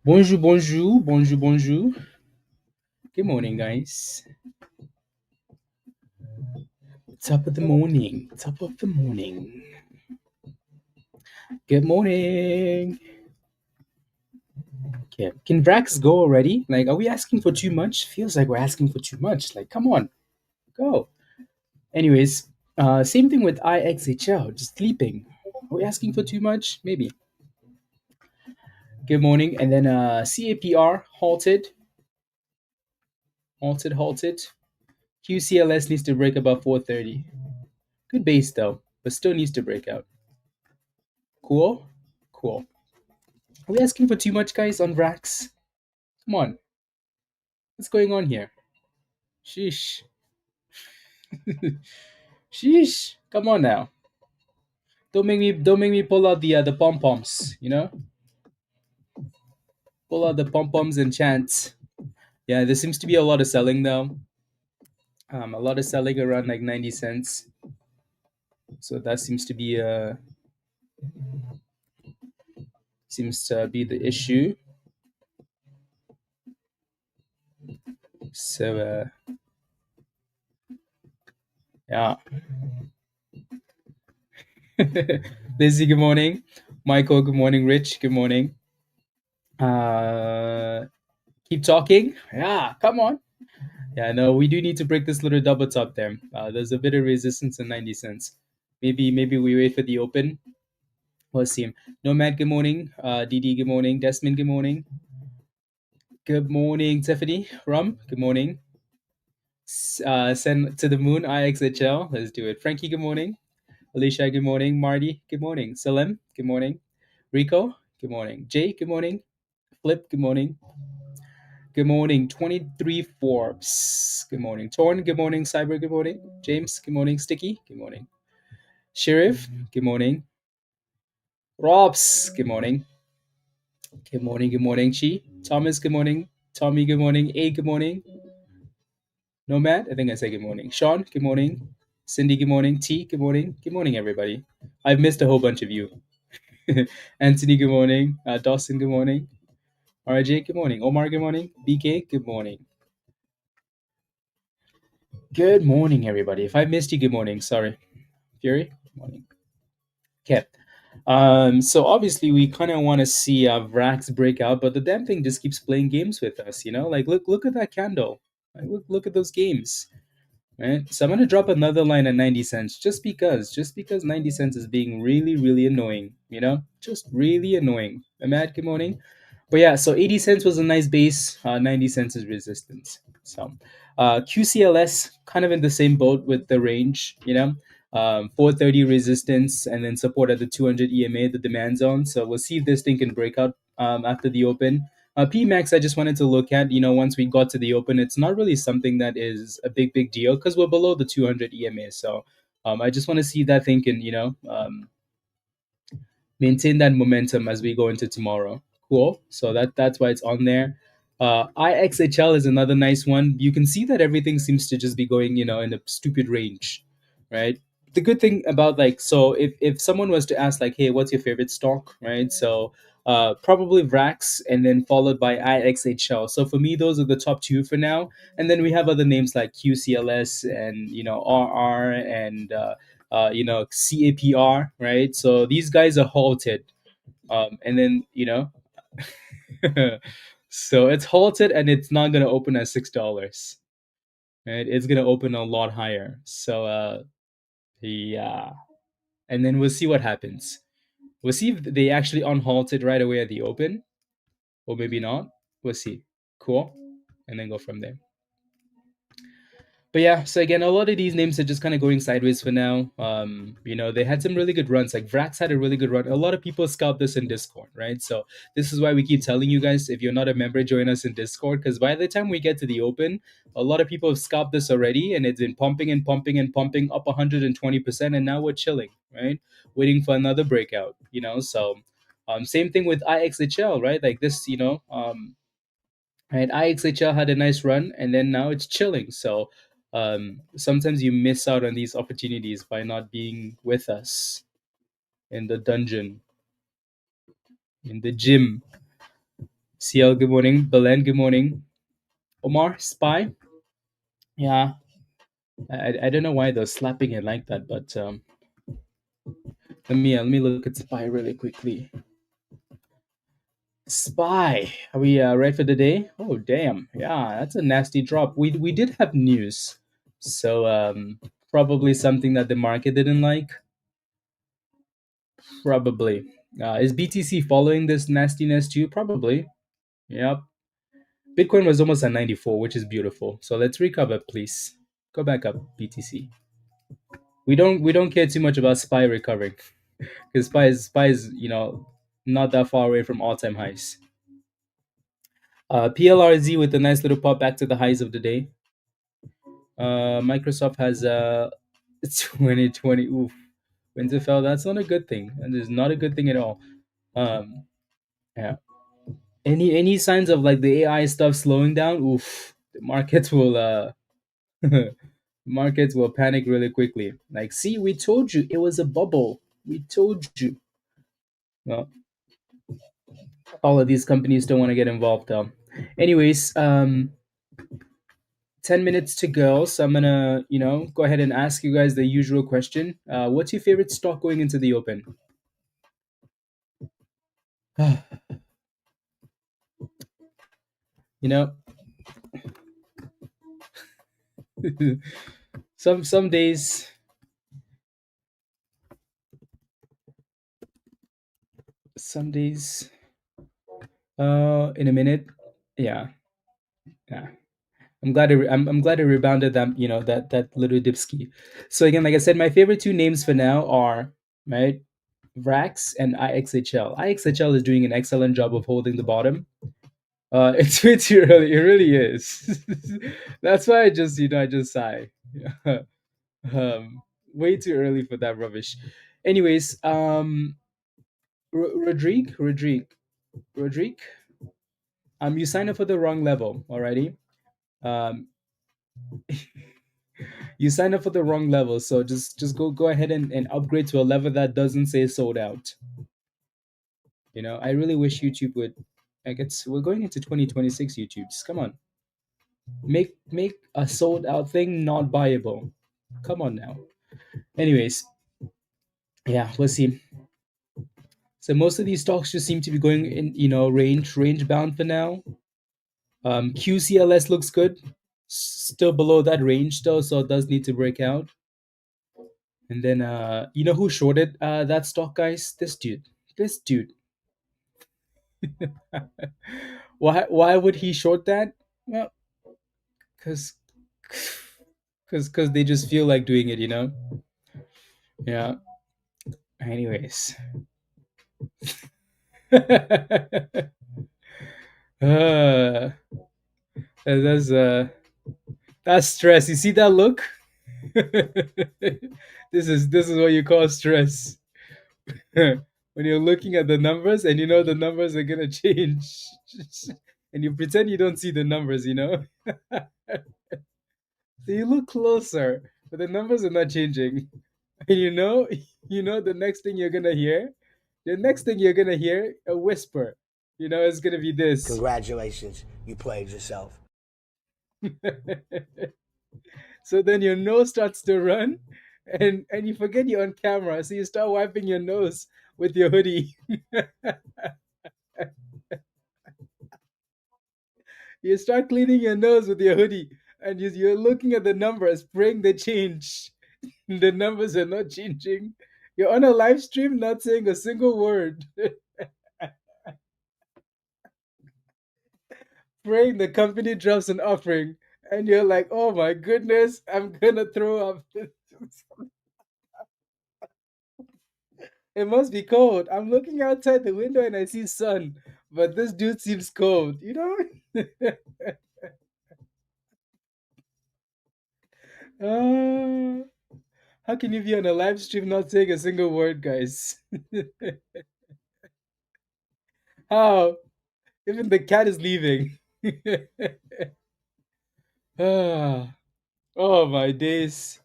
Bonjour, bonjour, bonjour, bonjour. Good morning, guys. Top of the morning. Top of the morning. Good morning. Okay. Can VRAX go already? Like, are we asking for too much? Feels like we're asking for too much. Like, come on, go. Anyways, same thing with IXHL, just sleeping. Are we asking for too much? Maybe. Good morning. And then CAPR, halted. Halted. QCLS needs to break above 430. Good base though, but still needs to break out. Cool? Cool. Are we asking for too much, guys, on VRAX? Come on. What's going on here? Sheesh. Sheesh. Come on now. Don't make me pull out the pom poms, you know? Pull out the pom poms and chant. Yeah, there seems to be a lot of selling though. A lot of selling around like 90 cents. So that seems to be the issue. So yeah. Lizzie, good morning. Michael, good morning. Rich, good morning. Keep talking. Yeah, come on. Yeah, no, we do need to break this little double top there. There's a bit of resistance in 90 cents. Maybe we wait for the open. We'll see. Nomad, good morning. DD, good morning. Desmond, good morning. Good morning, Tiffany. Rum, good morning. Send to the moon, IXHL. Let's do it. Frankie, good morning. Alicia, good morning. Marty, good morning. Salim, good morning. Rico, good morning. Jay, good morning. Flip, good morning. Good morning, 23 Forbes. Good morning. Torn, good morning. Cyber, good morning. James, good morning. Sticky, good morning. Sheriff, good morning. Robs, good morning. Good morning, good morning. Chi, Thomas, good morning. Tommy, good morning. A, good morning. Nomad, I think I said good morning. Sean, good morning. Cindy, good morning. T, good morning. Good morning, everybody. I've missed a whole bunch of you. Anthony, good morning. Dawson, good morning. RJ, good morning. Omar, good morning. BK, good morning. Good morning, everybody. If I missed you, good morning. Sorry. Fury, good morning. Okay. So obviously we kind of want to see VRAX break out, but the damn thing just keeps playing games with us, you know? Like look at that candle. Like, look at those games. Right? So I'm gonna drop another line at 90 cents just because 90 cents is being really, really annoying, you know? Just really annoying. Ahmad, good morning. But yeah, so 80 cents was a nice base, 90 cents is resistance. So QCLS kind of in the same boat with the range, you know, 430 resistance and then support at the 200 EMA, the demand zone. So we'll see if this thing can break out after the open. PMAX, I just wanted to look at, you know, once we got to the open, it's not really something that is a big deal because we're below the 200 EMA. So I just want to see that thing can, you know, maintain that momentum as we go into tomorrow. Cool. So that's why it's on there. IXHL is another nice one. You can see that everything seems to just be going, you know, in a stupid range, right? The good thing about like, so if someone was to ask like, hey, what's your favorite stock, right? So probably VRAX and then followed by IXHL. So for me, those are the top two for now. And then we have other names like QCLS and, you know, RR and, you know, CAPR, right? So these guys are halted. And then, you know, so it's halted and it's not going to open at $6, right? It's going to open a lot higher. So, yeah. And then we'll see what happens. We'll see if they actually unhalted right away at the open, or maybe not. We'll see. Cool. And then go from there. But yeah, so again, a lot of these names are just kind of going sideways for now. You know, they had some really good runs. Like VRAX had a really good run. A lot of people scalp this in Discord, right? So this is why we keep telling you guys, if you're not a member, join us in Discord. Because by the time we get to the open, a lot of people have scalped this already, and it's been pumping and pumping and pumping up 120%, and now we're chilling, right? Waiting for another breakout. You know, so same thing with IXHL, right? Like this, you know, right? IXHL had a nice run, and then now it's chilling. So Sometimes you miss out on these opportunities by not being with us in the dungeon, in the gym. CL, good morning. Belen, good morning. Omar, Spy. Yeah, I don't know why they're slapping it like that, but let me look at Spy really quickly. Spy, are we ready for the day? Oh damn, yeah, that's a nasty drop. We did have news, so probably something that the market didn't like. Probably. Is BTC following this nastiness too? Probably. Yep. Bitcoin was almost at 94, which is beautiful. So let's recover, please. Go back up, BTC. We don't care too much about SPY recovering because SPY is not that far away from all time highs. PLRZ with a nice little pop back to the highs of the day. Microsoft has 2020. Oof, Winterfell. That's not a good thing. And it's not a good thing at all. Um, yeah. Any signs of like the AI stuff slowing down? Oof, the markets will markets will panic really quickly. Like, see, we told you it was a bubble. We told you. Well, all of these companies don't want to get involved though. Anyways, 10 minutes to go, so I'm gonna go ahead and ask you guys the usual question. What's your favorite stock going into the open? you know, some days, some days. In a minute. Yeah, yeah. I'm glad it rebounded that that little dipski. So again, like I said, my favorite two names for now are right VRAX and IXHL. IXHL is doing an excellent job of holding the bottom. It's way too early. It really is. That's why I just sigh. Way too early for that rubbish. Anyways, Rodrigue, you signed up for the wrong level already. Um, you signed up for the wrong level, so just go ahead and upgrade to a level that doesn't say sold out. I really wish YouTube would. I guess we're going into 2026. YouTube, just come on, make a sold out thing not buyable. Come on now. Anyways, yeah, let's see. So most of these stocks just seem to be going in, range bound for now. QCLS looks good, still below that range though, so it does need to break out. And then you know who shorted that stock, guys? This dude. Why would he short that? Well, because because they just feel like doing it. Yeah. Anyways. uh, that's that's stress. You see that look? This is what you call stress. When you're looking at the numbers and you know the numbers are gonna change, and you pretend you don't see the numbers. So you look closer, but the numbers are not changing. And the next thing you're gonna hear, a whisper. It's gonna be this. Congratulations, you played yourself. So then your nose starts to run, and you forget you're on camera, so you start wiping your nose with your hoodie. You start cleaning your nose with your hoodie, and you're looking at the numbers, praying they change. The numbers are not changing. You're on a live stream, not saying a single word, praying the company drops an offering, and you're like, "Oh my goodness, I'm gonna throw up." It must be cold. I'm looking outside the window and I see sun, but this dude seems cold. uh, how can you be on a live stream not saying a single word, guys? How? Even the cat is leaving. Ah. Oh my days.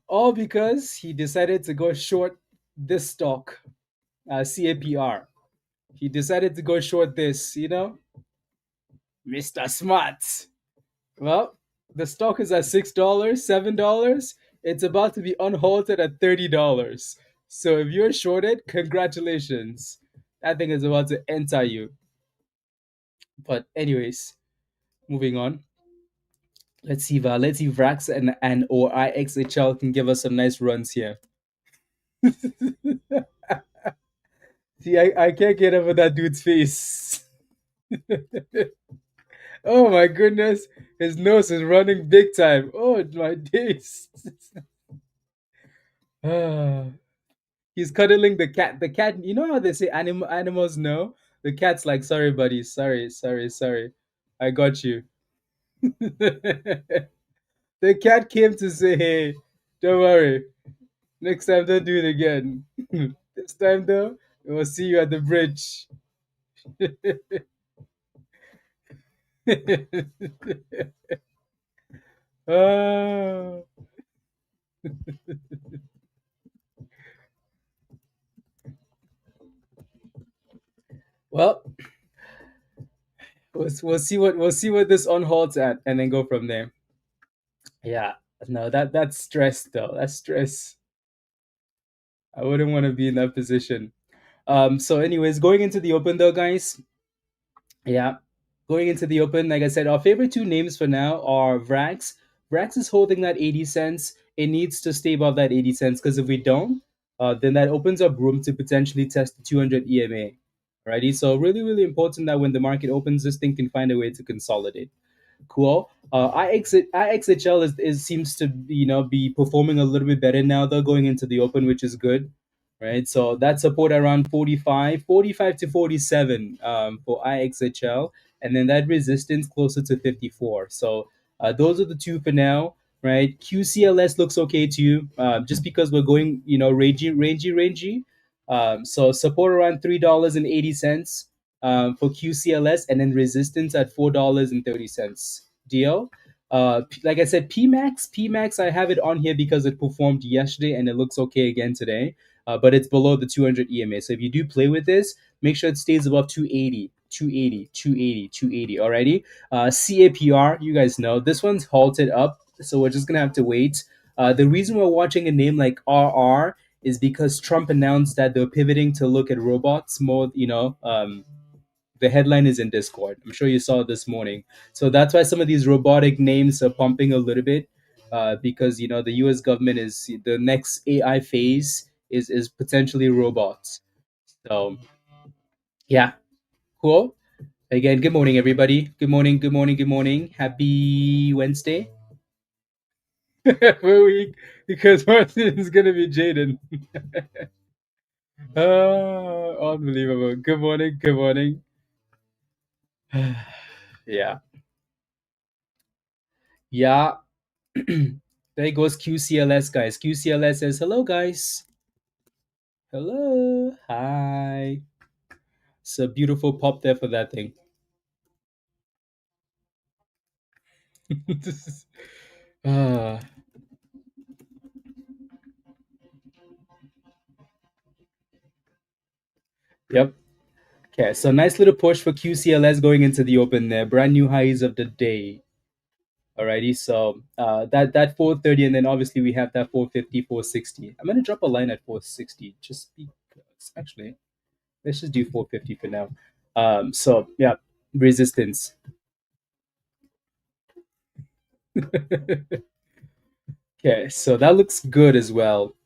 All because he decided to go short this stock, CAPR. He decided to go short this, Mr. Smart. Well, the stock is at $6, $7. It's about to be unhalted at $30. So if you're shorted, congratulations. That thing is about to enter you. But anyways, moving on. Let's see if VRAX and or IXHL can give us some nice runs here. See, I can't get over that dude's face. Oh my goodness, his nose is running big time. Oh my days. Ah. He's cuddling the cat. The cat, you know how they say animals know? The cat's like, sorry, buddy, sorry, sorry, sorry. I got you. The cat came to say, hey, don't worry. Next time, don't do it again. This time, though, we'll see you at the bridge. Ah. Well, we'll see what this on halts at, and then go from there. Yeah, no, that's stress though. That's stress. I wouldn't want to be in that position. So anyways, going into the open though, guys. Yeah. Going into the open, like I said, our favorite two names for now are VRAX. VRAX is holding that 80 cents. It needs to stay above that 80 cents because if we don't, then that opens up room to potentially test the 200 EMA. Alrighty. So really, really important that when the market opens, this thing can find a way to consolidate. Cool. IXHL is seems to be performing a little bit better now though going into the open, which is good, right? So that support around 45 to 47 for IXHL, and then that resistance closer to 54. So those are the two for now, right? QCLS looks okay too, just because we're going rangy. So support around $3.80 for QCLS, and then resistance at $4.30. Deal. Like I said, PMAX, I have it on here because it performed yesterday and it looks okay again today, but it's below the 200 EMA. So if you do play with this, make sure it stays above 280, 280, 280, 280. Alrighty. CAPR, you guys know this one's halted up, so we're just gonna have to wait. The reason we're watching a name like RR is because Trump announced that they're pivoting to look at robots more. The headline is in Discord. I'm sure you saw it this morning. So that's why some of these robotic names are pumping a little bit, because the U.S. government is the next AI phase is potentially robots. So yeah, cool. Again, good morning, everybody. Good morning. Good morning. Good morning. Happy Wednesday. For a week because Martin is gonna be Jaden. Unbelievable. Good morning. Good morning. Yeah. Yeah. There goes QCLS, guys. QCLS says, hello, guys. Hello. Hi. It's a beautiful pop there for that thing. Ah, yep. Okay, so nice little push for QCLS going into the open there. Brand new highs of the day. Alrighty, so that 430, and then obviously we have that 450, 460. I'm gonna drop a line at 460 just because actually let's just do 450 for now. So yeah, resistance. Okay, so that looks good as well.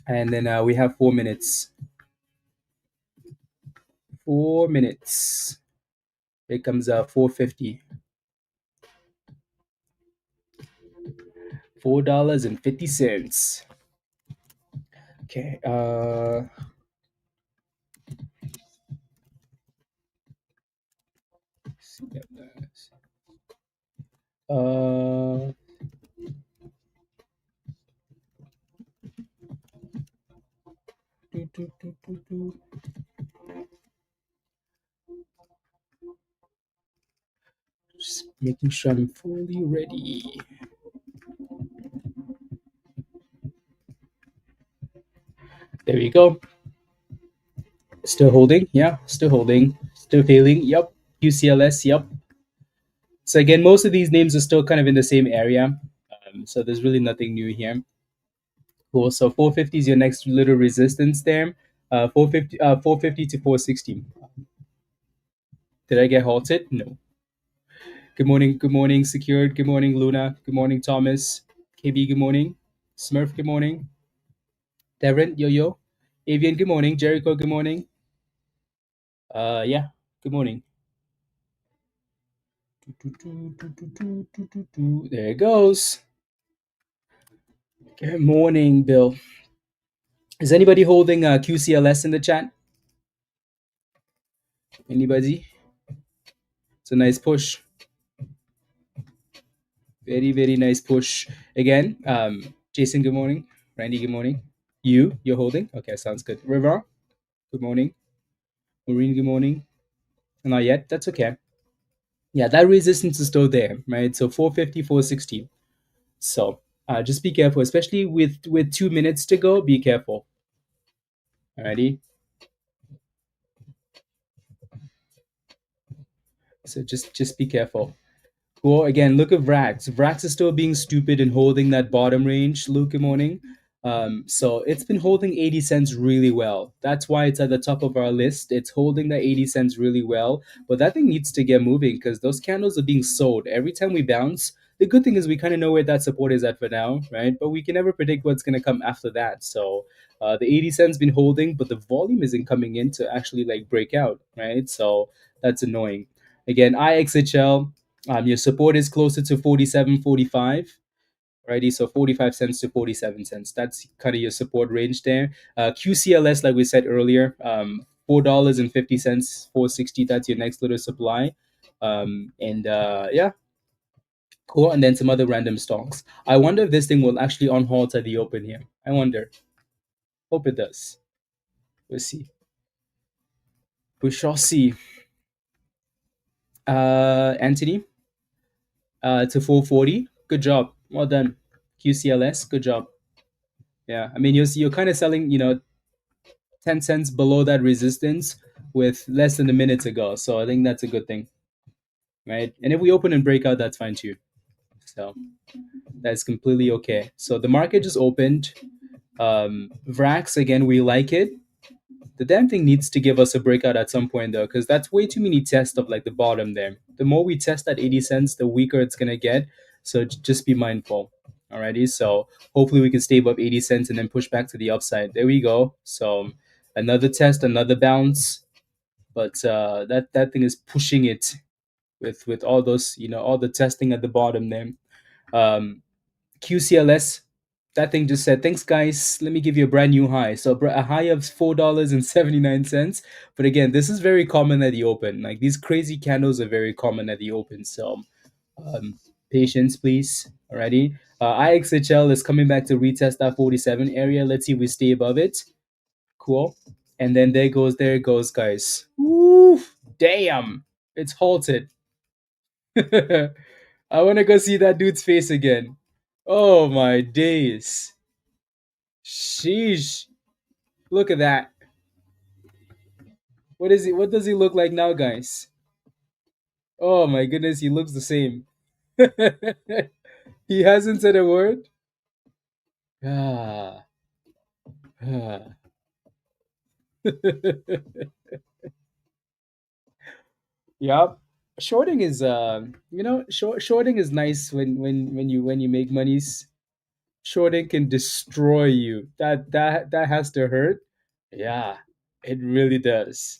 And then we have 4 minutes. 4 minutes. Here comes 450. $4.50. Okay. Uh, do, do, do, do, do. Just making sure I'm fully ready. There you go. Still holding. Yeah, still holding. Still failing. Yep. QCLS. Yep. So again, most of these names are still kind of in the same area. So there's really nothing new here. Cool. So 450 is your next little resistance there. 450 to 460. Did I get halted? No. Good morning, Secured. Good morning, Luna. Good morning, Thomas. KB, good morning. Smurf, good morning. Darren, yo yo. Avian, good morning. Jericho, good morning. Yeah, good morning. There it goes. Good morning, Bill. Is anybody holding QCLS in the chat? Anybody? It's a nice push. Very, very nice push. Again, Jason, good morning. Randy, good morning. You're holding? Okay, sounds good. River, good morning. Maureen, good morning. Not yet. That's okay. Yeah, that resistance is still there, right? So 450, 460. So just be careful, especially with 2 minutes to go. Be careful. Alrighty. So just be careful. Well, again, look at VRAX. VRAX is still being stupid and holding that bottom range, Luke, good morning. So it's been holding 80 cents really well. That's why it's at the top of our list. It's holding that 80 cents really well. But that thing needs to get moving because those candles are being sold. Every time we bounce, the good thing is we kind of know where that support is at for now, right? But we can never predict what's going to come after that. So the 80 cents been holding, but the volume isn't coming in to actually like break out, right? So that's annoying. Again, IXHL, your support is closer to 47.45, righty? So 45 cents to 47 cents. That's kind of your support range there. QCLS, like we said earlier, $4.50, 460. That's your next little supply. And yeah, cool. And then some other random stocks. I wonder if this thing will actually on halt at the open here. I wonder. Hope it does. We'll see. We shall see. Anthony, to 440. Good job. Well done. QCLS, good job. Yeah, I mean you're kind of selling, 10 cents below that resistance with less than a minute to go. So I think that's a good thing, right? And if we open and break out, that's fine too. So that's completely okay. So the market just opened. VRAX again, we like it. The damn thing needs to give us a breakout at some point though, because that's way too many tests of like the bottom there. The more we test at 80 cents, the weaker it's gonna get. So just be mindful. Alrighty. So hopefully we can stay above 80 cents and then push back to the upside. There we go. So another test, another bounce. But that thing is pushing it with all those, all the testing at the bottom there. Um, QCLS, that thing just said, thanks guys, let me give you a brand new high. So a high of $4.79. But again, this is very common at the open. Like these crazy candles are very common at the open. So patience, please. Alrighty. IXHL is coming back to retest that 47 area. Let's see if we stay above it. Cool. And then there it goes, guys. Woo! Damn. It's halted. I want to go see that dude's face again. Oh my days. Sheesh. Look at that. What does he look like now, guys? Oh my goodness, he looks the same. He hasn't said a word. Ah. Ah. Yep. Shorting is shorting is nice when you make monies. Shorting can destroy you. That has to hurt. Yeah, it really does.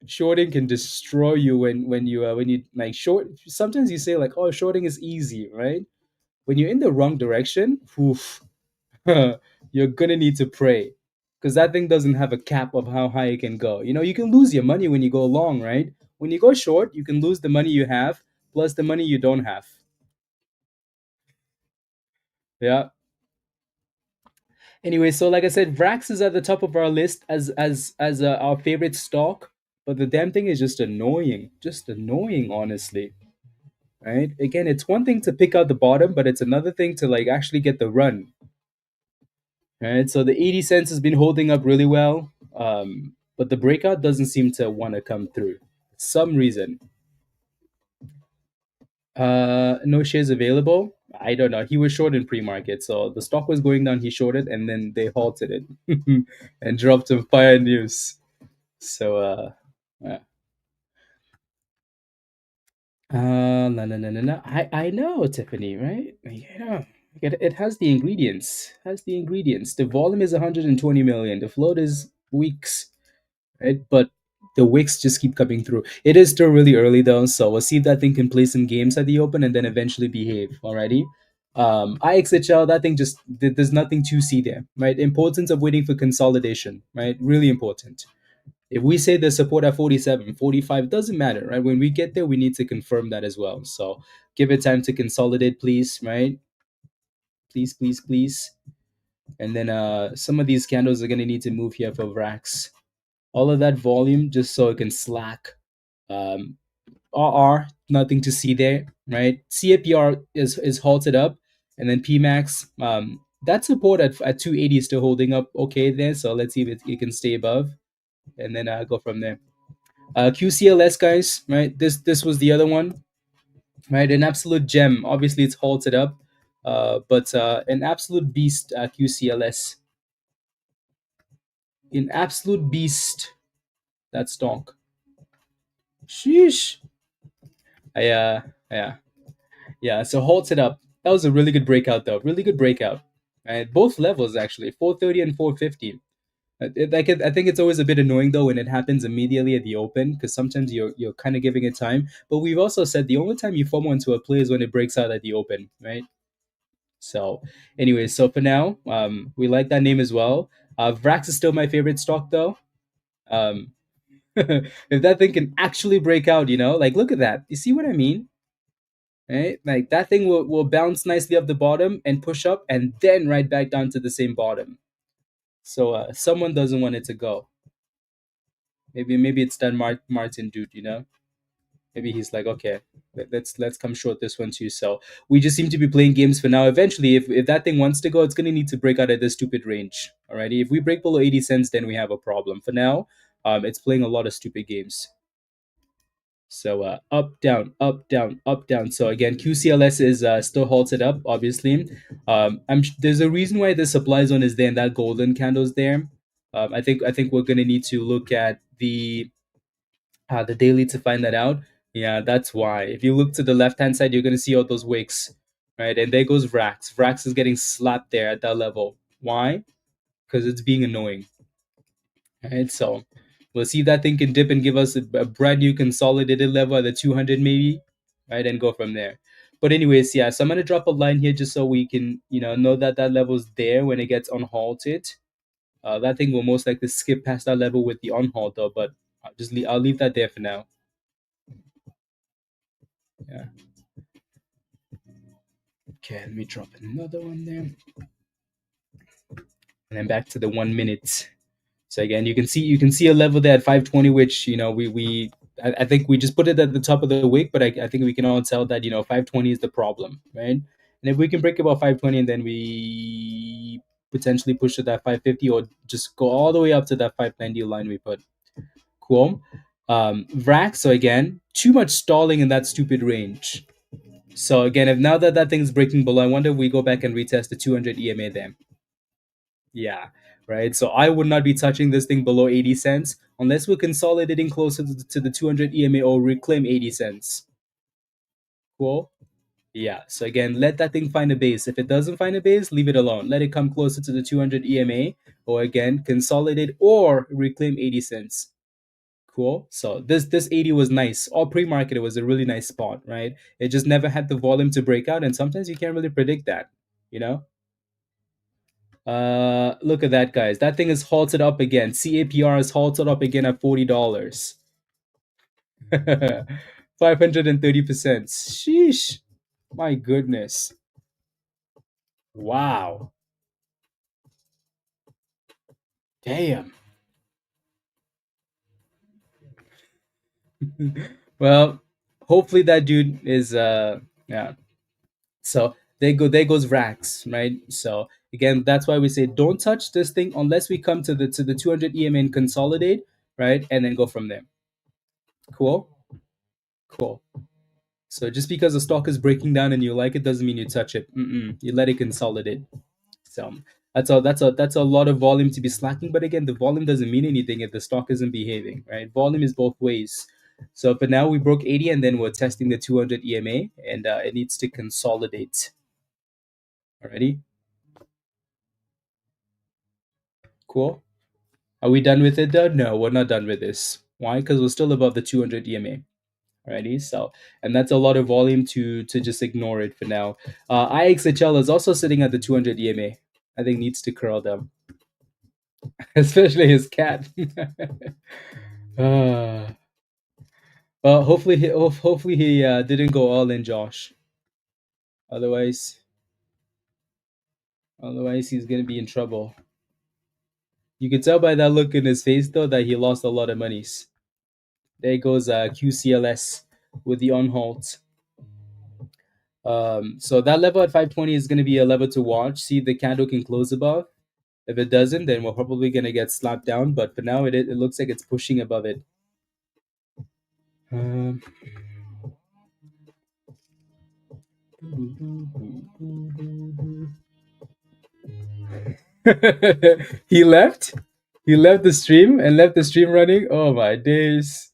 Shorting can destroy you when you like short. Sometimes you say like, "Oh, shorting is easy," right? When you're in the wrong direction, oof, you're gonna need to pray because that thing doesn't have a cap of how high it can go. You can lose your money when you go long, right? When you go short, you can lose the money you have plus the money you don't have. Yeah. Anyway, so like I said, VRAX is at the top of our list as our favorite stock, but the damn thing is just annoying, honestly. Right? Again, it's one thing to pick out the bottom, but it's another thing to like actually get the run. right? So the 80 cents has been holding up really well, but the breakout doesn't seem to want to come through. Some reason. No shares available. I don't know. He was short in pre-market, so the stock was going down. He shorted, and then they halted it and dropped some fire news. So, yeah. No, no, no, no, no. I know, Tiffany, right? You know, it has the ingredients. Has the ingredients. The volume is 120 million. The float is weeks, right? But the wicks just keep coming through. It is still really early though, so we'll see if that thing can play some games at the open and then eventually behave. Alrighty. IXHL, that thing just there's nothing to see there, right? Importance of waiting for consolidation, right? Really important. If we say the support at 47, 45, doesn't matter, right? When we get there, we need to confirm that as well. So give it time to consolidate, please, right? Please, please, please. And then some of these candles are gonna need to move here for VRAX. All of that volume just so it can slack. Um, RR, nothing to see there, right? CAPR is halted up, and then PMAX, that support at 280 is still holding up okay there. So let's see if it can stay above, and then go from there. QCLS guys, right? This was the other one, right? An absolute gem. Obviously, it's halted up, but an absolute beast. QCLS, an absolute beast. That stock. Sheesh. I yeah. Yeah, so halted up. That was a really good breakout, though. Really good breakout. At both levels, actually, 430 and 450. I think it's always a bit annoying though when it happens immediately at the open because sometimes you're kind of giving it time. But we've also said the only time you FOMO into a play is when it breaks out at the open, right? So, anyway, so for now, we like that name as well. VRAX is still my favorite stock though. Um, if that thing can actually break out, like look at that. You see what I mean? Right? Like that thing will bounce nicely up the bottom and push up and then right back down to the same bottom. So someone doesn't want it to go. Maybe it's that Martin dude. Maybe he's like, okay, let's come short this one too. So we just seem to be playing games for now. Eventually, if that thing wants to go, it's gonna need to break out of this stupid range. Alrighty. If we break below 80 cents, then we have a problem. For now, it's playing a lot of stupid games. So up, down, up, down, up, down. So again, QCLS is still halted up, obviously. There's a reason why the supply zone is there and that golden candle's there. I think we're gonna need to look at the daily to find that out. Yeah, that's why. If you look to the left hand side, you're gonna see all those wicks, right? And there goes VRAX. VRAX is getting slapped there at that level. Why? Because it's being annoying. Right, so we'll see if that thing can dip and give us a brand new consolidated level at the 200 maybe, right, and go from there. But anyways, yeah, so I'm gonna drop a line here just so we can know that that level's there when it gets unhalted. That thing will most likely skip past that level with the unhalt though, but I'll leave that there for now. Yeah. Okay, let me drop another one there, and then back to the 1 minute. So again, you can see a level there at 520, which I think we just put it at the top of the wick, but I think we can all tell that 520 is the problem, right? And if we can break about 520 and then we potentially push to that 550 or just go all the way up to that 590 line we put. Cool. VRAX, so again, too much stalling in that stupid range. So again, if now that that thing's breaking below, I wonder if we go back and retest the 200 EMA there. Yeah, right. So I would not be touching this thing below 80 cents unless we're consolidating closer to the 200 EMA or reclaim 80 cents. Cool. Yeah. So again, let that thing find a base. If it doesn't find a base, leave it alone. Let it come closer to the 200 EMA or again, consolidate or reclaim 80 cents. Cool. So this 80 was nice. All pre-market, it was a really nice spot, right? It just never had the volume to break out, and sometimes you can't really predict that, you know? Look at that, guys. That thing is halted up again. CAPR is halted up again at $40. 530%. Sheesh. My goodness. Wow. Damn. Well, hopefully that dude is yeah. So there goes VRAX, right? So Again, that's why we say don't touch this thing unless we come to the 200 EMA and consolidate, right, and then go from there. Cool, cool. So just because the stock is breaking down and you like it doesn't mean you touch it. You let it consolidate. So that's a lot of volume to be slacking. But again, the volume doesn't mean anything if the stock isn't behaving, right? Volume is both ways. So for now, we broke 80 and then we're testing the 200 EMA and it needs to consolidate. Alrighty, cool. Are we done with it though? No, we're not done with this. Why? Because we're still above the 200 EMA. Alrighty, so and that's a lot of volume to just ignore it for now. IXHL is also sitting at the 200 EMA. I think needs to curl down, especially his cat. uh, well, hopefully he didn't go all in, Josh. Otherwise, otherwise he's gonna be in trouble. You can tell by that look in his face though that he lost a lot of monies. There goes QCLS with the on halt. So that level at 520 is going to be a level to watch. See if the candle can close above. If it doesn't, then we're probably going to get slapped down. But for now, it looks like it's pushing above it. Um, he left. He left the stream and left the stream running. Oh my days.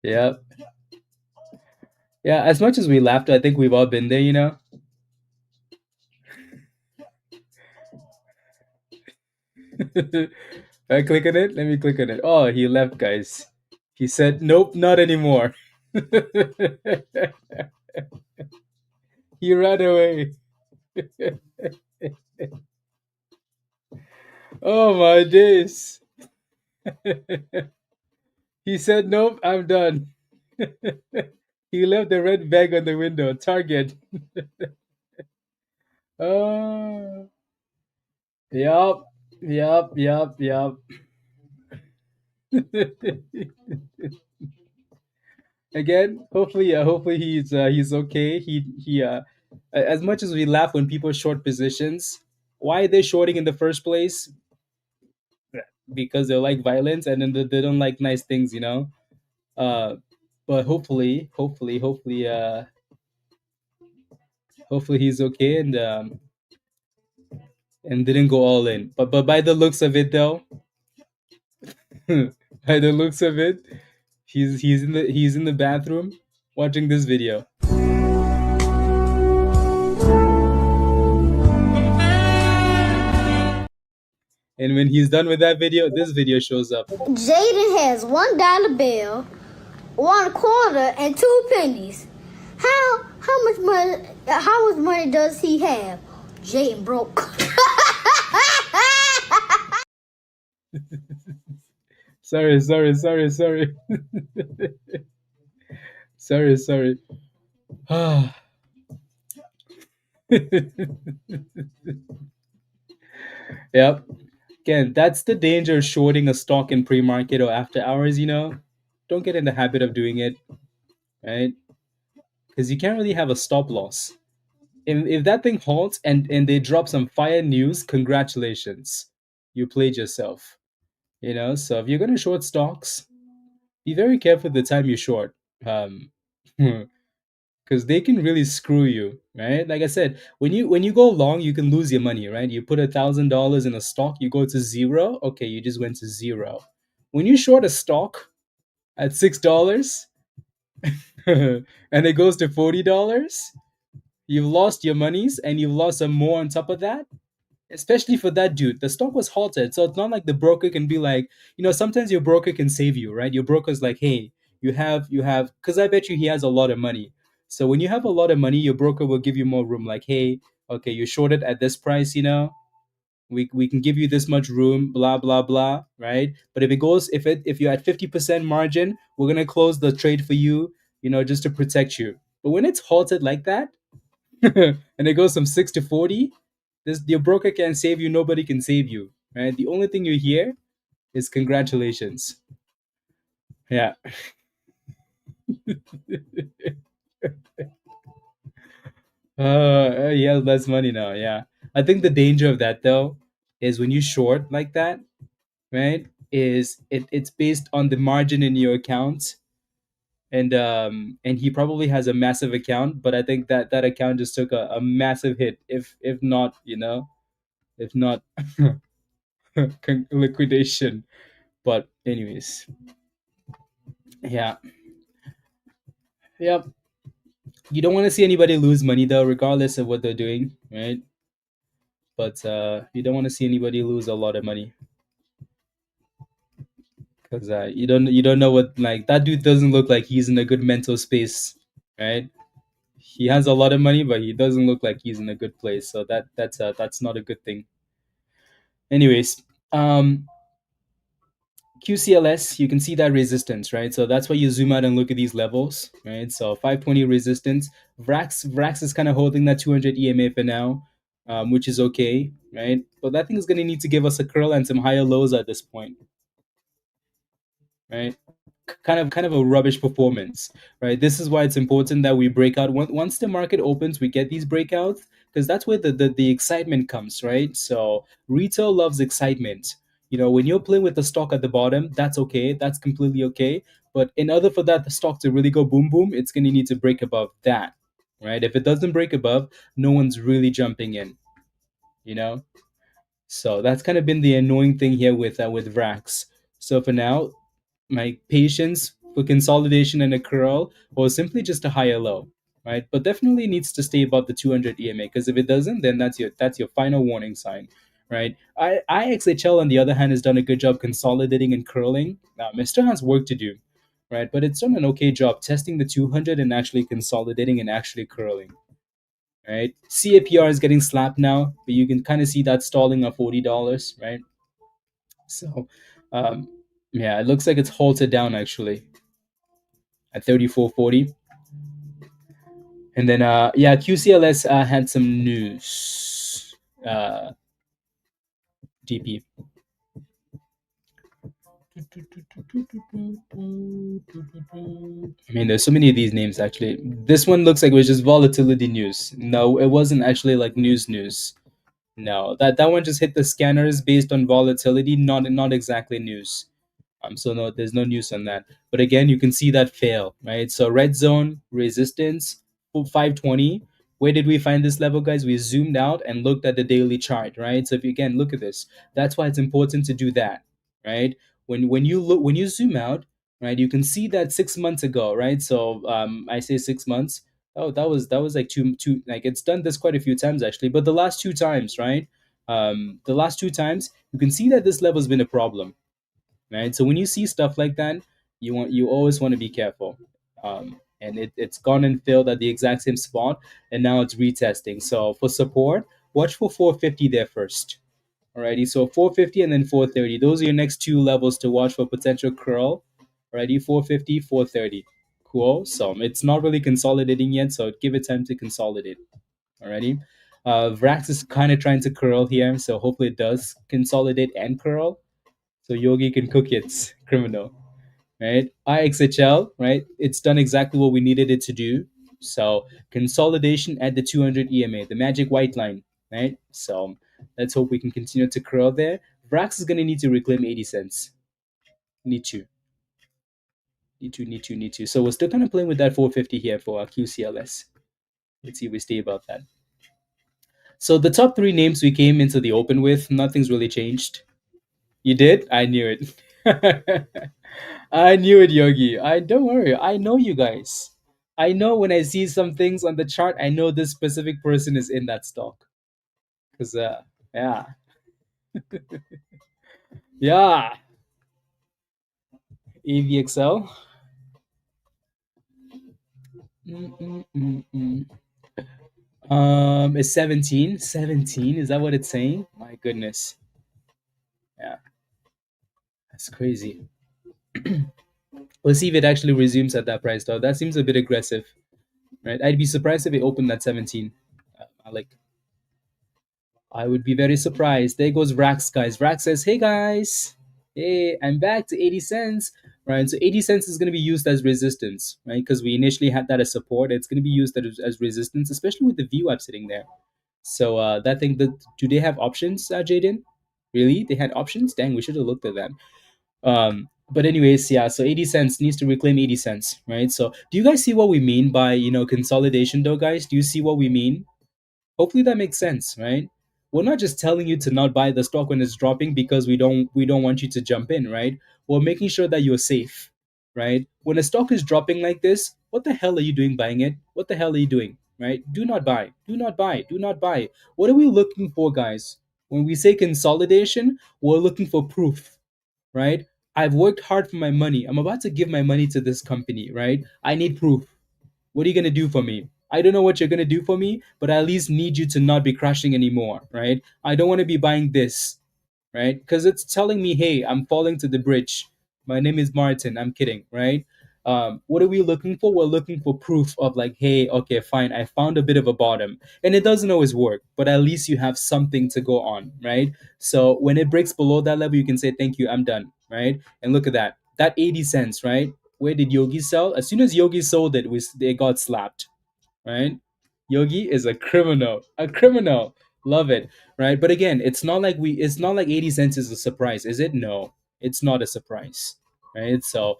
Yeah. Yeah. As much as we laughed, I think we've all been there, you know? I click on it. Let me click on it. Oh, he left, guys. He said, "Nope, not anymore." He ran away. Oh my days. He said, "Nope, I'm done." He left the red bag on the window. Target. Oh, yup, yup, yup, yup. Again, hopefully he's okay. As much as we laugh when people short positions, why are they shorting in the first place? Because they like violence and then they don't like nice things, you know. Uh, but hopefully he's okay and didn't go all in. But by the looks of it, though, by the looks of it, he's in the bathroom watching this video. And when he's done with that video, this video shows up. Jaden has $1 bill, 1 quarter, and 2 pennies. How much money? How much money does he have? Jaden broke. Sorry. Sorry. Yep. Again, that's the danger of shorting a stock in pre-market or after hours, you know. Don't get in the habit of doing it, right? Because you can't really have a stop loss. If that thing halts and they drop some fire news, congratulations. You played yourself. You know, so if you're gonna short stocks, be very careful the time you short. Because they can really screw you, right? Like I said, when you go long, you can lose your money, right? You put $1,000 in a stock, you go to zero. Okay, you just went to zero. When you short a stock at $6 and it goes to $40, you've lost your monies and you've lost some more on top of that. Especially for that dude, the stock was halted, so it's not like the broker can be like, you know, sometimes your broker can save you, right? Your broker's like, hey, you have, because I bet you he has a lot of money. So when you have a lot of money, your broker will give you more room. Like, hey, okay, you shorted at this price, you know, we can give you this much room, blah blah blah, right? But if you're at 50% margin, we're gonna close the trade for you, you know, just to protect you. But when it's halted like that, and it goes from 6 to 40, your broker can't save you, nobody can save you, right? The only thing you hear is congratulations. Yeah. He has less money now. Yeah. I think the danger of that though is when you short like that, right? It's based on the margin in your account, and he probably has a massive account, but I think that that account just took a massive hit, if not, if not liquidation. But anyways, yeah, yep. You don't want to see anybody lose money though, regardless of what they're doing, right? But you don't want to see anybody lose a lot of money because you don't know what, like, that dude doesn't look like he's in a good mental space, right? He has a lot of money, but he doesn't look like he's in a good place. So that's not a good thing. Anyways, um, QCLS, you can see that resistance, right? So that's why you zoom out and look at these levels, right? So 520 resistance. VRAX is kind of holding that 200 EMA for now, which is okay, right? But that thing is going to need to give us a curl and some higher lows at this point, right? Kind of a rubbish performance, right? This is why it's important that we break out once the market opens. We get these breakouts because that's where the excitement comes, right? So retail loves excitement. When you're playing with the stock at the bottom, that's okay. That's completely okay. But in order for that the stock to really go boom boom, it's going to need to break above that, right? If it doesn't break above, no one's really jumping in. You know, so that's kind of been the annoying thing here with VRAX. So for now, my patience for consolidation and a curl, or simply just a higher low, right? But definitely needs to stay above the 200 EMA, because if it doesn't, then that's your final warning sign, right? IXHL on the other hand has done a good job consolidating and curling. It still has work to do, right? But it's done an okay job testing the 200 and actually consolidating and actually curling, right? CAPR is getting slapped now, but you can kind of see that stalling at $40, right? So, um, yeah, it looks like it's halted down actually at 34.40. And then, yeah, QCLS had some news. DP. I mean, there's so many of these names actually. This one looks like it was just volatility news. No, it wasn't actually like news. No, that one just hit the scanners based on volatility, not exactly news. So no, there's no news on that. But again, you can see that fail, right? So red zone resistance 520. Where did we find this level, guys? We zoomed out and looked at the daily chart, right? So if you again look at this, that's why it's important to do that, right? When you zoom out, right, you can see that 6 months ago, right? So I say 6 months. Oh, that was like two, like it's done this quite a few times actually. But the last two times, right? The last two times, you can see that this level has been a problem, right? So when you see stuff like that, you always want to be careful. And it's gone and failed at the exact same spot, and now it's retesting. So for support, watch for 450 there first. Alrighty, so 450 and then 430. Those are your next two levels to watch for potential curl. Alrighty, 450, 430. Cool. So it's not really consolidating yet, so give it time to consolidate. Alrighty. VRAX is kind of trying to curl here, so hopefully it does consolidate and curl so Yogi can cook it. Criminal, right? IXHL, right? It's done exactly what we needed it to do. So consolidation at the 200 EMA, the magic white line, right? So let's hope we can continue to curl there. VRAX is going to need to reclaim 80 cents. Need to. Need to. So we're still kind of playing with that 450 here for our QCLS. Let's see if we stay about that. So the top three names we came into the open with, nothing's really changed. You did? I knew it. I knew it, Yogi. I don't worry. I know you guys. I know when I see some things on the chart, I know this specific person is in that stock. Cause yeah, yeah. AVXL. Mm-mm-mm-mm. Is 17. 17. Is that what it's saying? My goodness. Yeah, that's crazy. We'll see if it actually resumes at that price, though. That seems a bit aggressive, right? I'd be surprised if it opened at 17. I would be very surprised. There goes VRAX, guys. VRAX says, "Hey guys, hey, I'm back to 80 cents." Right, so 80 cents is going to be used as resistance, right? Because we initially had that as support. It's going to be used as resistance, especially with the VWAP sitting there. So that thing, that do they have options, Jaden? Really? They had options? Dang, we should have looked at that. But anyways, yeah. So 80 cents needs to reclaim 80 cents, right? So do you guys see what we mean by consolidation, though, guys? Do you see what we mean? Hopefully that makes sense, right? We're not just telling you to not buy the stock when it's dropping because we don't want you to jump in, right? We're making sure that you're safe, right? When a stock is dropping like this, what the hell are you doing buying it? What the hell are you doing, right? Do not buy. Do not buy. Do not buy. What are we looking for, guys? When we say consolidation, we're looking for proof, right? I've worked hard for my money. I'm about to give my money to this company, right? I need proof. What are you going to do for me? I don't know what you're going to do for me, but I at least need you to not be crashing anymore, right? I don't want to be buying this, right? Because it's telling me, hey, I'm falling to the bridge. My name is Martin. I'm kidding, right? What are we looking for? We're looking for proof of like, hey, okay, fine, I found a bit of a bottom. And it doesn't always work, but at least you have something to go on, right? So when it breaks below that level, you can say, thank you, I'm done, right? And look at that. That 80 cents, right? Where did Yogi sell? As soon as Yogi sold it, they got slapped, right? Yogi is a criminal, a criminal. Love it, right? But again, it's not like 80 cents is a surprise, is it? No, it's not a surprise, right? So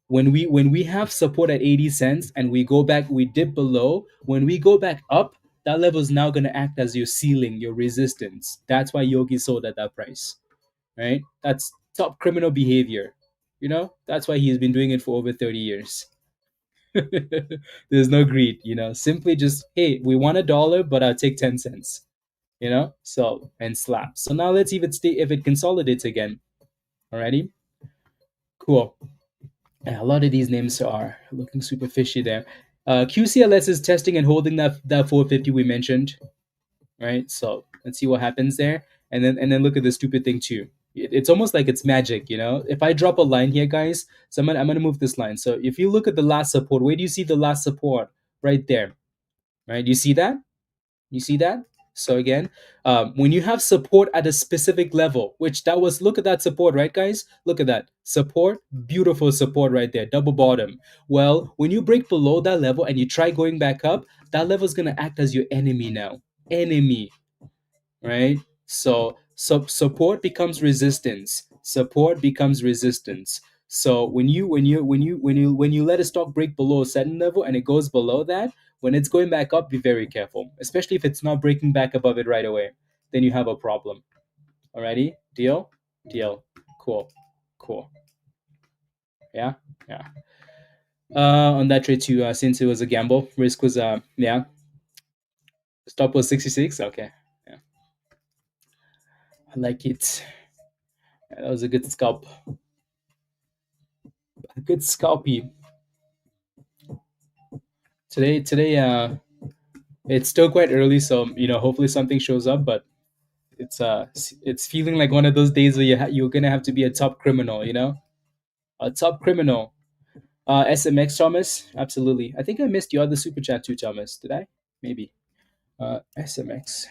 when we have support at 80 cents and we go back, we dip below, when we go back up, that level is now going to act as your ceiling, your resistance. That's why Yogi sold at that price, right? That's top criminal behavior. That's why he's been doing it for over 30 years. There's no greed, simply just, hey, we want $1, but I'll take 10 cents, so, and slap. So now let's see if it consolidates again. Alrighty, cool. Yeah, a lot of these names are looking super fishy there. QCLS is testing and holding that 450 we mentioned, right? So let's see what happens there, and then look at the stupid thing too. It's almost like it's magic. If I drop a line here, guys, so I'm gonna move this line. So if you look at the last support, where do you see the last support? Right there, right? You see that? You see that? So again, when you have support at a specific level, which that was, look at that support, right, guys? Look at that support, beautiful support right there, double bottom. Well, when you break below that level and you try going back up, that level is gonna act as your enemy now. Enemy, right? So support becomes resistance. Support becomes resistance. So when you let a stock break below a certain level and it goes below that, when it's going back up, be very careful, especially if it's not breaking back above it right away. Then you have a problem. Alrighty, deal, deal, cool, cool. Yeah, yeah. On that trade too, since it was a gamble, risk was yeah, stop was 66. Okay, yeah, I like it. Yeah, that was a good scalp. A good scalpy. Today it's still quite early, so hopefully something shows up, but it's feeling like one of those days where you're gonna have to be a top criminal, a top criminal. SMX, Thomas, absolutely. I think I missed your other super chat too, Thomas. Did I? Maybe. SMX.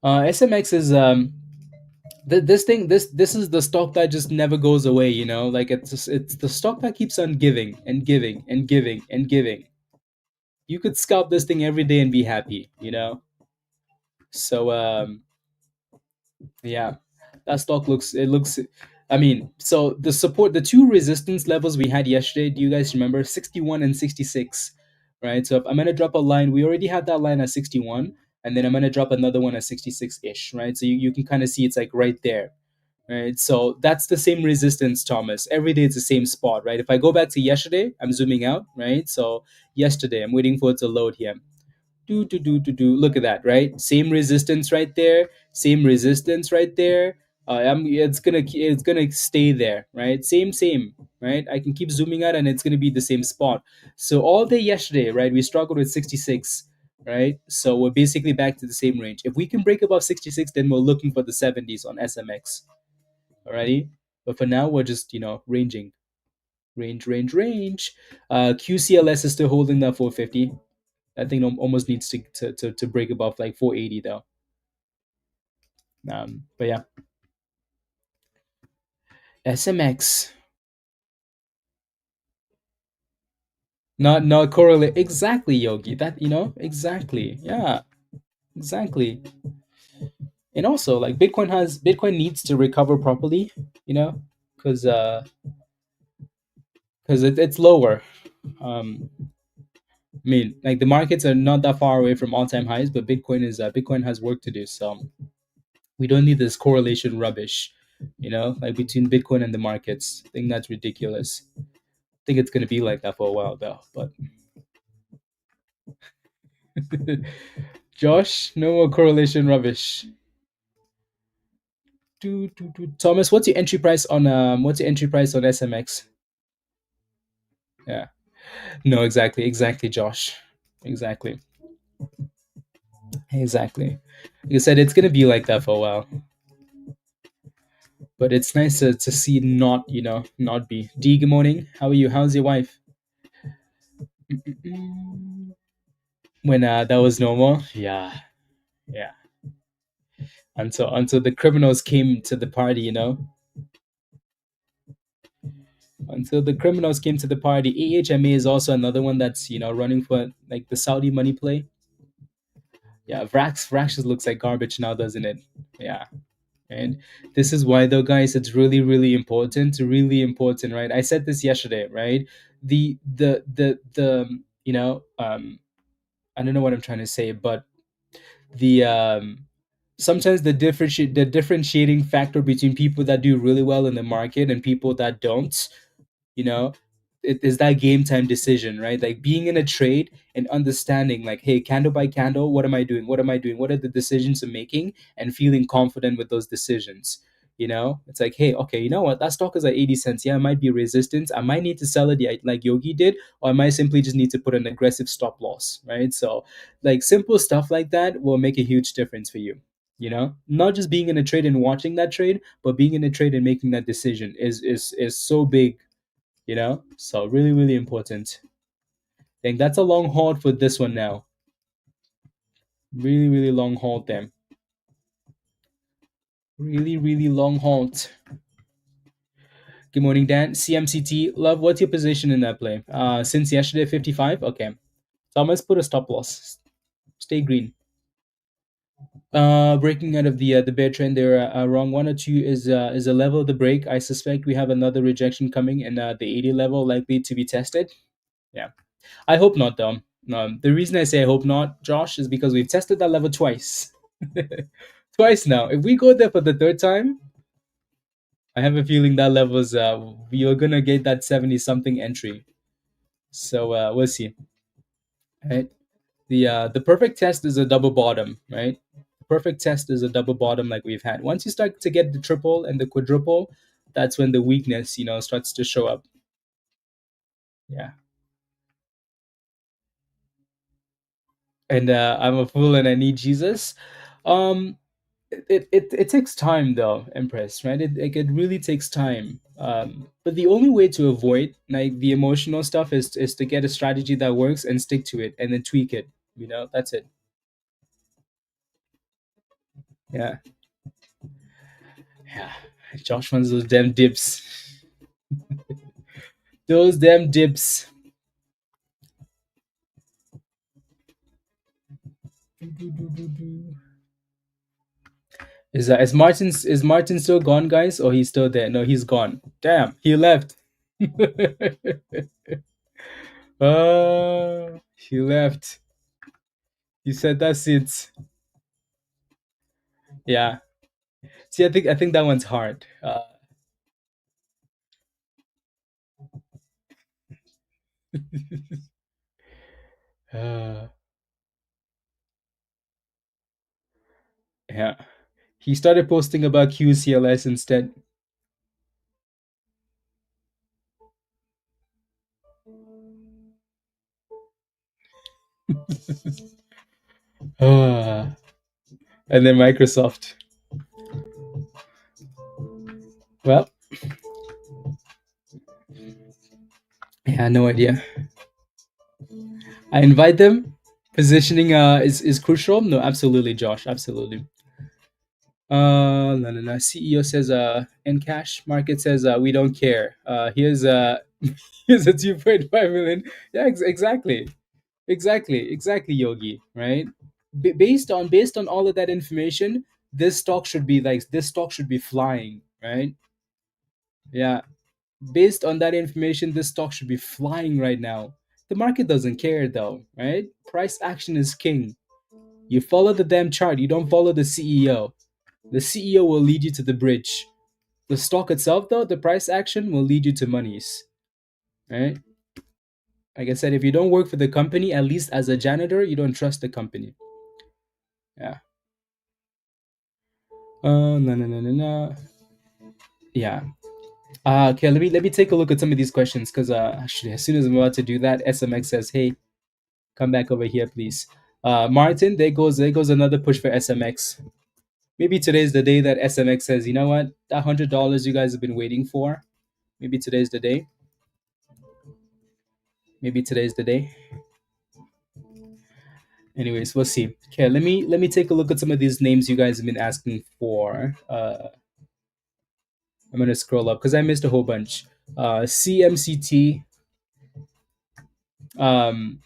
SMX is this thing, this is the stock that just never goes away, like it's the stock that keeps on giving and giving and giving and giving. You could scalp this thing every day and be happy. So yeah, that stock looks. I mean, so the two resistance levels we had yesterday, do you guys remember? 61 and 66, right? So if I'm gonna drop a line, we already had that line at 61, and then I'm gonna drop another one at 66-ish, right? So you can kind of see it's like right there, right? So that's the same resistance, Thomas. Every day it's the same spot, right? If I go back to yesterday, I'm zooming out, right? So yesterday, I'm waiting for it to load here. Do. Look at that, right? Same resistance right there. Same resistance right there. It's gonna stay there, right? Same, right? I can keep zooming out, and it's gonna be the same spot. So all day yesterday, right? We struggled with 66, right? So we're basically back to the same range. If we can break above 66, then we're looking for the 70s on SMX. Alrighty, but for now we're just ranging, range. QCLS is still holding that 450. That thing almost needs to break above like 480 though. But yeah, SMX. Not correlate exactly, Yogi. That exactly. Yeah, exactly. And also, like Bitcoin needs to recover properly, you know, because it's lower. I mean, like the markets are not that far away from all time highs, but Bitcoin has work to do. So we don't need this correlation rubbish, like between Bitcoin and the markets. I think that's ridiculous. I think it's gonna be like that for a while though. But Josh, no more correlation rubbish. Thomas, what's your entry price on SMX? Yeah. No, exactly, Josh. Exactly. Exactly. Like I said, it's gonna be like that for a while. But it's nice to see not be. D, good morning. How are you? How's your wife? Mm-mm. When that was normal? Yeah. Yeah. Until the criminals came to the party, Until the criminals came to the party. AHMA is also another one that's, running for like the Saudi money play. Yeah, VRAX just looks like garbage now, doesn't it? Yeah. And this is why though, guys, it's really, really important, right? I said this yesterday, right? The I don't know what I'm trying to say, but the sometimes the differentiating factor between people that do really well in the market and people that don't, you know it is that game time decision, right? Like being in a trade and understanding, like, hey, candle by candle, what am I doing, what are the decisions I'm making, and feeling confident with those decisions. It's like, hey, okay, you know what, that stock is at 80 cents. Yeah, it might be resistance. I might need to sell it, like Yogi did, or I might simply just need to put an aggressive stop loss, right? So like simple stuff like that will make a huge difference for you. Not just being in a trade and watching that trade, but being in a trade and making that decision is so big. So really, really important. I think that's a long haul for this one now. Really, really long haul them. Really, really long halt. Good morning, Dan. CMCT, love, what's your position in that play? Since yesterday, 55. Okay, so I must put a stop loss. Stay green. Breaking out of the bear trend there. Wrong 1 or 2 is a level of the break. I suspect we have another rejection coming, and the 80 level likely to be tested. Yeah, I hope not, though. The reason I say I hope not, Josh, is because we've tested that level twice. Twice now. If we go there for the third time, I have a feeling that level's you're gonna get that 70 something entry. So we'll see. Right. The perfect test is a double bottom, right? The perfect test is a double bottom like we've had. Once you start to get the triple and the quadruple, that's when the weakness, starts to show up. Yeah. And I'm a fool and I need Jesus. Um, it takes time though, Empress, right? It really takes time. But the only way to avoid like the emotional stuff is to get a strategy that works and stick to it and then tweak it. That's it. Yeah. Yeah. Josh wants those damn dips. Those damn dips. Is Martin still gone, guys, or he's still there? No, he's gone. Damn, he left. He left. He said that's it. Yeah. See, I think that one's hard. Uh, yeah. He started posting about QCLS instead. Uh, and then Microsoft. Well, yeah, no idea. I invite them. Positioning is crucial. No, absolutely, Josh. Absolutely. No, no, no. CEO says in cash. Market says we don't care. Here's It's a 2.5 million. Yeah, exactly, Yogi. Right? Based on all of that information, this stock should be flying. Right? Yeah. Based on that information, this stock should be flying right now. The market doesn't care though, right? Price action is king. You follow the damn chart. You don't follow the CEO. The CEO will lead you to the bridge. The stock itself, though, the price action will lead you to monies. Right? Like I said, if you don't work for the company, at least as a janitor, you don't trust the company. Yeah. No, no, no, no, no. Yeah. Okay. Let me take a look at some of these questions because actually, as soon as I'm about to do that, SMX says, "Hey, come back over here, please." Martin, there goes another push for SMX. Maybe today's the day that SMX says, you know what, that $100 you guys have been waiting for. Maybe today's the day. Maybe today's the day. Anyways, we'll see. Okay, let me take a look at some of these names you guys have been asking for. I'm gonna scroll up because I missed a whole bunch. CMCT. Um,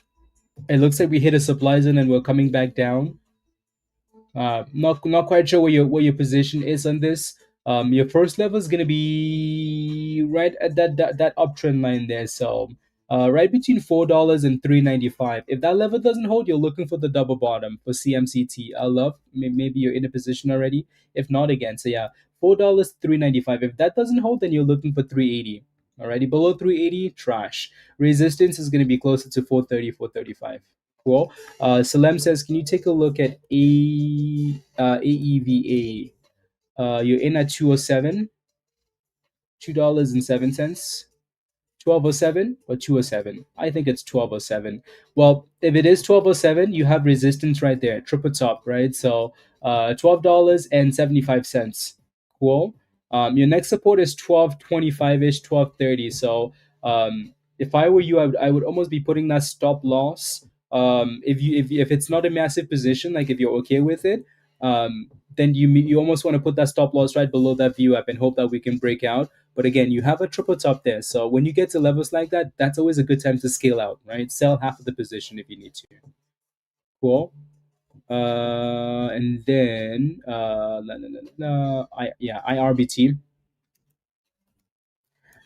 it looks like we hit a supply zone and we're coming back down. Not quite sure where your position is on this. Your first level is gonna be right at that uptrend line there. So, right between $4 and 3.95. If that level doesn't hold, you're looking for the double bottom for CMCT. I love maybe you're in a position already. If not, again, so yeah, $4 3.95. If that doesn't hold, then you're looking for 3.80. Alrighty, below 3.80, trash. Resistance is gonna be closer to 4.30, 4.35. Cool. Salem says, can you take a look at AEVA? You're in at 207, $2.07. 1207 or 207? I think it's 1207. Well, if it is 1207, you have resistance right there, triple top, right? So $12.75. Cool. Your next support is 1225 ish, 1230. So if I were you, I would almost be putting that stop loss. If it's not a massive position, like if you're okay with it, then you almost want to put that stop loss right below that view up and hope that we can break out. But again, you have a triple top there. So when you get to levels like that, that's always a good time to scale out, right? Sell half of the position if you need to. Cool. And then IRBT.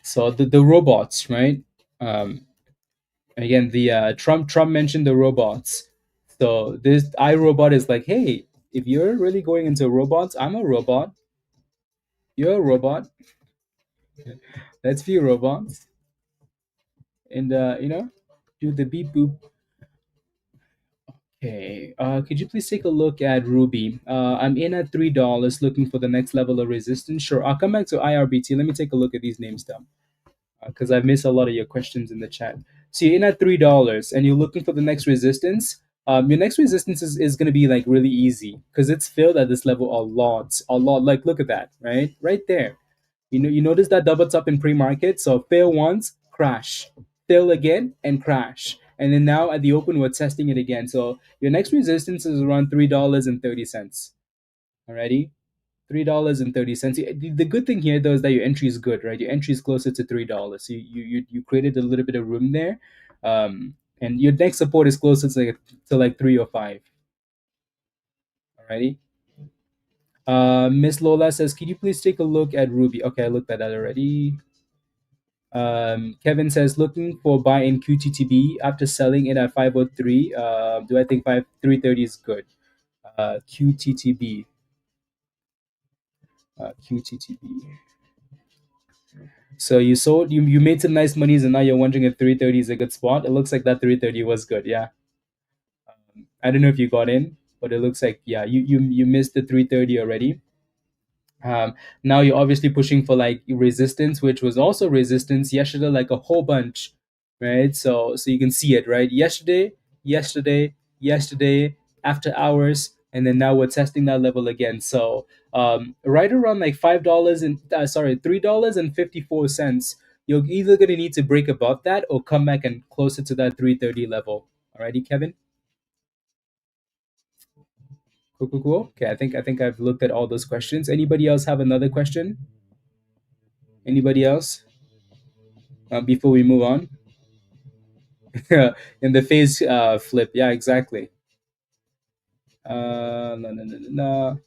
So the robots, right? Again, the Trump mentioned the robots. So this iRobot is like, hey, if you're really going into robots, I'm a robot. You're a robot. Let's be robots. And do the beep boop. Okay. Could you please take a look at Ruby? I'm in at $3, looking for the next level of resistance. Sure, I'll come back to IRBT. Let me take a look at these names though, because I've missed a lot of your questions in the chat. So you're in at $3, and you're looking for the next resistance. Your next resistance is going to be like really easy because it's filled at this level a lot. Like look at that, right there. You notice that double top in pre-market. So fail once, crash, fail again, and crash. And then now at the open, we're testing it again. So your next resistance is around $3.30. Alrighty, $3.30. The good thing here though is that your entry is good, right? Your entry is closer to $3. So you created a little bit of room there, and your next support is closer to like 3 or 5. Alrighty. Miss Lola says, "Can you please take a look at Ruby?" Okay, I looked at that already. Kevin says, looking for buy in QTTB after selling it at 503. Do I think 330 is good? QTTB. QTTB. So you made some nice monies and now you're wondering if 330 is a good spot. It looks like that 330 was good. Yeah. I don't know if you got in, but it looks like, yeah, you missed the 330 already. Now you're obviously pushing for like resistance, which was also resistance yesterday, like a whole bunch, right? So you can see it, right? Yesterday, after hours, and then now we're testing that level again. So right around like $3.54. You're either gonna need to break above that or come back and closer to that 330 level. Alrighty, Kevin. Cool. Okay, I think I've looked at all those questions. Anybody else have another question? Anybody else? before we move on. In the phase flip, yeah, exactly. No, no, no, no, no, no,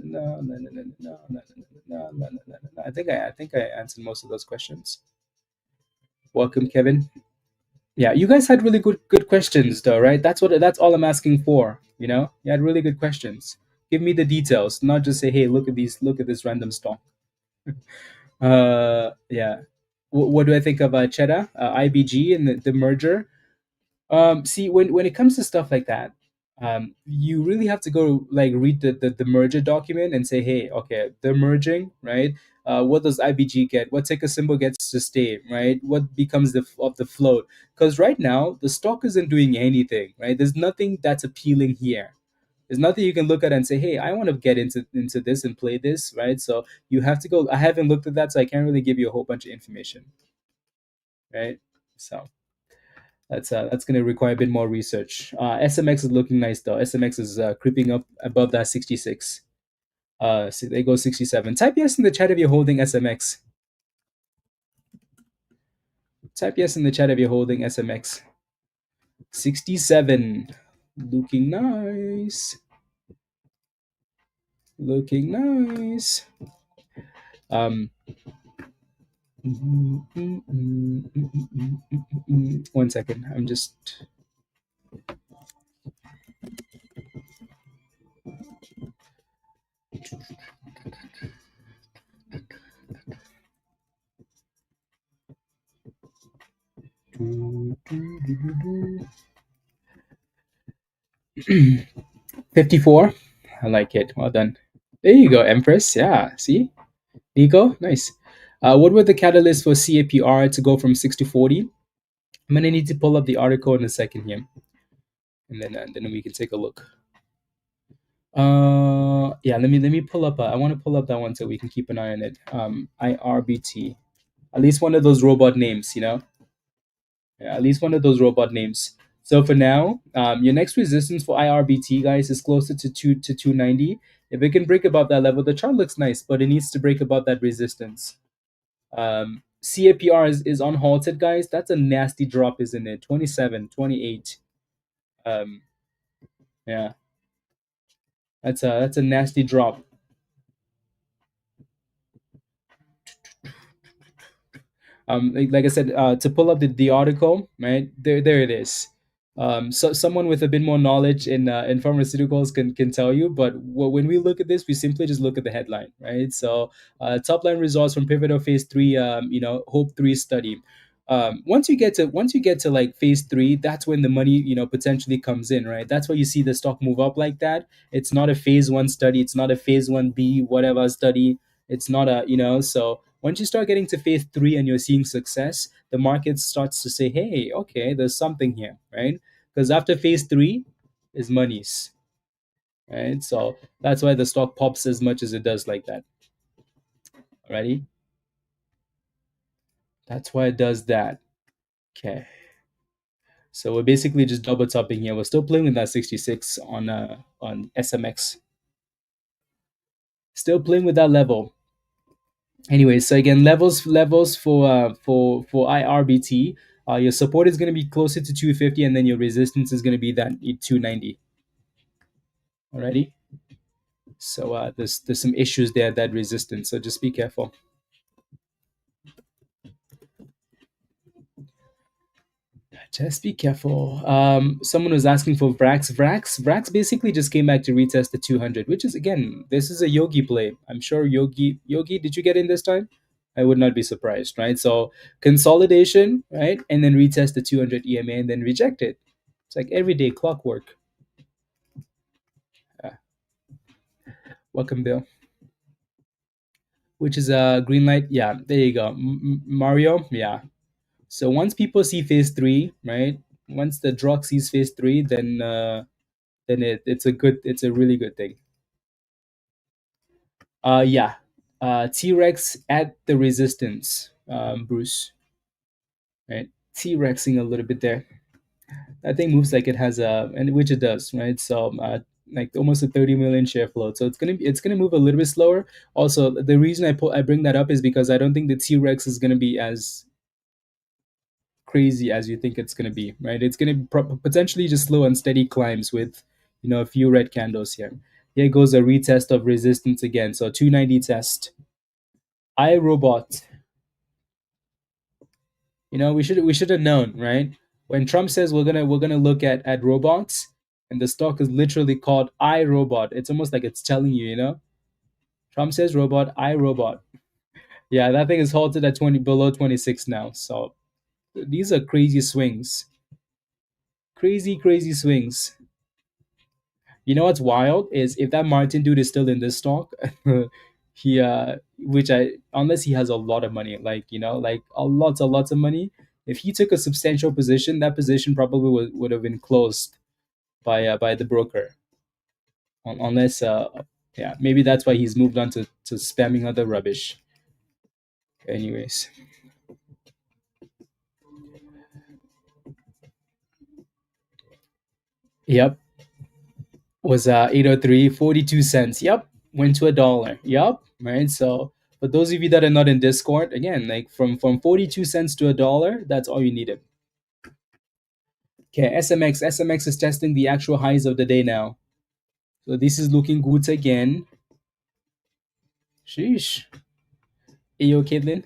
no, no, no, no, no, no, no, no, no, no. I think I answered most of those questions. Welcome, Kevin. Yeah, you guys had really good questions, though, right? That's all I'm asking for. You had really good questions. Give me the details, not just say, "Hey, look at this random stock." Yeah. What do I think of Cheddar, IBG, and the merger? See, when it comes to stuff like that, you really have to go like read the merger document and say, hey, okay, they're merging, right? What does IBG get? What ticker symbol gets to stay, right? What becomes of the float? Because right now the stock isn't doing anything, right? There's nothing that's appealing here. There's nothing you can look at and say, hey, I want to get into this and play this, right? So you have to go. I haven't looked at that, so I can't really give you a whole bunch of information, right? So that's going to require a bit more research. SMX is looking nice though. SMX is creeping up above that 66. So they go 67. Type yes in the chat if you're holding SMX. Type yes in the chat if you're holding SMX. 67. Looking nice. Looking nice. Um, 1 second. I'm just. Do, do, do, do, do. 54. I like it. Well done. There you go, Empress. Yeah. See? Nico, nice. What were the catalysts for CAPR to go from 6 to 40? I'm gonna need to pull up the article in a second here, and then we can take a look. Yeah, let me pull up. I want to pull up that one so we can keep an eye on it. IRBT, at least one of those robot names, Yeah, at least one of those robot names. So for now, your next resistance for IRBT, guys, is closer to 290. If it can break above that level, the chart looks nice, but it needs to break above that resistance. CAPR is on Halted, guys. That's a nasty drop, isn't it? 27, 28. Yeah, that's a nasty drop. Like I said, to pull up the article, right there it is. So someone with a bit more knowledge in pharmaceuticals can tell you, but when we look at this, we simply just look at the headline, right? So top line results from pivotal phase 3, Hope 3 study. Once you get to like phase 3, that's when the money potentially comes in, right? That's why you see the stock move up like that. It's not a phase 1 study, it's not a phase 1B whatever study. It's not a so once you start getting to phase 3 and you're seeing success, the market starts to say, hey, okay, there's something here, right? Because after phase 3 is monies, right? So that's why the stock pops as much as it does like that. Alrighty? That's why it does that. Okay. So we're basically just double topping here. We're still playing with that 66 on SMX. Still playing with that level. Anyway, so again, levels for IRBT. Your support is going to be closer to 250, and then your resistance is going to be that 290. Alrighty. So there's some issues there, that resistance. So just be careful. Just be careful. Someone was asking for VRAX. VRAX basically just came back to retest the 200, which is, again, this is a Yogi play. I'm sure Yogi, did you get in this time? I would not be surprised, right? So consolidation, right, and then retest the 200 EMA and then reject it. It's like everyday clockwork. Welcome, Bill. Which is a green light. Yeah, there you go, Mario. Yeah. So once people see phase 3, right? Once the drug sees phase 3, then it's a really good thing. Yeah. T-Rex at the resistance, Bruce. Right? T-Rexing a little bit there. That thing moves like it has and which it does, right? So like almost a 30 million share float. So it's gonna move a little bit slower. Also, the reason I bring that up is because I don't think the T-Rex is gonna be as crazy as you think it's going to be, right? It's going to potentially just slow and steady climbs with, a few red candles here. Here goes a retest of resistance again. So 290 test. iRobot. We should have known, right? When Trump says we're gonna look at robots, and the stock is literally called iRobot. It's almost like it's telling you. Trump says robot, iRobot. Yeah, that thing is halted at 20 below 26 now. So these are crazy swings. Crazy, crazy swings. You know what's wild is if that Martin dude is still in this stock, he which I unless he has a lot of money, like a lots of money, if he took a substantial position, that position probably would have been closed by the broker. Unless yeah, maybe that's why he's moved on to spamming other rubbish. Anyways. Yep. Was 803 42 cents. Yep. Went to $1. Yep. Right. So for those of you that are not in Discord, again, like from 42 cents to $1, that's all you needed. Okay, SMX is testing the actual highs of the day now. So this is looking good again. Sheesh. Ayo, Caitlin.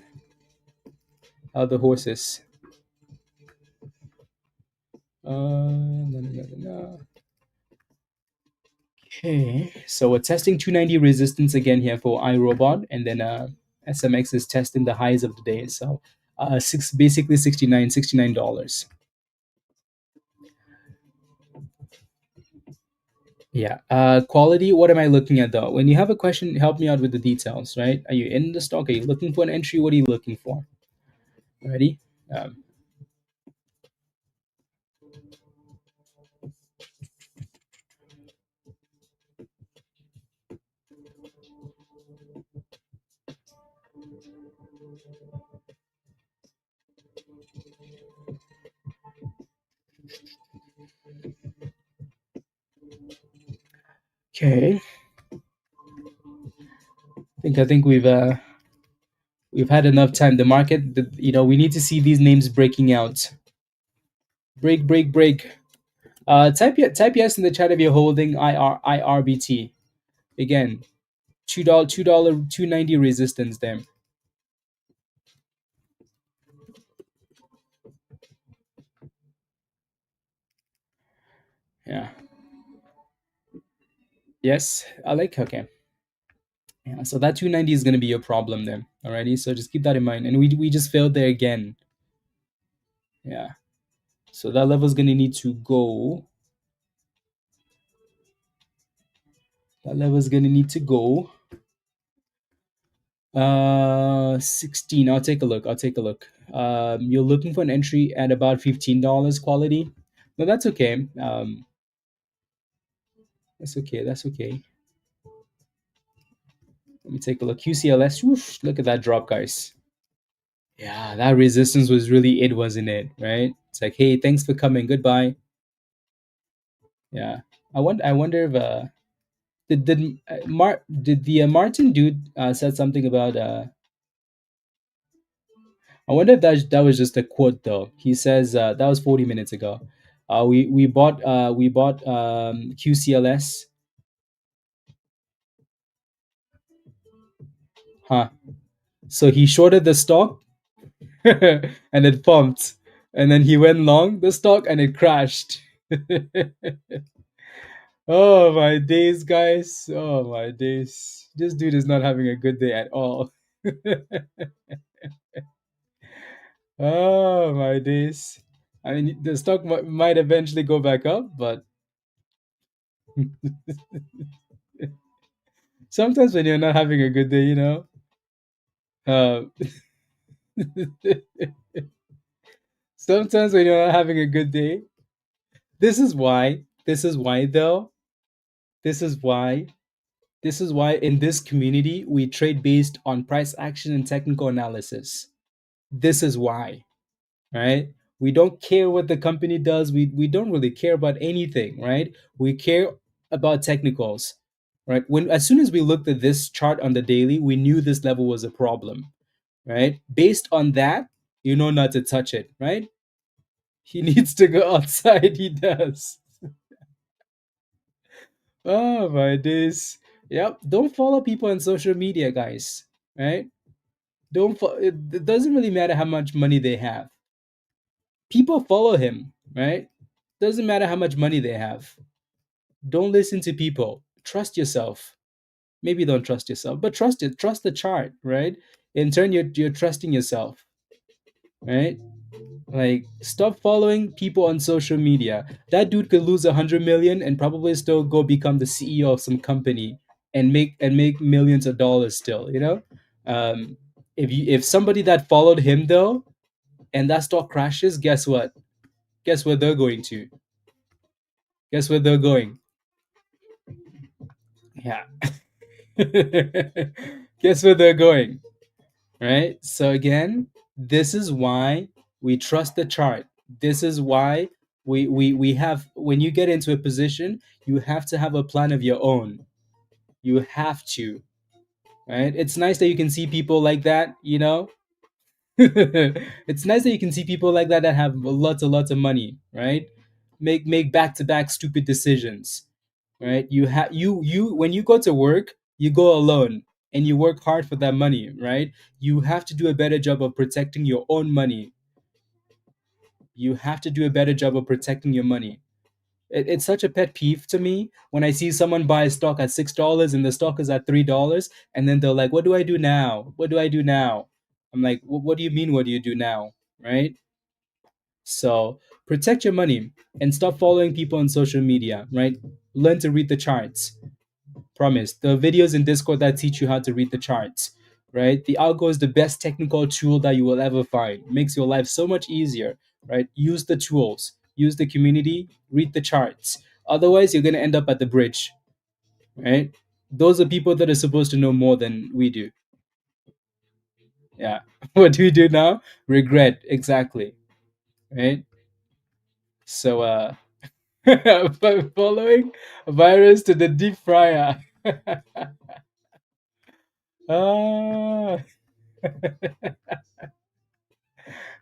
How are the horses? No, no, no, no, no. Okay, so we're testing 290 resistance again here for iRobot, and then SMX is testing the highs of the day. So basically $69. Yeah. Quality. What am I looking at though? When you have a question, help me out with the details. Right? Are you in the stock? Are you looking for an entry? What are you looking for? Ready? Um, okay. I think we've had enough time. The market, we need to see these names breaking out. Break, break, break. Type yes in the chat if you're holding IRBT. Again, $2, 290 resistance there. Yeah. Yes, I like. Okay. Yeah. So that 290 is going to be your problem then. Alrighty. So just keep that in mind. And we just failed there again. Yeah. So that level is going to need to go. That level is going to need to go. 16. I'll take a look. You're looking for an entry at about $15 quality. No, that's okay. That's okay. That's okay. Let me take a look. QCLS. Whoosh, look at that drop, guys. Yeah, that resistance was really it, wasn't it? Right? It's like, hey, thanks for coming. Goodbye. Yeah. I wonder if did the Martin dude said something about I wonder if that was just a quote though. He says that was 40 minutes ago. We bought QCLS. Huh. So he shorted the stock and it pumped. And then he went long the stock and it crashed. Oh my days, guys. Oh my days. This dude is not having a good day at all. Oh my days. I mean, the stock might eventually go back up, but sometimes when you're not having a good day, uh, sometimes when you're not having a good day, this is why though, this is why, this is why in this community we trade based on price action and technical analysis. This is why. Right? We don't care what the company does. We don't really care about anything, right? We care about technicals, right? When as soon as we looked at this chart on the daily, we knew this level was a problem, right? Based on that, you know not to touch it, right? He needs to go outside. He does. Oh my days. Yep. Don't follow people on social media, guys. Right? It doesn't really matter how much money they have. People follow him, right? Doesn't matter how much money they have. Don't listen to people. Trust yourself. Maybe don't trust yourself, but trust it. Trust the chart, right? In turn, you're trusting yourself, right? Like, stop following people on social media. That dude could lose 100 million and probably still go become the CEO of some company and make millions of dollars still. If somebody that followed him though, and that stock crashes, guess what? Guess where they're going to? Guess where they're going? Yeah. Guess where they're going? Right? So again, this is why we trust the chart. This is why we have, when you get into a position, you have to have a plan of your own. You have to, right? It's nice that you can see people like that, it's nice that you can see people like that have lots of money, right? Make back to back stupid decisions, right? You when you go to work, you go alone and you work hard for that money, right? You have to do a better job of protecting your own money. You have to do a better job of protecting your money. It's such a pet peeve to me when I see someone buy a stock at $6 and the stock is at $3, and then they're like, "What do I do now? What do I do now?" I'm like, "What do you mean? What do you do now?" Right? So protect your money and stop following people on social media. Right? Learn to read the charts. Promise. The videos in Discord that teach you how to read the charts. Right? The algo is the best technical tool that you will ever find. Makes your life so much easier. Right? Use the tools. Use the community. Read the charts. Otherwise, you're gonna end up at the bridge. Right? Those are people that are supposed to know more than we do. Yeah. What do we do now? Regret. Exactly. Right? So following virus to the deep fryer. Ah,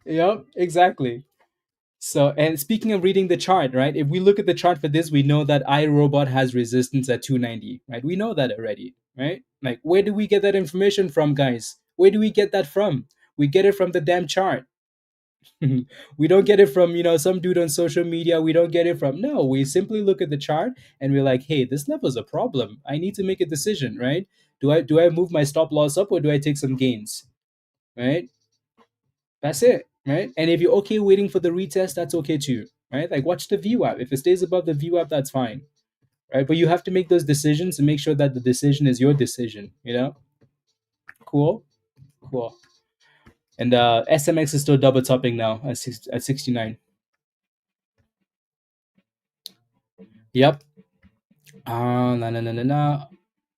yep, exactly. So, and speaking of reading the chart, right? If we look at the chart for this, we know that iRobot has resistance at 290, right? We know that already, right? Like, where do we get that information from, guys? Where do we get that from? We get it from the damn chart. We don't get it from, some dude on social media. We don't get it from, no, we simply look at the chart and we're like, hey, this level is a problem. I need to make a decision, right? Do I move my stop loss up or do I take some gains? Right? That's it, right? And if you're okay waiting for the retest, that's okay too, right? Like, watch the view app. If it stays above the view app, that's fine, right? But you have to make those decisions and make sure that the decision is your decision. Cool, cool. And SMX is still double topping now at 69. Yep. No, no, no, no, no.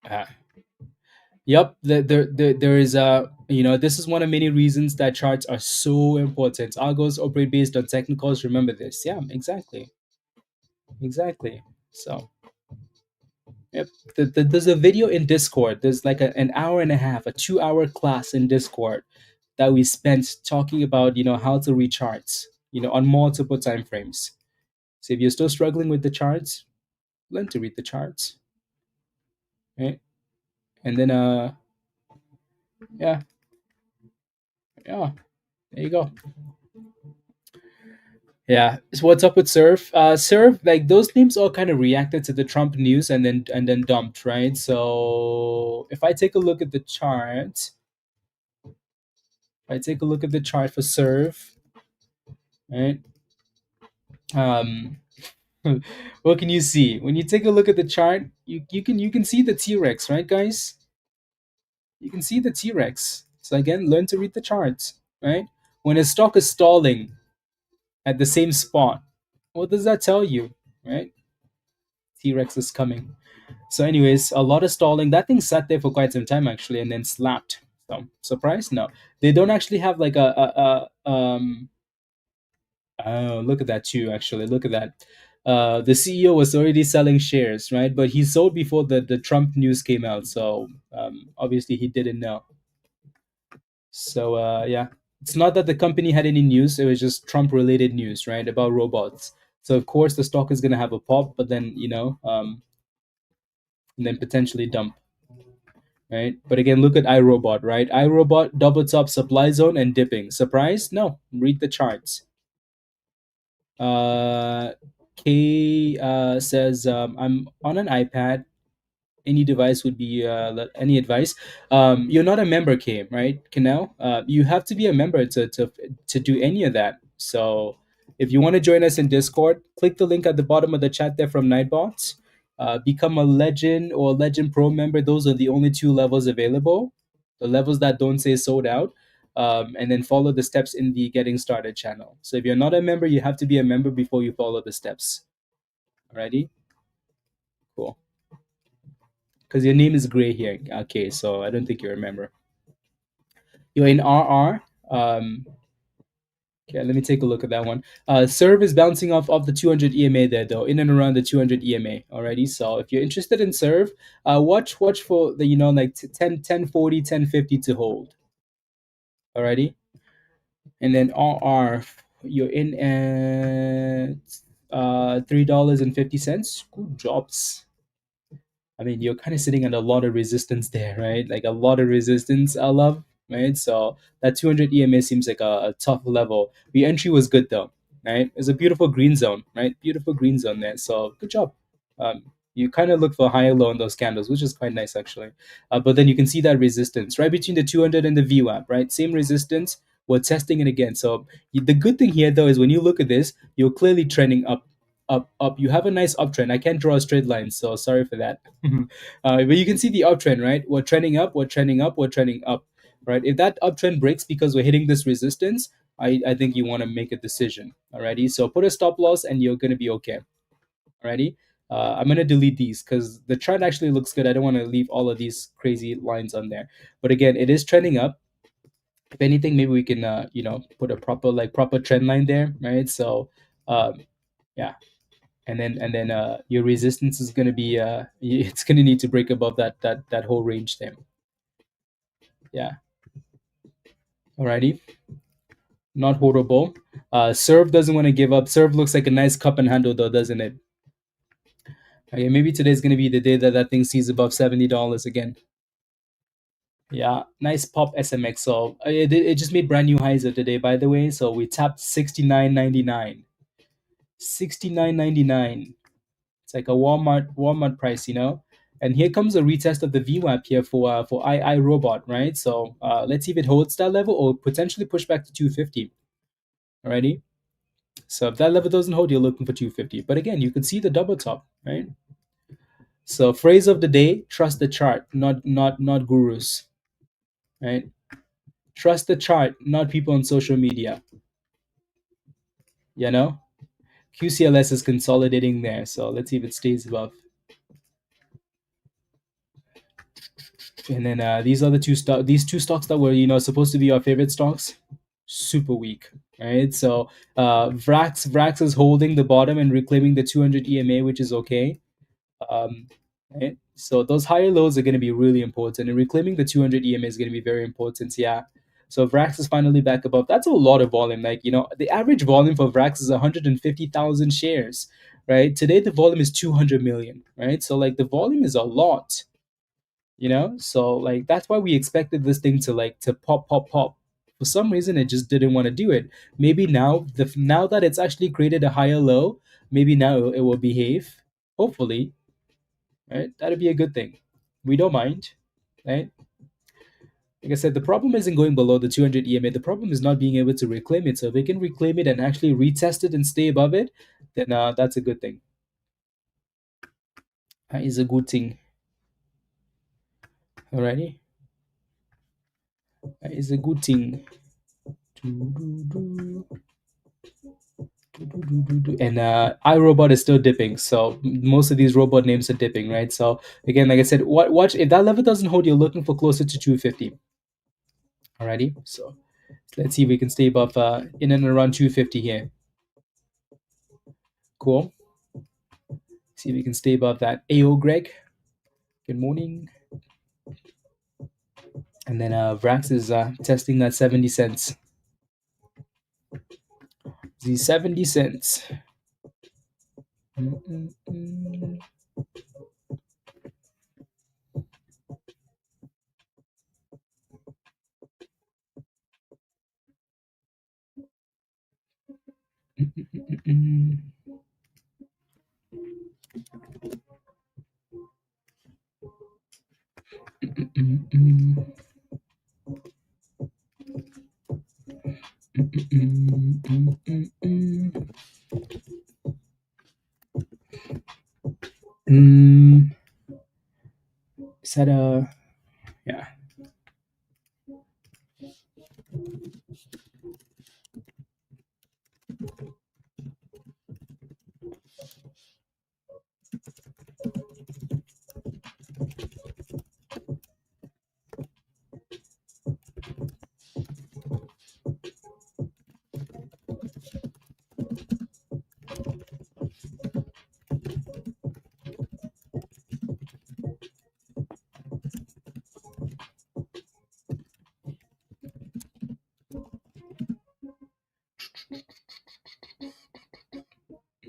Ah. Yep. There is this is one of many reasons that charts are so important. Algos operate based on technicals. Remember this. Yeah, exactly. Exactly. So, yep. There's a video in Discord. There's like an hour and a half, a 2 hour class in Discord that we spent talking about, how to read charts, on multiple time frames. So if you're still struggling with the charts, learn to read the charts, right? And then, yeah, yeah, there you go. Yeah. So what's up with Surf? Surf, like those names all kind of reacted to the Trump news and then dumped, right? So if I take a look at the chart, for Surf, right? Um, what can you see when you take a look at the chart? You can see the T-Rex, right, guys? You can see the T-Rex. So again, learn to read the charts, right? When a stock is stalling at the same spot, what does that tell you, right? T-Rex is coming. So, anyways, a lot of stalling. That thing sat there for quite some time actually, and then slapped. So, surprised? No, they don't actually have like a. Oh, look at that too. Actually, look at that. The CEO was already selling shares, right? But he sold before the Trump news came out, so obviously he didn't know. So, yeah. It's not that the company had any news, it was just Trump related news, right, about robots. So of course the stock is going to have a pop, but then and then potentially dump, right? But again, look at iRobot, right? iRobot, double top, supply zone, and dipping. Surprise? No. Read the charts. uh K says, I'm on an iPad. Any device would be any advice. You're not a member, K, right? Canal, you have to be a member to do any of that. So if you want to join us in Discord, click the link at the bottom of the chat there from Nightbots. Become a legend or legend pro member. Those are the only two levels available, the levels that don't say sold out. And then follow the steps in the getting started channel. So if you're not a member, you have to be a member before you follow the steps. Alrighty, cool. Because your name is gray here. Okay, so I don't think you remember. You're in RR. Okay, let me take a look at that one. Serve is bouncing off the 200 EMA there, though, in and around the 200 EMA already. So if you're interested in Serve, watch for the, like 1040, 1050 to hold. Alrighty. And then RR, you're in at $3.50. Good jobs. I mean, you're kind of sitting at a lot of resistance there, right? Like a lot of resistance, I love, right? So that 200 EMA seems like a tough level. The entry was good though, right? It's a beautiful green zone, right? Beautiful green zone there. So good job. You kind of look for higher low on those candles, which is quite nice actually. But then you can see that resistance right between the 200 and the VWAP, right? Same resistance. We're testing it again. So the good thing here though is when you look at this, you're clearly trending up, up. You have a nice uptrend. I can't draw a straight line, so sorry for that. But you can see the uptrend, right? We're trending up, we're trending up, we're trending up, right? If that uptrend breaks because we're hitting this resistance, I think you want to make a decision. Alrighty, so put a stop loss and you're gonna be okay. Alrighty. I'm gonna delete these because the trend actually looks good. I don't want to leave all of these crazy lines on there. But again, it is trending up. If anything, maybe we can put a proper trend line there, right? So yeah, and then your resistance is going to be it's going to need to break above that whole range there. Yeah, alrighty. Not horrible. Serve doesn't want to give up. Serve looks like a nice cup and handle though, doesn't it? Okay, maybe today's going to be the day that thing sees above $70 again. Yeah, nice pop SMX. So it just made brand new highs of today, by the way. So we tapped 69.99. 69.99. It's like a Walmart price, And here comes a retest of the VWAP here for iRobot, right? So let's see if it holds that level or potentially push back to 250. Alrighty. So if that level doesn't hold, you're looking for 250. But again, you can see the double top, right? So phrase of the day: trust the chart, not gurus, right? Trust the chart, not people on social media. You know, QCLS is consolidating there. So let's see if it stays above. And then these are these two stocks that were supposed to be our favorite stocks, super weak, right? So VRAX is holding the bottom and reclaiming the 200 EMA, which is okay. Right? So those higher lows are going to be really important, and reclaiming the 200 EMA is going to be very important. Yeah. So VRAX is finally back above. That's a lot of volume. Like the average volume for VRAX is 150,000 shares, right? Today the volume is 200 million, right? So like the volume is a lot. So like that's why we expected this thing to pop. For some reason it just didn't want to do it. Maybe now that it's actually created a higher low, maybe now it will behave, hopefully, right? That'd be a good thing. We don't mind, right? Like I said, the problem isn't going below the 200 EMA. The problem is not being able to reclaim it. So if they can reclaim it and actually retest it and stay above it, then that's a good thing. That is a good thing. Alrighty. That is a good thing. And iRobot is still dipping, so most of these robot names are dipping, right? So again, like I said, watch if that level doesn't hold, you're looking for closer to 250. Alrighty, so let's see if we can stay above in and around 250 here. Cool. See if we can stay above that. AO Greg, good morning. And then VRAX is testing that 70 cents. The 70 cents. Is that a yeah?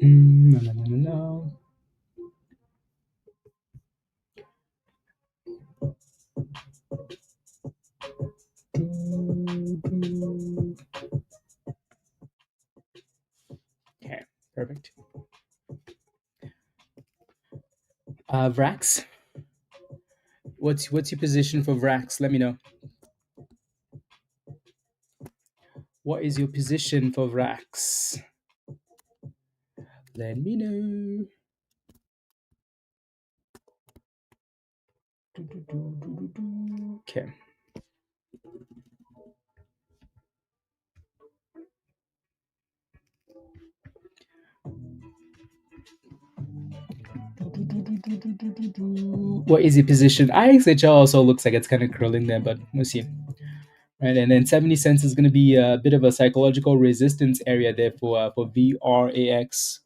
No. Okay, perfect. VRAX. What's your position for VRAX? Let me know. What is your position for VRAX? Let me know. Okay. What is your position? IXHL also looks like it's kind of curling there, but we'll see. Right, and then 70 cents is going to be a bit of a psychological resistance area there for VRAX.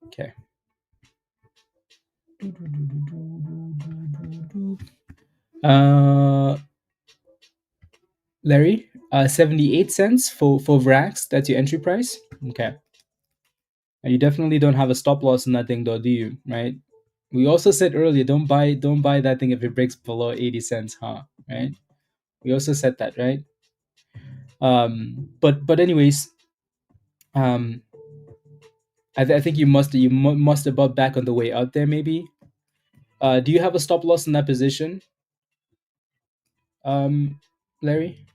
Okay. Larry, 78 cents for VRAX. That's your entry price. Okay. And you definitely don't have a stop loss in that thing, though, do you? Right. We also said earlier, don't buy that thing if it breaks below 80 cents, huh? Right. We also said that, right? But anyways, I think you must have bought back on the way out there, maybe. Do you have a stop loss in that position, Larry?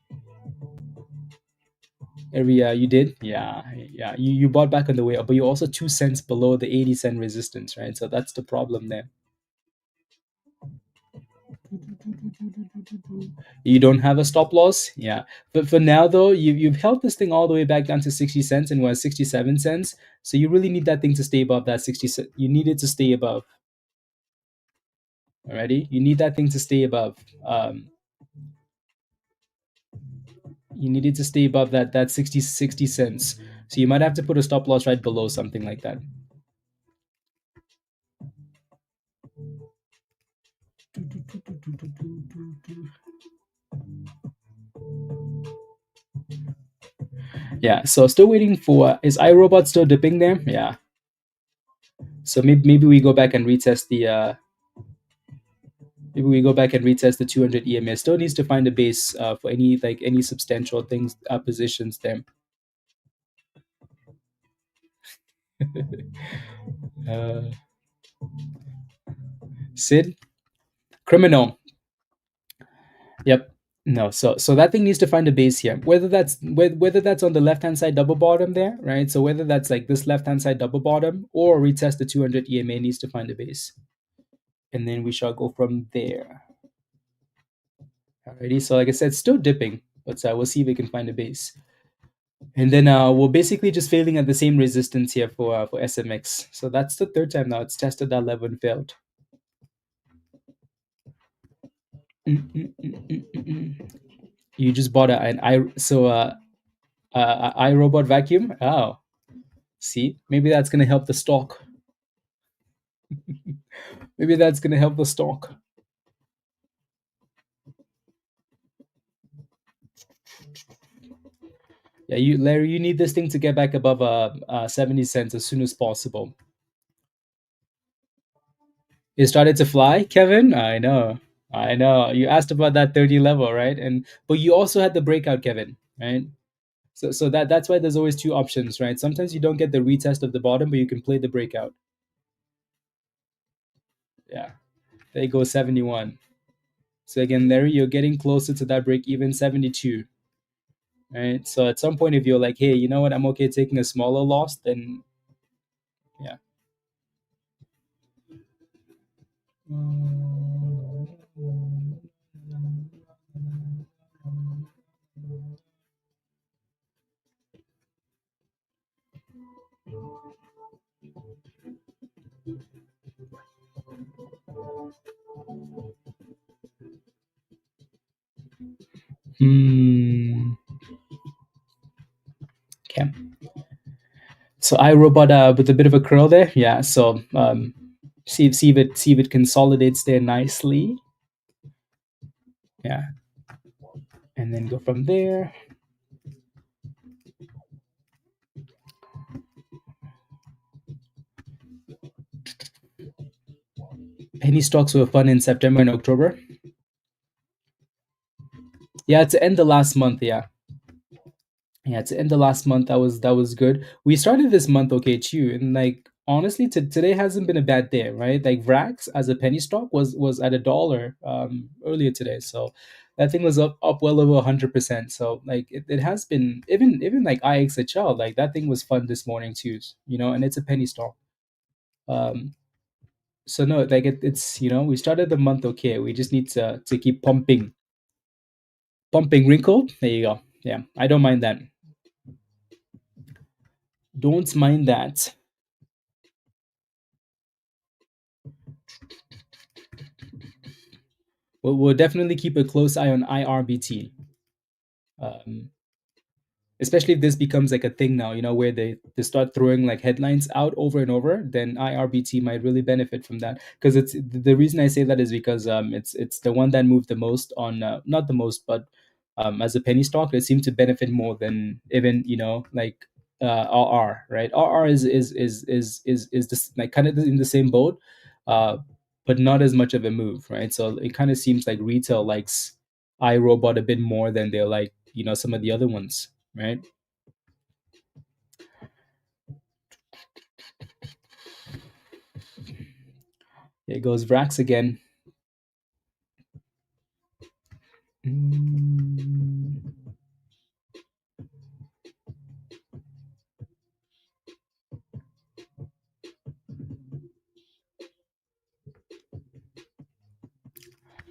Yeah, you did. Yeah. You bought back on the way up, but you're also 2 cents below the 80-cent resistance, right? So that's the problem there. You don't have a stop loss, yeah. But for now, though, you've held this thing all the way back down to 60 cents and was 67 cents. So you really need that thing to stay above that 60 cent. You need it to stay above. Alrighty, you need that thing to stay above. You need it to stay above that 60 cents. So you might have to put a stop loss right below something like that. Yeah, so still waiting for, is iRobot still dipping there? Yeah. So maybe we go back and retest the 200 EMA. Still needs to find a base for any substantial things positions there. Sid, criminal. Yep. No, so that thing needs to find a base here. Whether that's on the left hand side double bottom there, right? So whether that's like this left hand side double bottom or retest the 200 EMA needs to find a base, and then we shall go from there. Alrighty. So like I said, still dipping, but we'll see if we can find a base, and then we're basically just failing at the same resistance here for SMX. So that's the third time now it's tested that level and failed. You just bought an iRobot vacuum. Oh, see, maybe that's gonna help the stock. Maybe that's gonna help the stock. Yeah, you Larry, you need this thing to get back above 70 cents as soon as possible. It started to fly, Kevin. I know, I know. You asked about that 30 level, right? And but you also had the breakout, Kevin, right? So that's why there's always two options, right? Sometimes you don't get the retest of the bottom, but you can play the breakout. Yeah, there you go, 71. So again, Larry, you're getting closer to that break even, 72. Right. So at some point, if you're like, hey, you know what, I'm okay taking a smaller loss, then yeah. Hmm. Okay. So iRobot with a bit of a curl there. Yeah. So see if it consolidates there nicely. Yeah. And then go from there. Penny stocks were fun in September and October. Yeah, to end the last month. Yeah. Yeah, to end the last month, that was good. We started this month okay too, and like honestly, today hasn't been a bad day, right? Like VRAX as a penny stock was at $1 earlier today, so that thing was up well over 100%. So like it has been even like IXHL, like that thing was fun this morning too, and it's a penny stock. Um, so no, like it's we started the month okay. We just need to keep pumping wrinkled. There you go. Yeah, I don't mind that. Don't mind that. We'll definitely keep a close eye on IRBT, um, especially if this becomes like a thing now. Where they start throwing like headlines out over and over. Then IRBT might really benefit from that because it's the reason I say that is because it's the one that moved the most on not the most, but as a penny stock, it seemed to benefit more than even like RR, right? RR is this like kind of in the same boat, uh, but not as much of a move, right? So it kind of seems like retail likes iRobot a bit more than they like some of the other ones, right? Here goes VRAX again. Mm,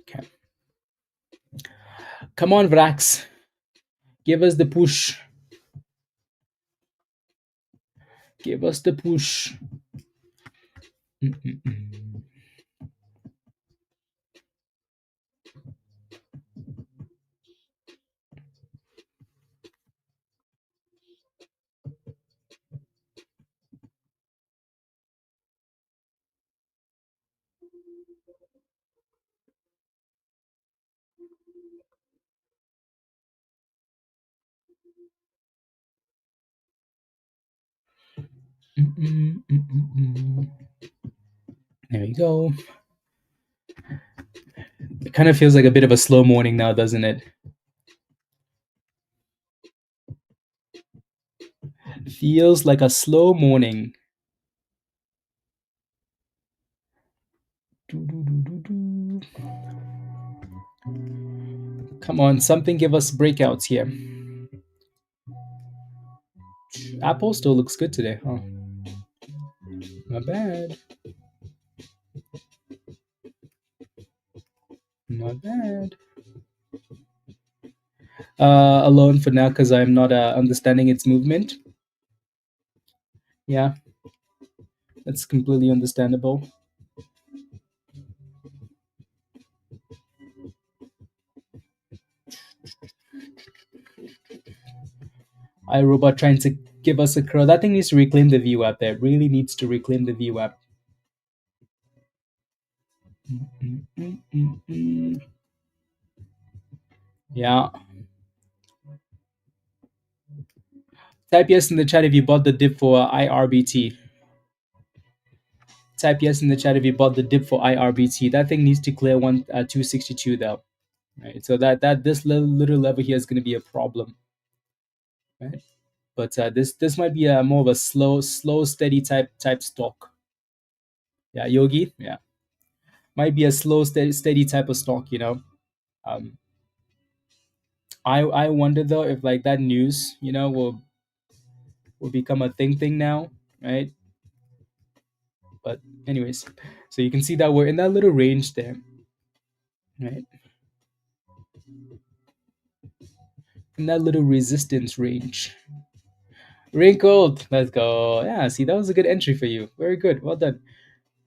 okay. Come on, VRAX. Give us the push. Give us the push. Mm-mm-mm. Mm-mm-mm-mm-mm. There we go. It kind of feels like a bit of a slow morning now, doesn't it? Feels like a slow morning. Do-do-do-do-do. Come on, something give us breakouts here. Apple still looks good today, huh? Not bad. Not bad. Alone for now because I'm not understanding its movement. Yeah, that's completely understandable. iRobot trying to give us a curl. That thing needs to reclaim the view app there. It really needs to reclaim the view app. Yeah. Type yes in the chat if you bought the dip for IRBT. Type yes in the chat if you bought the dip for IRBT. That thing needs to clear 262 though. Right. So that this little level here is going to be a problem. Right. But this might be a more of a slow, steady type stock. Yeah, Yogi. Yeah, might be a slow, steady type of stock. Um, I wonder though if like that news, will become a thing now, right? But anyways, so you can see that we're in that little range there, right? In that little resistance range. Wrinkled. Let's go. Yeah, see, that was a good entry for you. Very good. Well done.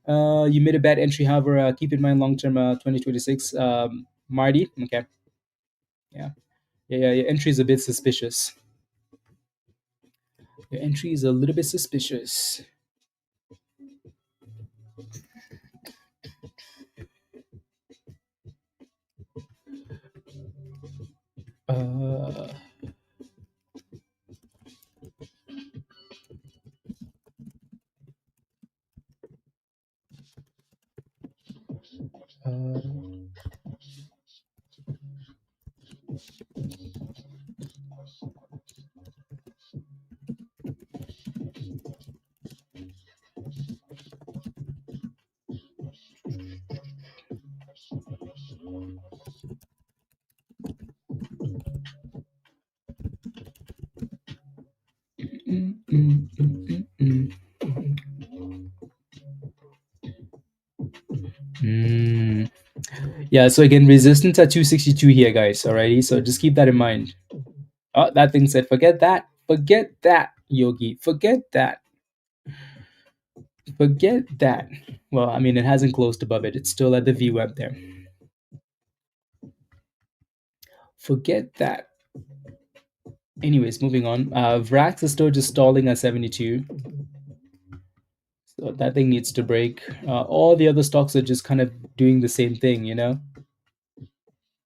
You made a bad entry, however, keep in mind long term 2026. Marty. Okay. Yeah. Yeah, your entry is a bit suspicious. Your entry is a little bit suspicious. Uh, uh, mm, mm, mm, mm, mm. Yeah, so again, resistance at 262 here, guys. Alrighty, so just keep that in mind. Oh, that thing said, forget that. Forget that, Yogi. Forget that. Forget that. Well, I mean, it hasn't closed above it. It's still at the VWAP there. Forget that. Anyways, moving on. VRAX is still just stalling at 72. So that thing needs to break. All the other stocks are just kind of doing the same thing,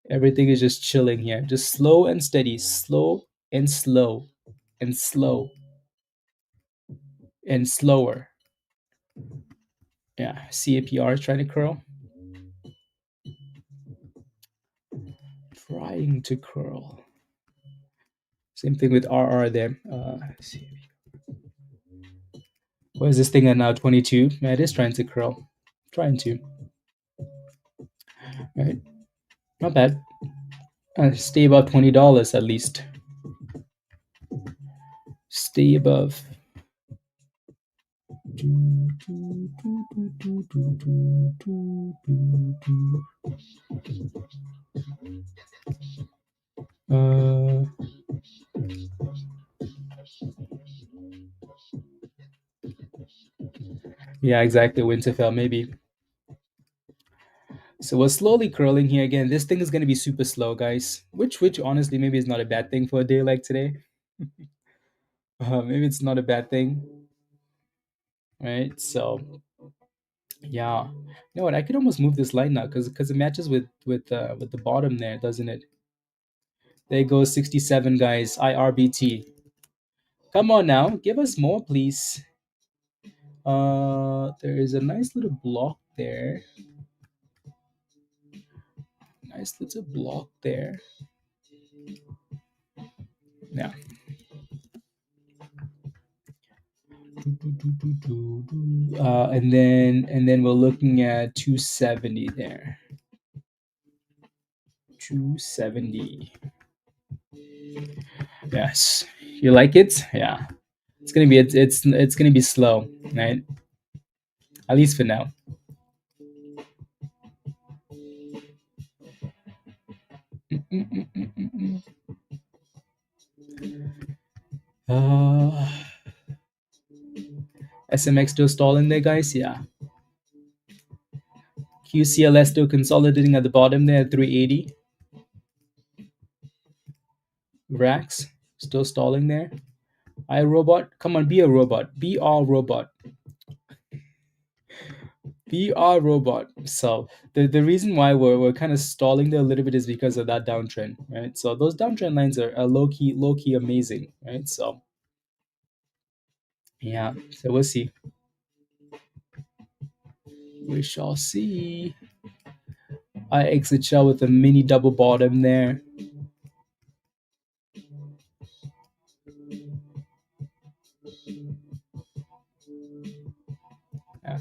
Everything is just chilling here. Just slow and steady. Slow and slow. And slow. And slower. Yeah, CAPR is trying to curl. Trying to curl. Same thing with RR there. What is this thing at now? 22. Yeah, it is trying to curl. Trying to. Right. Not bad. Stay above $20 at least. Stay above. Yeah, exactly. Winterfell, maybe. So we're slowly curling here again. This thing is going to be super slow, guys. Which honestly maybe is not a bad thing for a day like today. Maybe it's not a bad thing, right? So yeah, you know what? I could almost move this line now because it matches with the bottom there, doesn't it? There goes 67, guys. IRBT. Come on now, give us more, please. There is a nice little block there. Nice little block there. Yeah. And then we're looking at 270 there. 270. Yes. You like it? Yeah. It's gonna be it's gonna be slow, right? At least for now. SMX still stalling there, guys. Yeah. QCLS still consolidating at the bottom there at 380. VRAX still stalling there. iRobot, come on, be a robot. Be all robot. We are robot. So the reason why we're kind of stalling there a little bit is because of that downtrend, right? So those downtrend lines are low key amazing, right? So yeah, so we'll see. We shall see. I exit shell with a mini double bottom there. Yeah.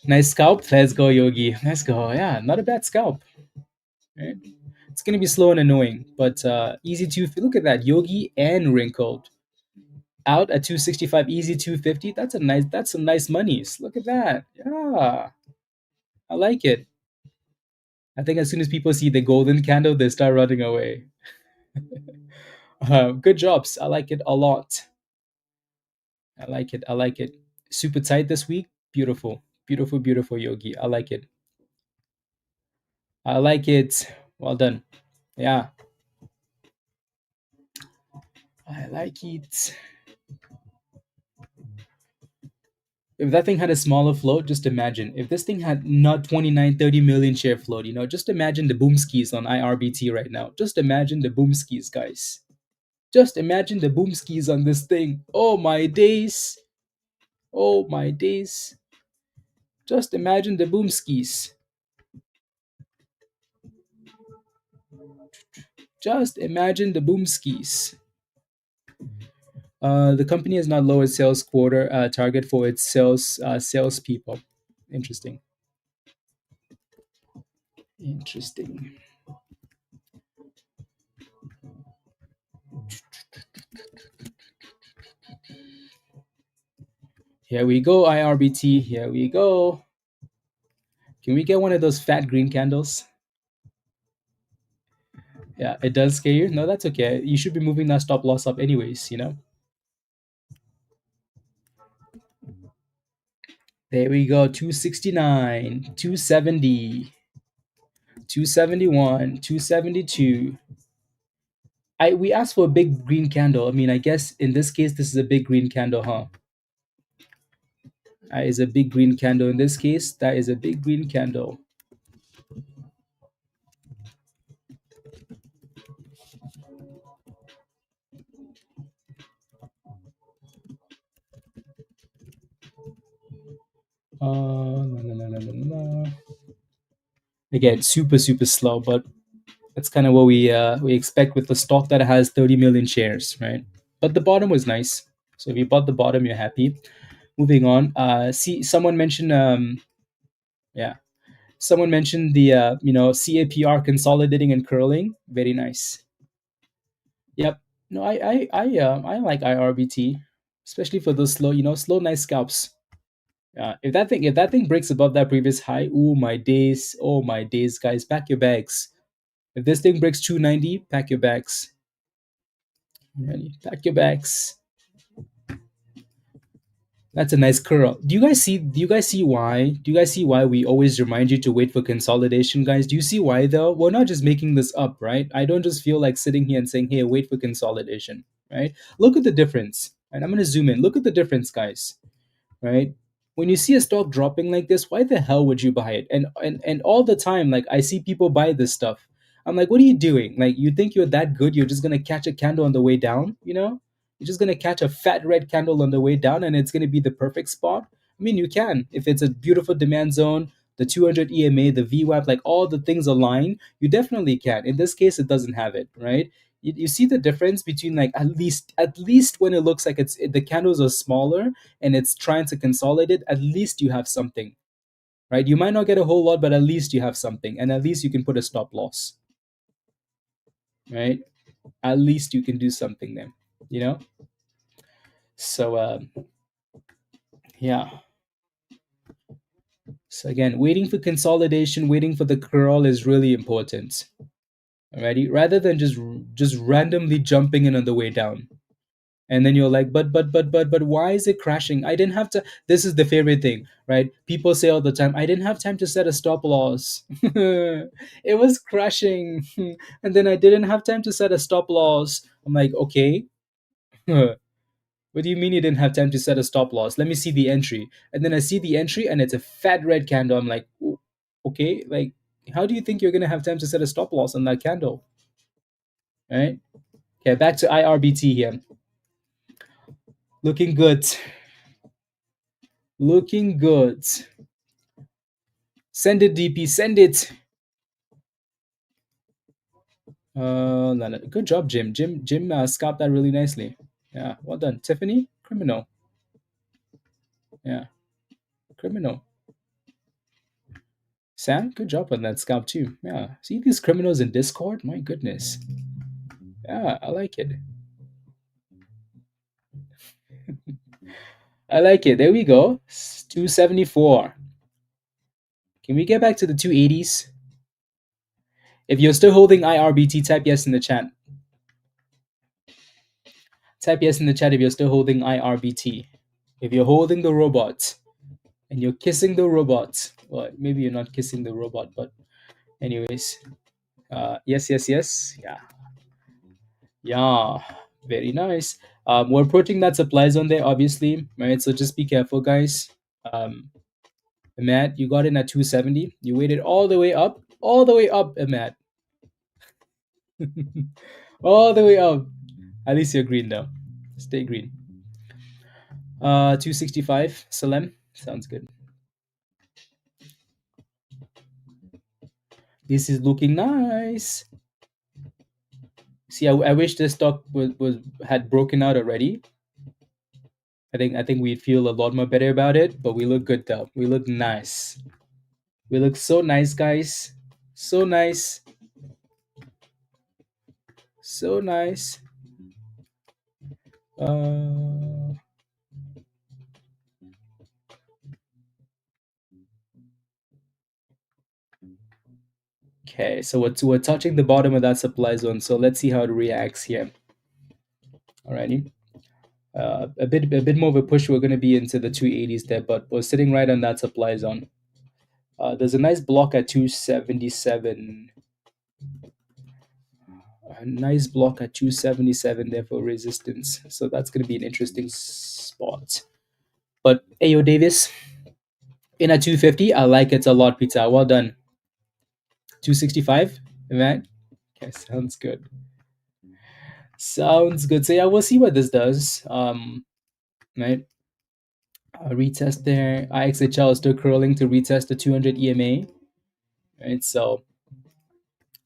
Nice scalp. Let's go, Yogi. Let's go. Yeah, not a bad scalp. Right? It's gonna be slow and annoying, but easy to look at that. Yogi and wrinkled out at 265, easy 250. That's some nice monies. Look at that. Yeah, I like it. I think as soon as people see the golden candle, they start running away. Good jobs. I like it a lot. I like it. I like it. Super tight this week. Beautiful. Beautiful, beautiful, Yogi. I like it. I like it. Well done. Yeah, I like it. If that thing had a smaller float, just imagine. If this thing had not 29, 30 million share float, just imagine the boom skis on IRBT right now. Just imagine the boom skis, guys. Just imagine the boom skis on this thing. Oh my days. Oh my days. Just imagine the boom skis. Just imagine the boom skis. The company has not lowered sales quarter target for its salespeople. Interesting. Interesting. Here we go, IRBT. Here we go. Can we get one of those fat green candles? Yeah, it does scare you. No, that's okay. You should be moving that stop loss up anyways. There we go. 269, 270, 271, 272. We asked for a big green candle. I mean, I guess in this case, this is a big green candle, huh? That is a big green candle in this case. That is a big green candle. No, no, no, no, no, no. Again, super, super slow, but that's kind of what we expect with the stock that has 30 million shares, right? But the bottom was nice. So if you bought the bottom, you're happy. Moving on. See, someone mentioned, yeah, someone mentioned the CAPR consolidating and curling. Very nice. Yep. No, I like IRBT, especially for those slow nice scalps. If that thing breaks above that previous high, oh my days, guys, pack your bags. If this thing breaks 290, pack your bags. Ready? Pack your bags. That's a nice curl. Do you guys see why we always remind you to wait for consolidation, guys? Do you see why though? We're not just making this up, right? I don't just feel like sitting here and saying, "Hey, wait for consolidation," right? Look at the difference. And I'm going to zoom in. Look at the difference, guys, right? When you see a stock dropping like this, why the hell would you buy it? And all the time, like I see people buy this stuff. I'm like, what are you doing? Like you think you're that good? You're just gonna catch a candle on the way down, you know? You're just gonna catch a fat red candle on the way down, and it's gonna be the perfect spot. I mean, you can if it's a beautiful demand zone, the 200 EMA, the VWAP, like all the things align. You definitely can. In this case, it doesn't have it, right? You see the difference between like at least when it looks like the candles are smaller and it's trying to consolidate, at least you have something, right? You might not get a whole lot, but at least you have something, and at least you can put a stop loss, right? At least you can do something there, you know. So yeah. So again, waiting for consolidation, waiting for the curl is really important. Alrighty, rather than just randomly jumping in on the way down. And then you're like, but why is it crashing? I didn't have to. This is the favorite thing, right? People say all the time, I didn't have time to set a stop loss. It was crashing. And then I didn't have time to set a stop loss. I'm like, okay. What do you mean you didn't have time to set a stop loss? Let me see the entry. And then I see the entry and it's a fat red candle. I'm like, okay, like, how do you think you're going to have time to set a stop loss on that candle? All right. Okay, back to IRBT here. Looking good. Looking good. Send it, DP. Send it. No, no. Good job, Jim. Jim scalped that really nicely. Yeah, well done. Tiffany, criminal. Yeah, criminal. Sam, good job on that scalp too. Yeah, see these criminals in Discord? My goodness. Yeah, I like it. I like it. There we go. 274. Can we get back to the 280s? If you're still holding IRBT, type yes in the chat. Type yes in the chat if you're still holding IRBT. If you're holding the robot and you're kissing the robot, well, maybe you're not kissing the robot, but anyways, yes, yes, yes. Yeah. Yeah. Very nice. We're approaching that supply zone there, obviously, right? So just be careful, guys. Matt, you got in at 270. You waited all the way up, Matt. All the way up. At least you're green though. Stay green. 265. Salem. Sounds good. This is looking nice. See, I wish this stock was had broken out already. I think we'd feel a lot more better about it, but we look good though. We look nice. We look so nice, guys. So nice. So nice. Okay, so we're touching the bottom of that supply zone. So let's see how it reacts here. Alrighty. A bit more of a push. We're going to be into the 280s there, but we're sitting right on that supply zone. There's a nice block at 277. A nice block at 277 there for resistance. So that's going to be an interesting spot. But Ayo Davis in at 250. I like it a lot, Peter. Well done. 265, man. Okay, sounds good. Sounds good. So yeah, we'll see what this does. Right. Retest there. IXHL is still curling to retest the 200 EMA. Right. So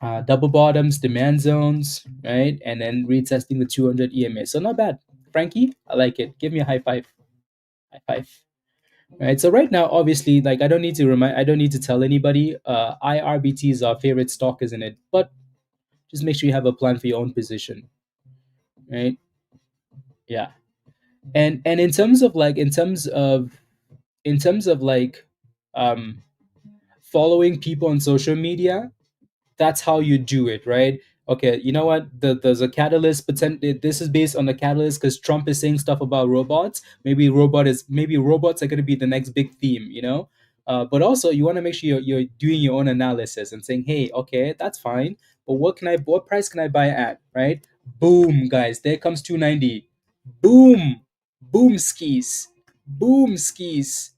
double bottoms, demand zones, right, and then retesting the 200 EMA. So not bad, Frankie. I like it. Give me a high five. High five. Right. So right now, obviously, like I don't need to tell anybody. IRBT is our favorite stock, isn't it? But just make sure you have a plan for your own position. Right. Yeah. And in terms of like following people on social media, that's how you do it, right? Okay, you know what? There's a catalyst. This is based on the catalyst because Trump is saying stuff about robots. Maybe robots are going to be the next big theme, you know. But also, you want to make sure you're doing your own analysis and saying, hey, okay, that's fine, but what price can I buy at, right? Boom, guys, there comes 290. Boom, boom skis, boom skis.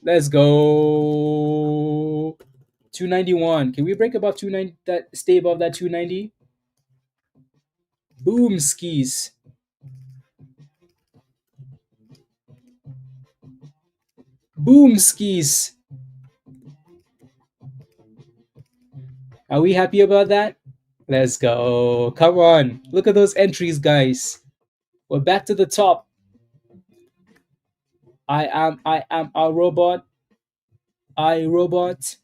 Let's go. 291. Can we break above 290? That stay above that 290? Boom skis. Boom skis. Are we happy about that? Let's go. Come on. Look at those entries, guys. We're back to the top. I am a robot. Robot.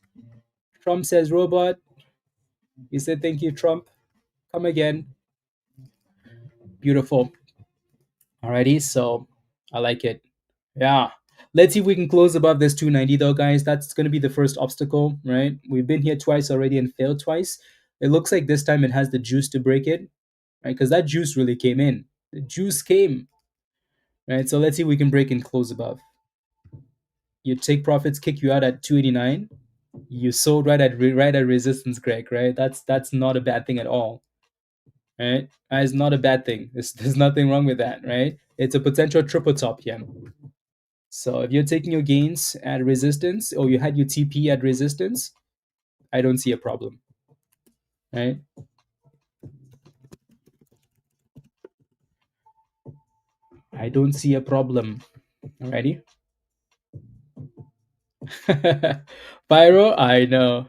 Trump says robot. He said thank you, Trump. Come again. Beautiful. Alrighty, so I like it. Yeah. Let's see if we can close above this 290 though, guys. That's going to be the first obstacle, right? We've been here twice already and failed twice. It looks like this time it has the juice to break it, right? Because that juice really came in. The juice came, right? So let's see if we can break and close above. You take profits, kick you out at 289. You sold right at resistance, Greg, right? That's not a bad thing at all. right? It's not a bad thing. There's nothing wrong with that, right? It's a potential triple top here. So if you're taking your gains at resistance or you had your TP at resistance, I don't see a problem, right? I don't see a problem. Alrighty. Pyro, I know.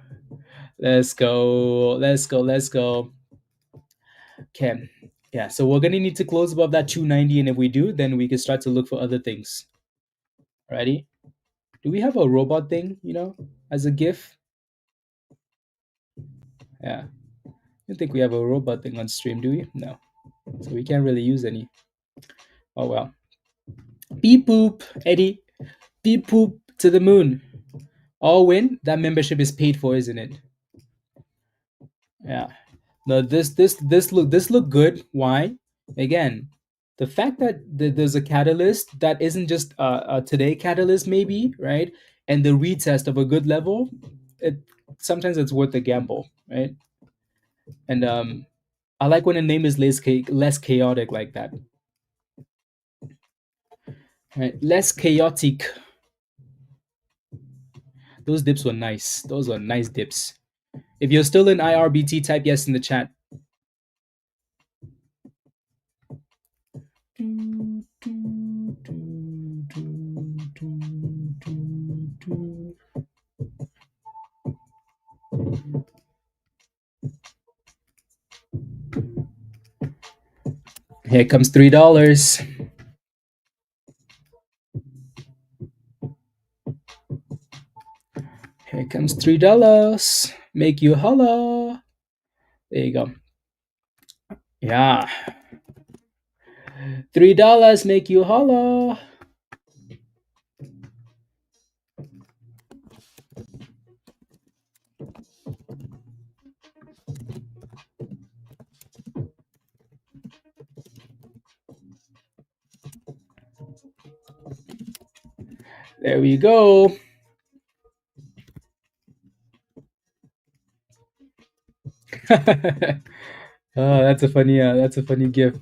Let's go. Let's go. Let's go. Okay. Yeah. So we're gonna need to close above that 290, and if we do, then we can start to look for other things. Ready? Do we have a robot thing, as a GIF? Yeah. I don't think we have a robot thing on stream, do we? No. So we can't really use any. Oh well. Beep boop, Eddie. Beep boop to the moon. All win. That membership is paid for, isn't it? Yeah. No, this look good. Why? Again, the fact that there's a catalyst that isn't just a today catalyst, maybe, right? And the retest of a good level, it sometimes it's worth the gamble, right? And I like when a name is less chaotic like that, right? Less chaotic. Those dips were nice. Those were nice dips. If you're still in IRBT, type yes in the chat. Here comes $3. Here comes $3. Make you holla. There you go. Yeah. $3 make you holla. There we go. Oh, that's a funny gift.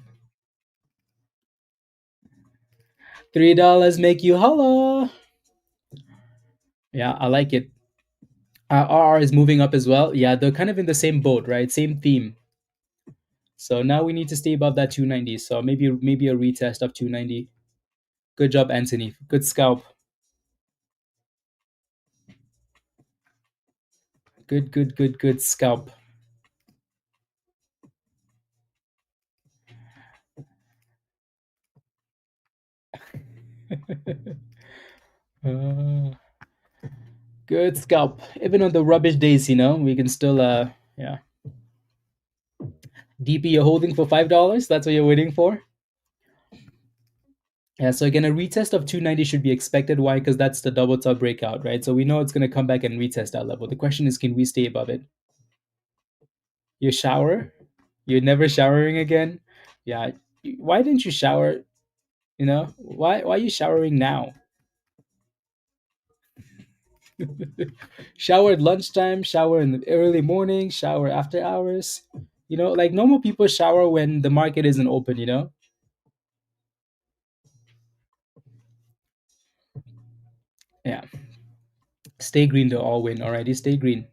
$3 make you holla. Yeah, I like it. RR is moving up as well. Yeah, they're kind of in the same boat, right? Same theme. So now we need to stay above that 290. So maybe a retest of 290. Good job, Anthony. Good scalp. Good scalp. Uh, good scalp. Even on the rubbish days, we can still yeah. DP you're holding for $5. That's what you're waiting for. Yeah, so again, a retest of 290 should be expected. Why? Because that's the double top breakout, right? So we know it's going to come back and retest that level. The question is, can we stay above it? You shower? You're never showering again? Yeah. Why didn't you shower? Why are you showering now? Shower at lunchtime, shower in the early morning, shower after hours. Like normal people shower when the market isn't open. Yeah. Stay green to all win. Alrighty, stay green.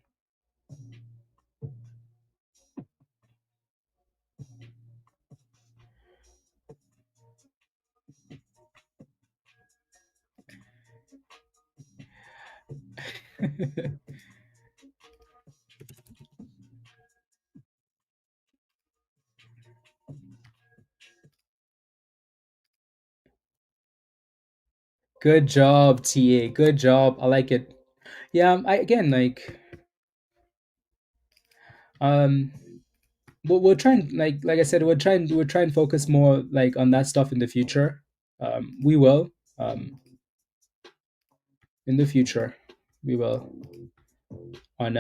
Good job, TA. Good job. I like it. Yeah, I again like um we're trying like I said, we're trying to focus more like on that stuff in the future. We will. In the future. We will on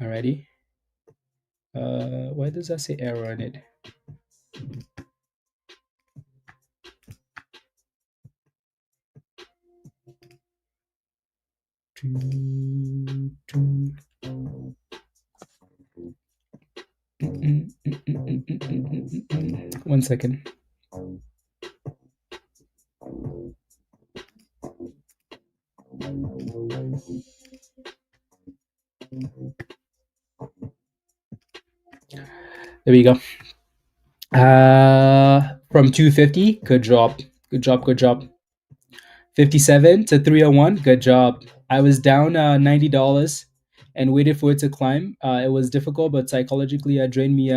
already. Why does that say error on it? One second. There we go. From 250, good job. Good job, good job. 57 to 301, good job. I was down $90 and waited for it to climb. It was difficult, but psychologically, drained me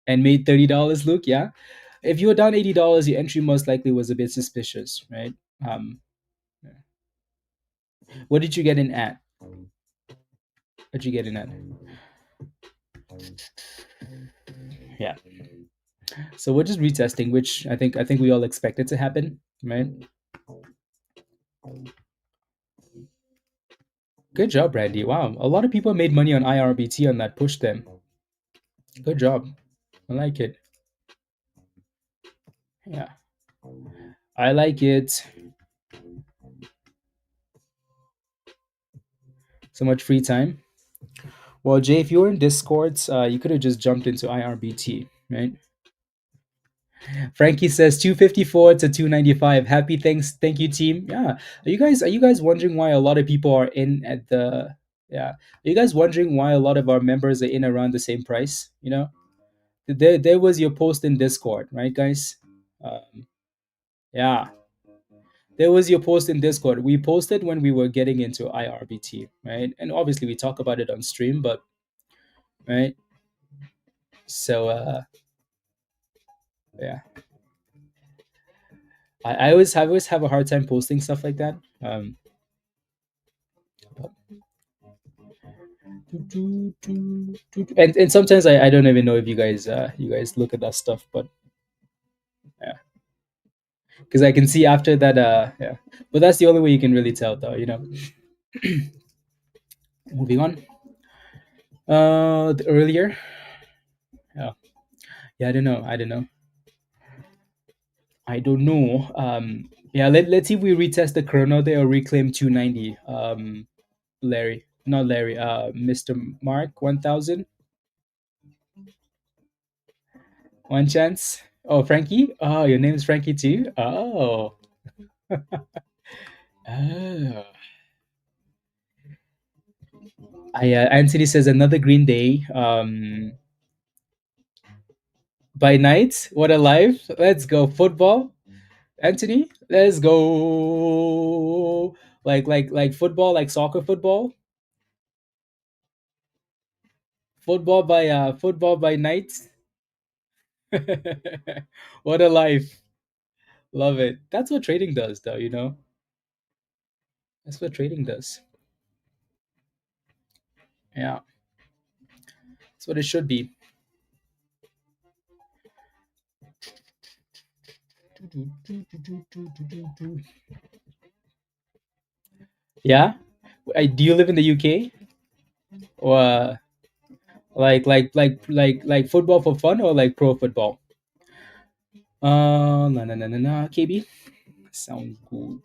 and made $30, Luke. Yeah. If you were down $80, your entry most likely was a bit suspicious, right? Um, what did you get in at? What'd you get in at? Yeah. So we're just retesting, which I think we all expected to happen, right? Good job, Randy. Wow, a lot of people made money on IRBT on that push. Them. Good job. I like it. Yeah, I like it. So much free time. Well, Jay, if you were in Discords, you could have just jumped into IRBT, right? Frankie says 254 to 295. Happy thank you team. Yeah. Are you guys wondering why a lot of people are in at the yeah. Are you guys wondering why a lot of our members are in around the same price? There was your post in Discord, right guys? Yeah. There was your post in Discord. We posted when we were getting into IRBT, right? And obviously we talk about it on stream, but right? So yeah. I always have a hard time posting stuff like that. And sometimes I don't even know if you guys look at that stuff, but yeah, because I can see after that yeah, but that's the only way you can really tell though. Moving on. Earlier, yeah, yeah, I don't know. Yeah, let's see if we retest the chrono there or reclaim 290. Larry, not Larry. Mr. Mark 1000. One chance. Oh, Frankie. Oh, your name is Frankie too. Oh. Oh. Anthony says another green day. By night. What a life. Let's go football. Anthony, let's go. Like football, like soccer football. Football by night. What a life. Love it. That's what trading does though. That's what trading does. Yeah. That's what it should be. Yeah. Do you live in the UK? Or like football for fun or like pro football? No, no, no, no, no. KB, sound good.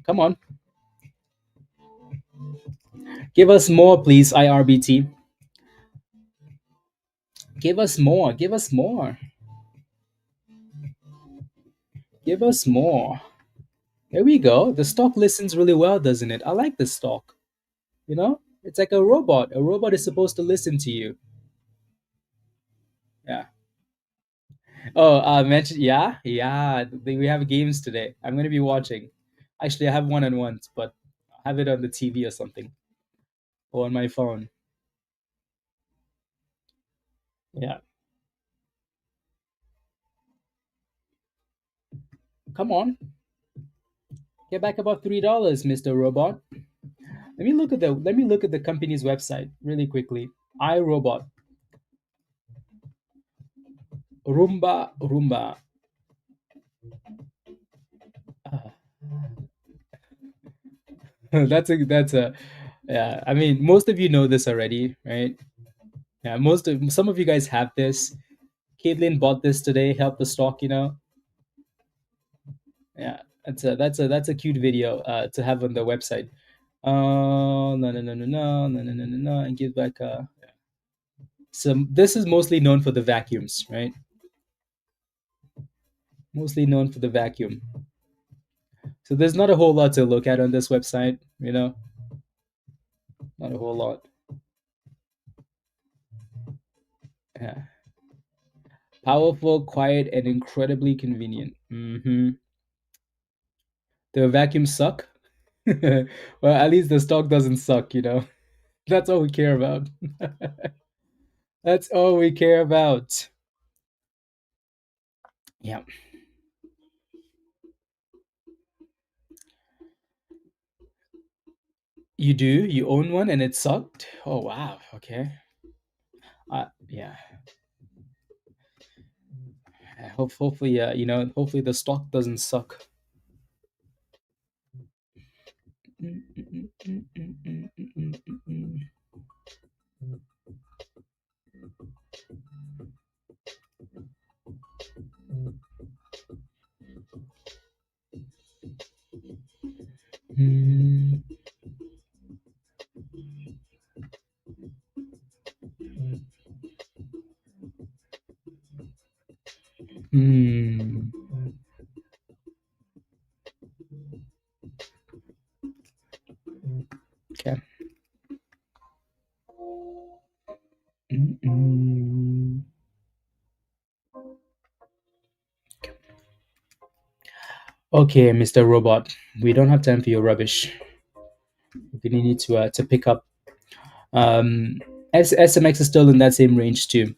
Come on, give us more, please, IRBT. Give us more. Give us more. Give us more. There we go. The stock listens really well, doesn't it? I like the stock. It's like a robot. A robot is supposed to listen to you. Yeah. Oh, mention. Yeah, yeah. We have games today. I'm gonna be watching. Actually, I have one-on-ones, but I have it on the TV or something, or on my phone. Yeah. Come on, get back about $3, Mister Robot. Let me look at the company's website really quickly. iRobot. Roomba. Uh, That's a yeah. I mean, most of you know this already, right? Yeah, some of you guys have this. Caitlin bought this today, helped the stock, Yeah, that's a cute video to have on the website. No, no, no, no, no, no, no, no, no, no, and give back. So this is mostly known for the vacuums, right? Mostly known for the vacuum. So there's not a whole lot to look at on this website, not a whole lot. Yeah, powerful, quiet, and incredibly convenient. The vacuums suck. Well, at least the stock doesn't suck. That's all we care about. That's all we care about. Yeah. You do? You own one and it sucked? Oh wow. Okay. Yeah. Hopefully, hopefully the stock doesn't suck. Hmm. Hmm. Okay. Mm-mm. Okay, Mr. Robot, we don't have time for your rubbish. We need to pick up. Um, SMX is still in that same range too.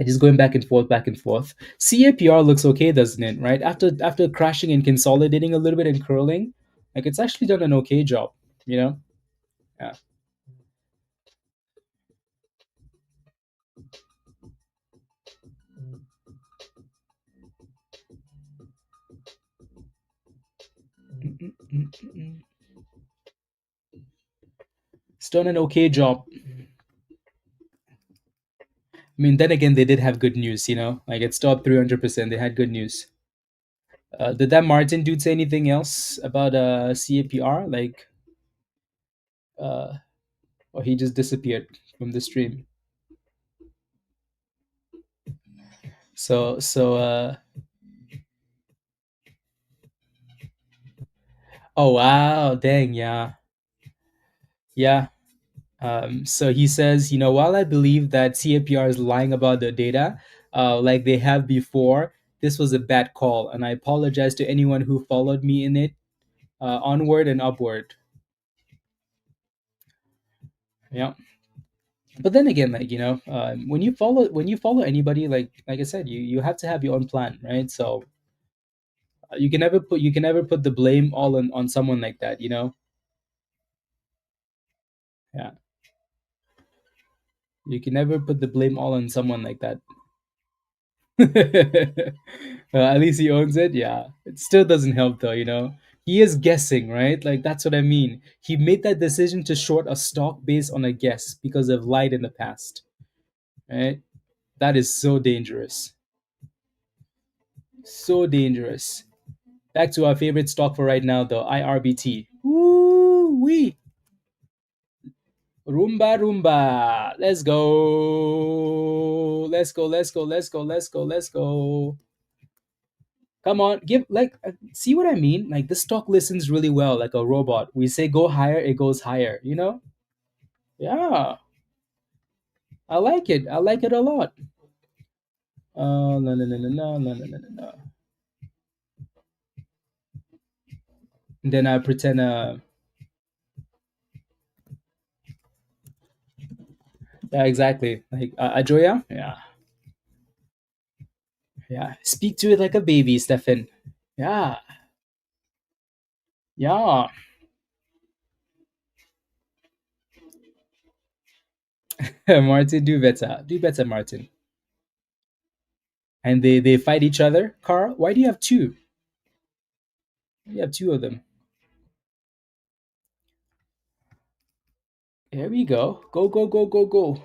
Just going back and forth, back and forth. CAPR looks okay, doesn't it? Right after crashing and consolidating a little bit and curling, like it's actually done an okay job. You know? Yeah. It's done an okay job. I mean, then again, they did have good news. Like it's still up 300%. They had good news. Did that Martin dude say anything else about CAPR? Like, uh, or he just disappeared from the stream? So. Oh wow, dang, yeah, yeah. So he says, while I believe that CAPR is lying about the data, like they have before, this was a bad call, and I apologize to anyone who followed me in it, onward and upward. Yeah. But then again, like when you follow anybody, like I said, you have to have your own plan, right? So you can never put the blame all on someone like that. Yeah, you can never put the blame all on someone like that. At least he owns it. Yeah, it still doesn't help though. He is guessing, right? Like that's what I mean. He made that decision to short a stock based on a guess because of lied in the past, right? That is so dangerous. So dangerous. Back to our favorite stock for right now, though, IRBT. Woo wee! Roomba Roomba. Let's go. Let's go. Let's go. Let's go. Let's go. Let's go. Come on, give see what I mean? Like this stock listens really well, like a robot. We say go higher, it goes higher. Yeah, I like it. I like it a lot. No, no, no, no, no, no, no, no, no, no. And then I pretend. Yeah, exactly. Like Ajoya. Yeah, yeah. Speak to it like a baby, Stefan. Yeah, yeah. Martin, do better. Do better, Martin. And they fight each other. Carl, why do you have two? You have two of them. There we go. Go, go, go, go, go.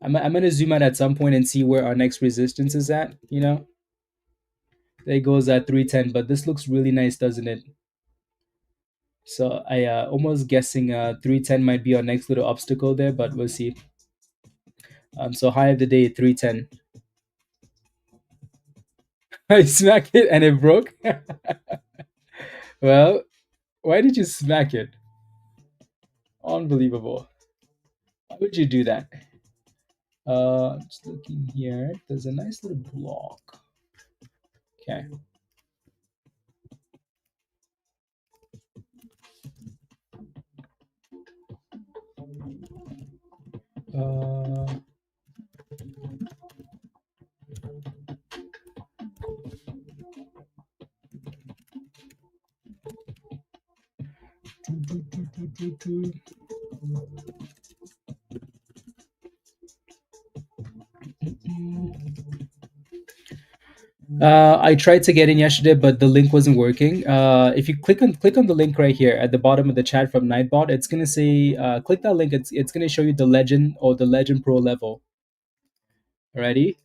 I'm gonna zoom out at some point and see where our next resistance is at. There goes at 310, but this looks really nice, doesn't it? So I almost guessing 310 might be our next little obstacle there, but we'll see. So high of the day 310. I smacked it and it broke. Well, why did you smack it? Unbelievable. Why would you do that? I'm just looking here. There's a nice little block. Okay. Uh, I tried to get in yesterday, but the link wasn't working. If you click on the link right here at the bottom of the chat from Nightbot, it's gonna say click that link. It's gonna show you the Legend or the Legend Pro level. Ready?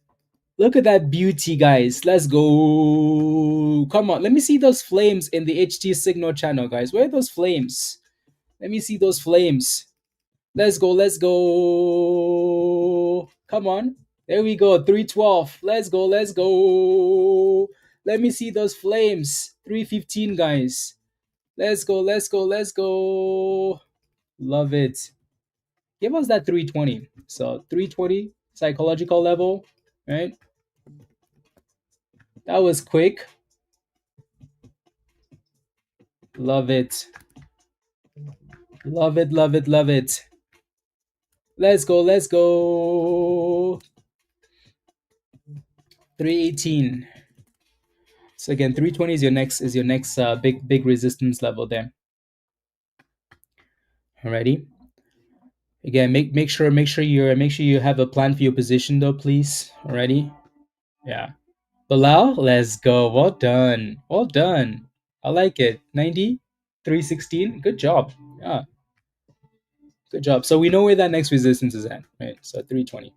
Look at that beauty, guys. Let's go. Come on, let me see those flames in the HT signal channel, guys. Where are those flames? Let me see those flames. Let's go. Let's go. Come on. There we go. 312. Let's go. Let's go. Let me see those flames. 315, guys. Let's go. Let's go. Let's go. Love it. Give us that 320. So 320 psychological level, right? That was quick. Love it. Love it. Love it. Love it. Let's go. Let's go. 318. So again, 320 is your next big resistance level there. Alrighty. Again, make sure you have a plan for your position though, please. Alrighty. Yeah. Bilal, let's go. Well done. Well done. I like it. 90, 316. Good job. Yeah. Good job. So we know where that next resistance is at, right? So 320.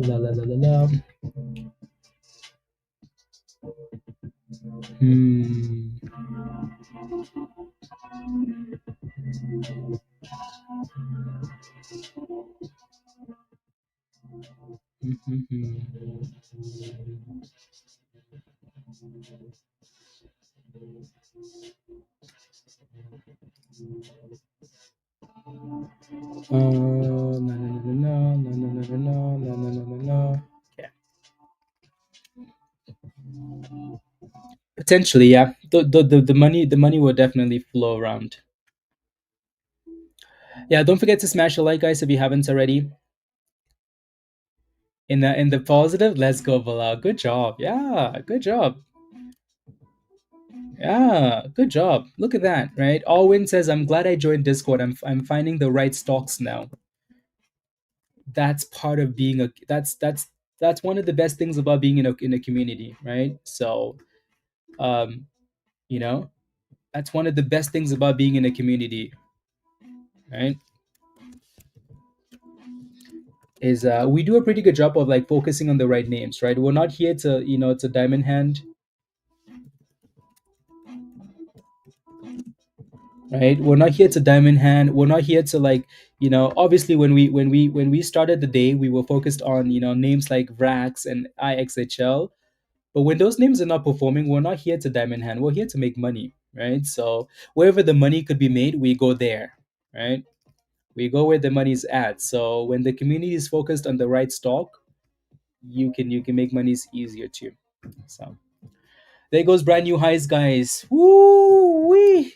La la la la la. Hmm. No, no, no, no, no, no, no, no, no, no, no, no, no. Okay. Potentially, yeah. The money will definitely flow around. Yeah, don't forget to smash a like, guys, if you haven't already. In the positive, let's go, Bilal. Good job. Yeah, good job. Yeah, good job. Look at that, right? Alwyn says, "I'm glad I joined Discord. I'm finding the right stocks now." That's part of being a that's one of the best things about being in a community, right? So, um, you know, that's one of the best things about being in a community, right? Is we do a pretty good job of like focusing on the right names, right? We're not here to to diamond hand, right? We're not here to diamond hand. We're not here to like obviously when we started the day, we were focused on names like VRAX and IXHL. But when those names are not performing, we're not here to diamond hand. We're here to make money, right? So wherever the money could be made, we go there, right? We go where the money's at. So when the community is focused on the right stock, you can make monies easier too. So there goes brand new highs, guys. Woo wee!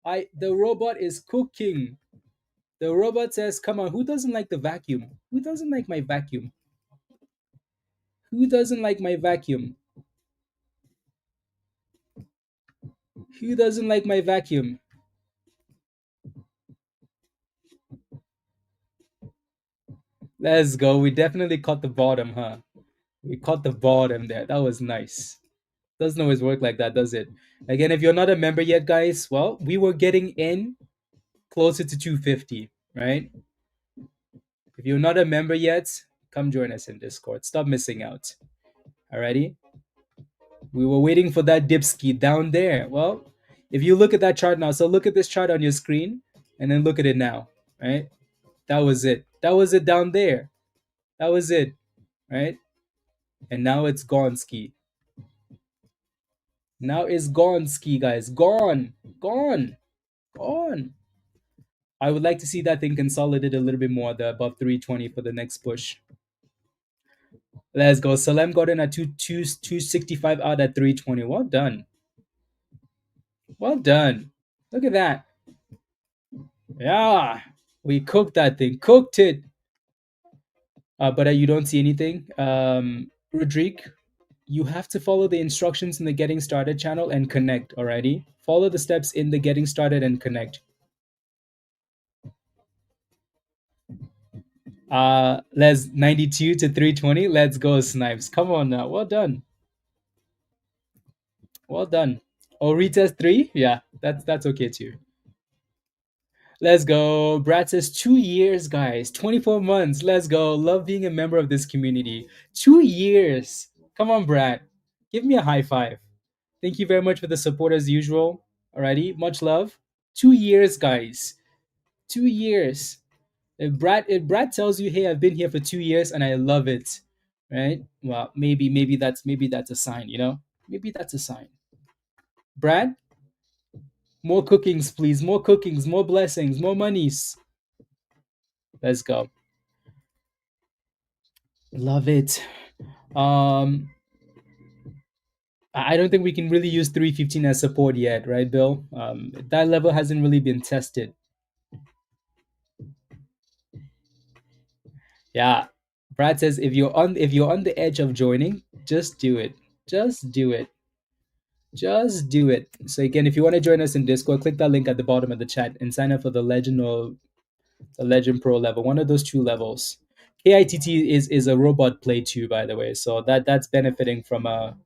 The robot is cooking. The robot says, "Come on, who doesn't like the vacuum? Who doesn't like my vacuum? Who doesn't like my vacuum?" Who doesn't like my vacuum? Let's go. We definitely caught the bottom, huh? We caught the bottom there. That was nice. Doesn't always work like that, does it? Again, if you're not a member yet, guys, well, we were getting in closer to 250, right? If you're not a member yet, come join us in Discord. Stop missing out. Alrighty? We were waiting for that dipski down there. Well, if you look at that chart now, so look at this chart on your screen and then look at it now, right? That was it. That was it down there. That was it, right? And now it's gone ski. Now it's gone ski, guys. Gone. Gone. Gone. I would like to see that thing consolidate a little bit more, the above 320 for the next push. Let's go. Salem got in at 265 out at 320. Well done. Well done. Look at that. Yeah. We cooked that thing. Cooked it. But you don't see anything. Rodrigue, you have to follow the instructions in the getting started channel and connect already. Follow the steps in the getting started and connect. Let's 92 to 320. Let's go, Snipes. Come on now. Well done. Well done. Oh, retest 3? Yeah, that's okay too. Let's go. Brad says 2 years, guys. 24 months. Let's go. Love being a member of this community. 2 years. Come on, Brad. Give me a high five. Thank you very much for the support as usual. Alrighty. Much love. 2 years, guys. 2 years. If Brad tells you, hey, I've been here for 2 years and I love it, right? Well, maybe that's a sign, you know? Maybe that's a sign. Brad, more cookings, please. More cookings, more blessings, more monies. Let's go. Love it. I don't think we can really use 315 as support yet, right, Bill? That level hasn't really been tested. Yeah. Brad says if you're on the edge of joining, just do it. Just do it. Just do it. So again, if you want to join us in Discord, click that link at the bottom of the chat and sign up for the Legend or the Legend Pro level, one of those two levels. KITT is a robot play too, by the way. So that's benefiting from from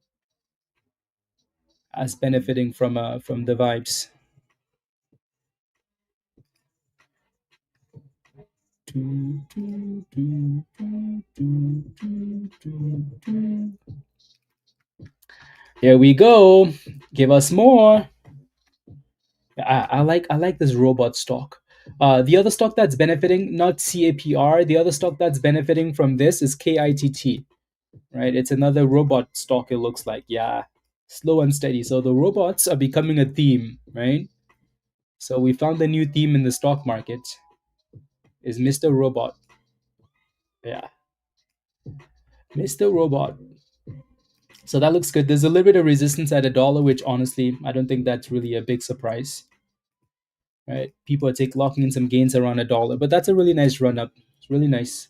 the vibes. Here we go. Give us more. I like this robot stock. The other stock that's benefiting, not CAPR, the other stock that's benefiting from this is KITT, right? It's another robot stock, it looks like. Yeah, slow and steady. So the robots are becoming a theme, right? So we found a new theme in the stock market is Mr. Robot. Yeah, Mr. Robot. So that looks good. There's a little bit of resistance at $1, which honestly, I don't think that's really a big surprise. Right? People are locking in some gains around $1, but that's a really nice run up. It's really nice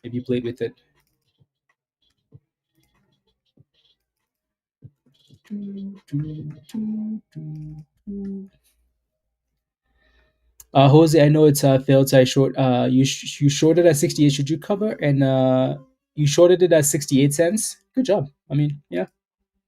if you played with it. Jose, I know it's failed. So I short. You shorted at 68. Should you cover? And you shorted it at 68 cents. Good job. I mean, yeah,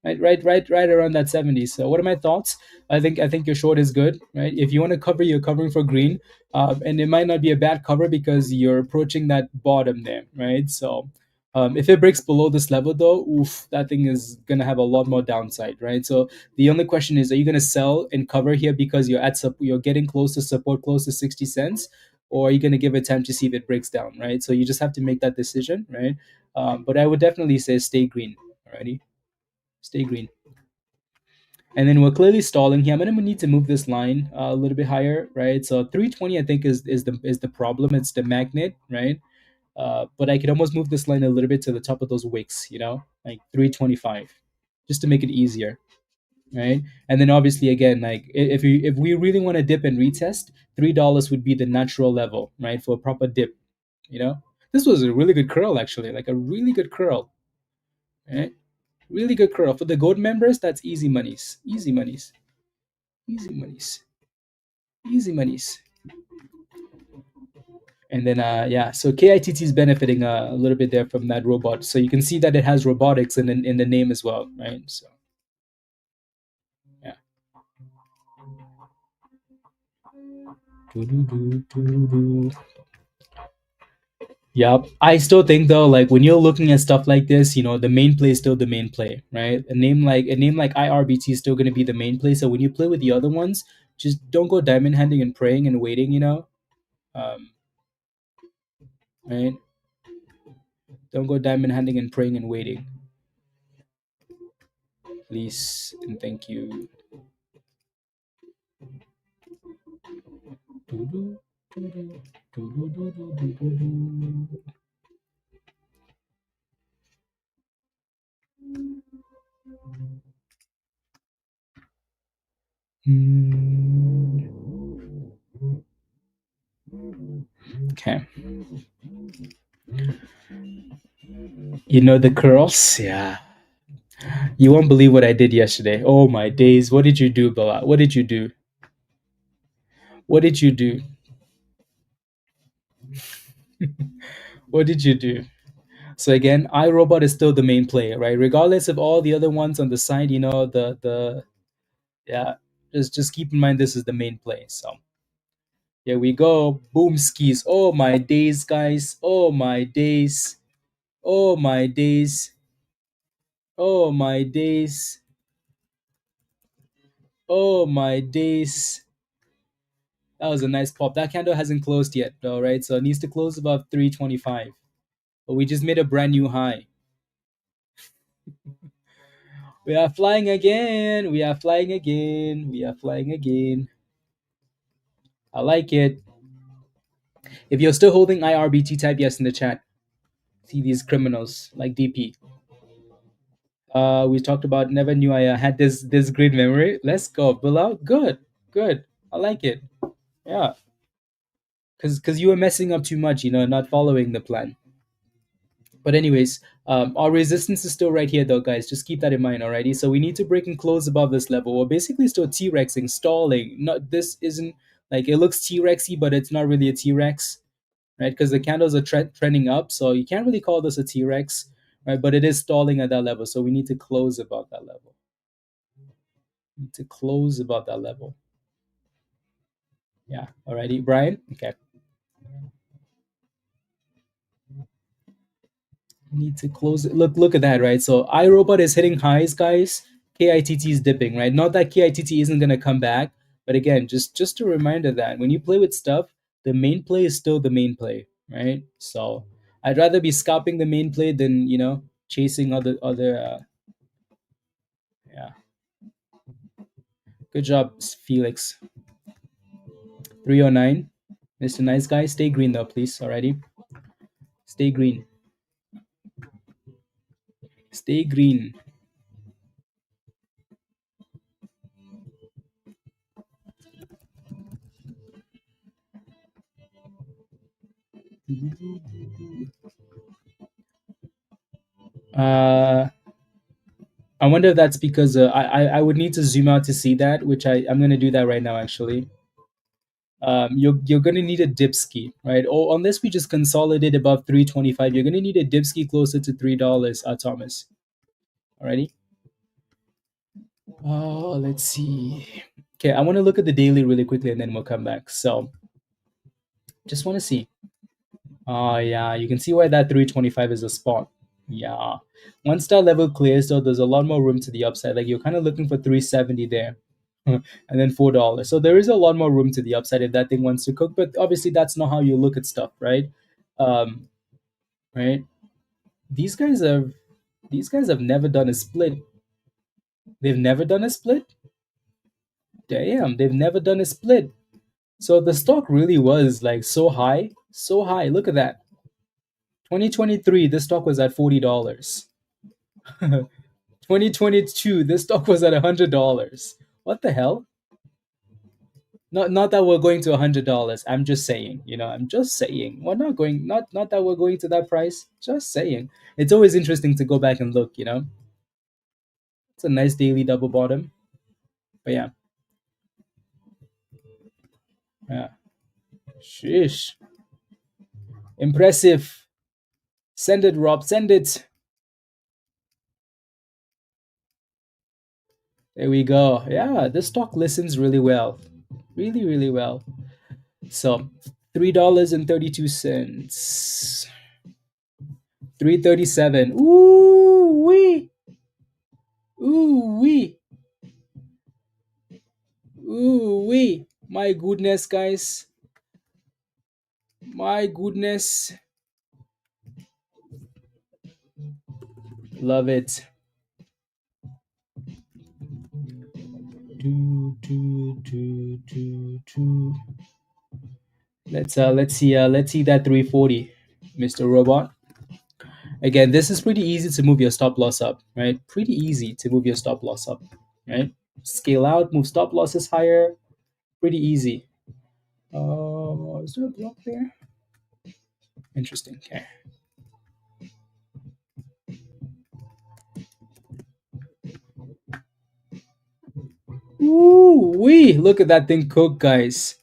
right around that 70. So what are my thoughts? I think your short is good, right? If you want to cover, you're covering for green, and it might not be a bad cover because you're approaching that bottom there, right? So if it breaks below this level though, oof, that thing is gonna have a lot more downside, right? So the only question is, are you gonna sell and cover here because you're getting close to support, close to 60 cents, or are you gonna give it time to see if it breaks down, right? So you just have to make that decision, right? But I would definitely say stay green, alrighty. Stay green. And then we're clearly stalling here. I'm gonna need to move this line a little bit higher, right? So 320, I think is the problem. It's the magnet, right? But I could almost move this line a little bit to the top of those wicks, you know, like 325, just to make it easier, right? And then obviously again, like if we really want to dip and retest, $3 would be the natural level, right, for a proper dip, you know. This was a really good curl actually, like a really good curl, right? Really good curl. For the gold members, that's easy monies. Easy monies. Easy monies. Easy monies. And then yeah, so KITT is benefiting a little bit there from that robot. So you can see that it has robotics in the name as well, right? So yeah. Doo-doo-doo-doo-doo. Yep. I still think though, like when you're looking at stuff like this, the main play is still the main play, right? A name like IRBT is still gonna be the main play. So when you play with the other ones, just don't go diamond handing and praying and waiting. Um, right? Don't go diamond handing and praying and waiting. Please and thank you. Doo-doo, doo-doo, doo-doo, doo-doo, doo-doo. Hmm. Okay. The curls? Yeah. You won't believe what I did yesterday. Oh my days. What did you do, Bala? What did you do? What did you do? What did you do? So again, iRobot is still the main player, right? Regardless of all the other ones on the side, the yeah, just keep in mind this is the main play. So here we go. Boom skis. Oh my days, guys. Oh my days. Oh my days. Oh my days. Oh my days. That was a nice pop. That candle hasn't closed yet, though, right? So it needs to close above 325. But we just made a brand new high. We are flying again. We are flying again. We are flying again. I like it. If you're still holding IRBT, type yes in the chat. See these criminals like DP. We talked about never knew I had this great memory. Let's go, Bilal. Good, good. I like it. Yeah, because you were messing up too much, not following the plan. But anyways, our resistance is still right here, though, guys. Just keep that in mind, alrighty. So we need to break and close above this level. We're basically still T-rexing, stalling. Not this isn't like it looks T-rexy, but it's not really a T-rex, right? Because the candles are trending up, so you can't really call this a T-rex, right? But it is stalling at that level, so we need to close above that level. We need to close above that level. Yeah, alrighty, Brian. Okay. Need to close it. Look at that, right? So iRobot is hitting highs, guys. KITT is dipping, right? Not that KITT isn't gonna come back, but again, just a reminder that when you play with stuff, the main play is still the main play, right? So I'd rather be scalping the main play than chasing other. Yeah, good job, Felix. 309, Mr. Nice Guy. Stay green though, please. Alrighty, stay green. Stay green. Uh, I wonder if that's because I would need to zoom out to see that, which I'm gonna do that right now actually. You're gonna need a dip ski, right? Or unless we just consolidate above 325, you're gonna need a dip ski closer to $3, Thomas. Alrighty. Oh, let's see. Okay, I want to look at the daily really quickly and then we'll come back. So just want to see. Oh yeah, you can see why that 325 is a spot. Yeah. Once that level clears, though, there's a lot more room to the upside. Like you're kind of looking for 370 there. And then $4. So there is a lot more room to the upside if that thing wants to cook. But obviously that's not how you look at stuff, right? Um, right? These guys have never done a split. They've never done a split? Damn, they've never done a split. So the stock really was like so high, so high. Look at that. 2023, this stock was at $40. 2022, this stock was at $100. What the hell? Not that we're going to $100. I'm just saying, I'm just saying. We're not going not that we're going to that price. Just saying. It's always interesting to go back and look. It's a nice daily double bottom. But yeah. Yeah. Sheesh. Impressive. Send it, Rob. Send it. There we go. Yeah, this stock listens really well. Really, really well. So $3.32. 337. Ooh wee. Ooh wee. Ooh wee. My goodness, guys. My goodness. Love it. Do. Let's see that 340, Mr. Robot. Again, this is pretty easy to move your stop loss up, right? Pretty easy to move your stop loss up, right? Scale out, move stop losses higher. Pretty easy. Is there a block there? Interesting. Okay. Ooh wee! Look at that thing cook, guys.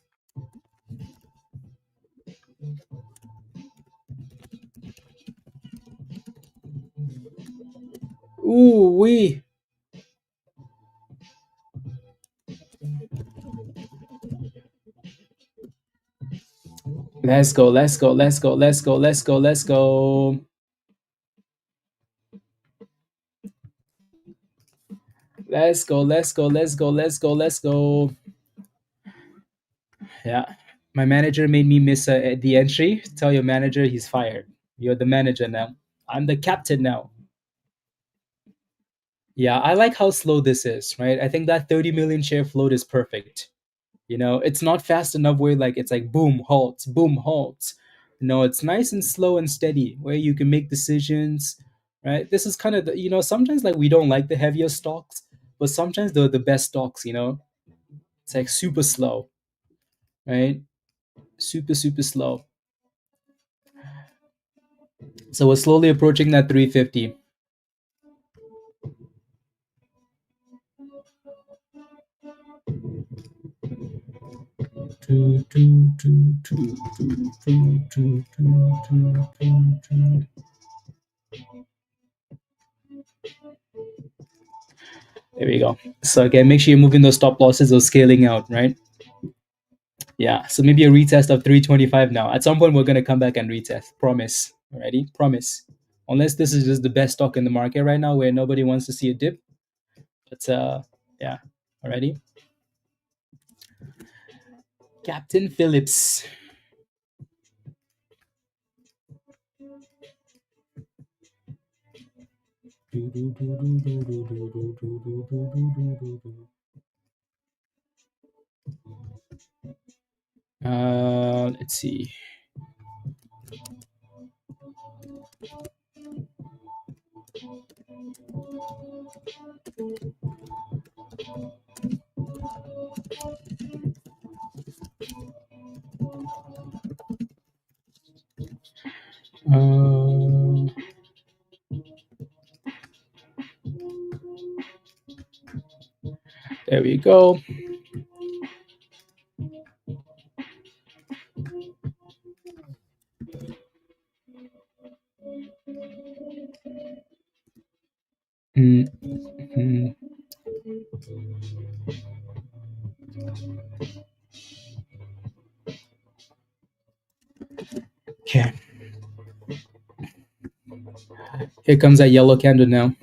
Ooh wee! Let's go! Let's go! Let's go! Let's go! Let's go! Let's go! Let's go! Let's go! Let's go! Let's go! Let's go! Yeah, my manager made me miss the entry. Tell your manager he's fired. You're the manager now. I'm the captain now. Yeah, I like how slow this is, right? I think that 30 million share float is perfect. It's not fast enough where like it's like boom, halt, boom, halt. No, it's nice and slow and steady where you can make decisions, right? This is kind of sometimes like we don't like the heavier stocks, but sometimes they're the best stocks. It's like super slow, right? Super, super slow. So we're slowly approaching that 350. There we go. So again, make sure you're moving those stop losses or scaling out, right? Yeah. So maybe a retest of 325 now. At some point, we're gonna come back and retest. Promise. Alrighty? Promise. Unless this is just the best stock in the market right now, where nobody wants to see a dip. But yeah. Alrighty. Captain Phillips. Let's see. There we go. Mm-hmm. Okay. Here comes that yellow candle now.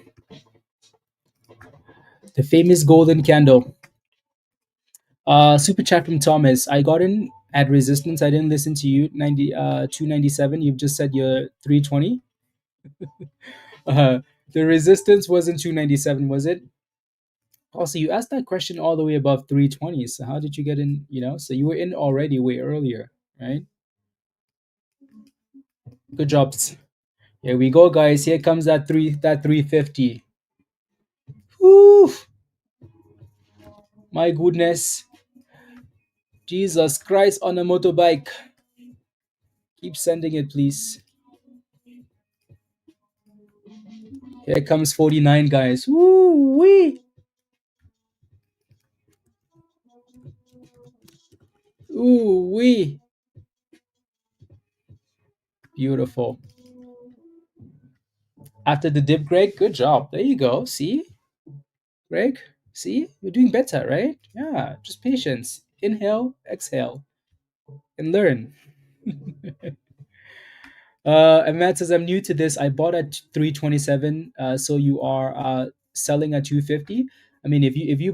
The famous golden candle. Super chat from Thomas. I got in at resistance. I didn't listen to you. 297. You've just said you're 320. The resistance wasn't 297, was it? Also, you asked that question all the way above 320. So how did you get in? So you were in already way earlier, right? Good jobs. Here we go, guys. Here comes that 350. Whew. My goodness. Jesus Christ on a motorbike. Keep sending it, please. Here comes 49, guys. Woo wee. Ooh wee. Beautiful. After the dip, Greg, good job. There you go. See, Greg? See? You're doing better, right? Yeah, just patience. Inhale, exhale, and learn. And Matt says, I'm new to this. I bought at 327. So you are selling at 250. I mean, if you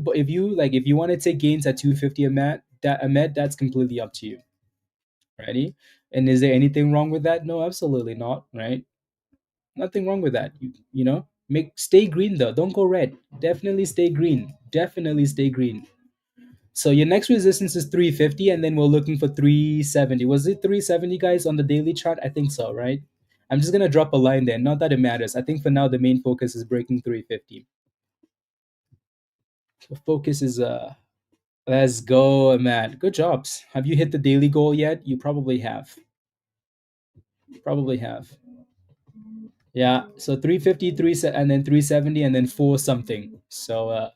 want to take gains at 250 a Matt, that's completely up to you. Ready? And is there anything wrong with that? No, absolutely not, right? Nothing wrong with that. Stay green though. Don't go red. Definitely stay green. Definitely stay green. So your next resistance is 350, and then we're looking for 370. Was it 370, guys, on the daily chart? I think so, right? I'm just gonna drop a line there. Not that it matters. I think for now the main focus is breaking 350. So focus is let's go, Matt. Good jobs. Have you hit the daily goal yet? You probably have. Probably have. Yeah. So 350, and then 370, and then four something. So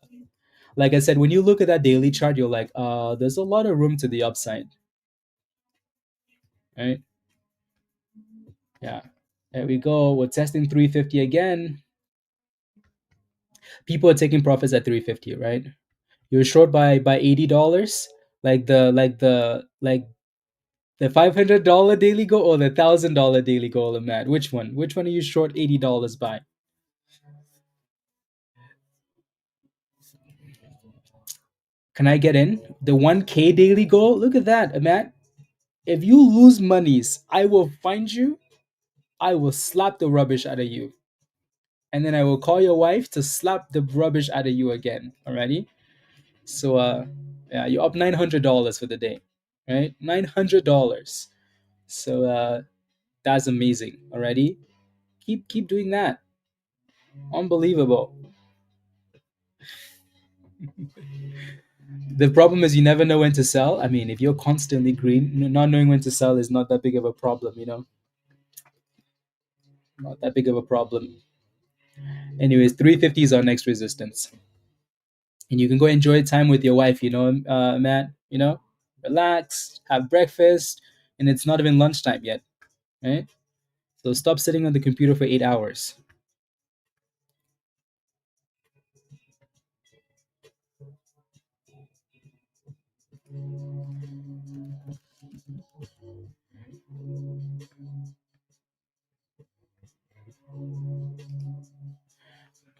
like I said, when you look at that daily chart, you're like, there's a lot of room to the upside, right? Yeah. There we go. We're testing 350 again. People are taking profits at 350, right? You're short by $80, like the $500 daily goal or the $1,000 daily goal, Matt. Which one? Which one are you short $80 by? Can I get in? The 1K daily goal? Look at that, Matt. If you lose monies, I will find you. I will slap the rubbish out of you. And then I will call your wife to slap the rubbish out of you again. Alrighty? So yeah, you're up $900 for the day. Right? $900. So that's amazing. Alrighty? Keep doing that. Unbelievable. The problem is you never know when to sell. I mean, if you're constantly green, not knowing when to sell is not that big of a problem. Not that big of a problem. Anyways, 350 is our next resistance. And you can go enjoy time with your wife, Matt, relax, have breakfast, and it's not even lunchtime yet, right? So stop sitting on the computer for 8 hours.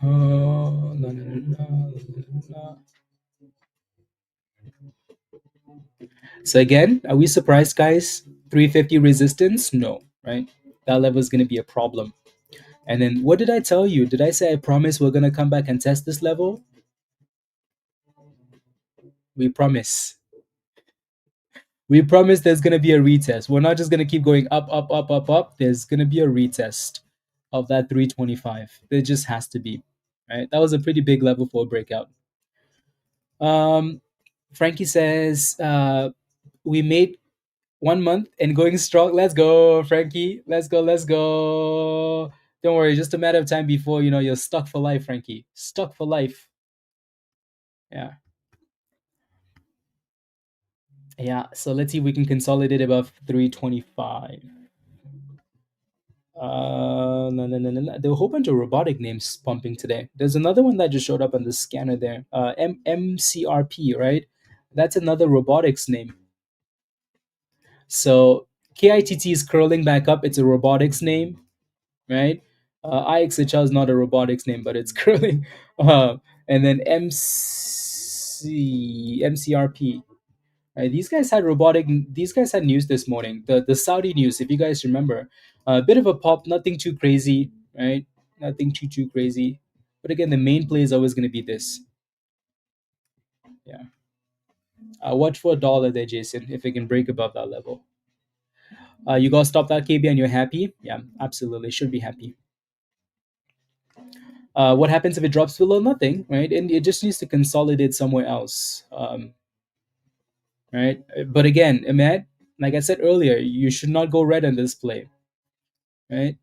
Oh, no, no, no, no, no, no. So again, are we surprised, guys? 350 resistance? No, right? That level is going to be a problem. And then what did I tell you? Did I say I promise we're going to come back and test this level? We promise. We promise there's going to be a retest. We're not just going to keep going up, up, up, up, up. There's going to be a retest of that 325. There just has to be, right? That was a pretty big level for a breakout. Frankie says, we made 1 month and going strong. Let's go, Frankie. Let's go. Let's go. Don't worry. Just a matter of time before, you're stuck for life, Frankie. Stuck for life. Yeah. Yeah. So let's see if we can consolidate above 325. No, no, no, no, no. There were a whole bunch of robotic names pumping today. There's another one that just showed up on the scanner there. MCRP, right? That's another robotics name. So KITT is curling back up. It's a robotics name, right? IXHL is not a robotics name, but it's curling. And then MCRP. Right? These guys had news this morning. The Saudi news, if you guys remember, a bit of a pop, nothing too crazy, right? Nothing too crazy. But again, the main play is always going to be this. Yeah. Watch for a dollar there, Jason, if it can break above that level. You got to stop that KB and you're happy? Yeah, absolutely. Should be happy. What happens if it drops below nothing, right? And it just needs to consolidate somewhere else, right? But again, Ahmed, like I said earlier, you should not go red on this play, right?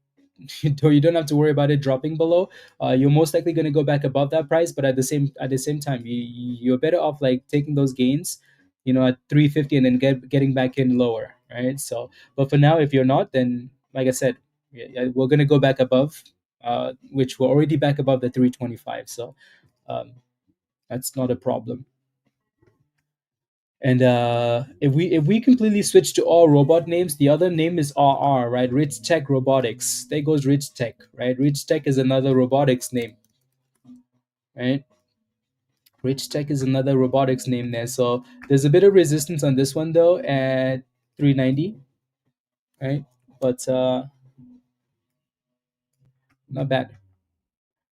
you don't have to worry about it dropping below. You're most likely going to go back above that price, but at the same time, you're better off like taking those gains, at 350 and then getting back in lower, right? So, but for now, if you're not, then like I said, yeah, we're going to go back above, which we're already back above the 325. So um, that's not a problem. And if we completely switch to all robot names, the other name is RR, right? Rich Tech Robotics. There goes Rich Tech, right? Rich Tech is another robotics name, right? Rich Tech is another robotics name there. So there's a bit of resistance on this one though at 390, right? But not bad.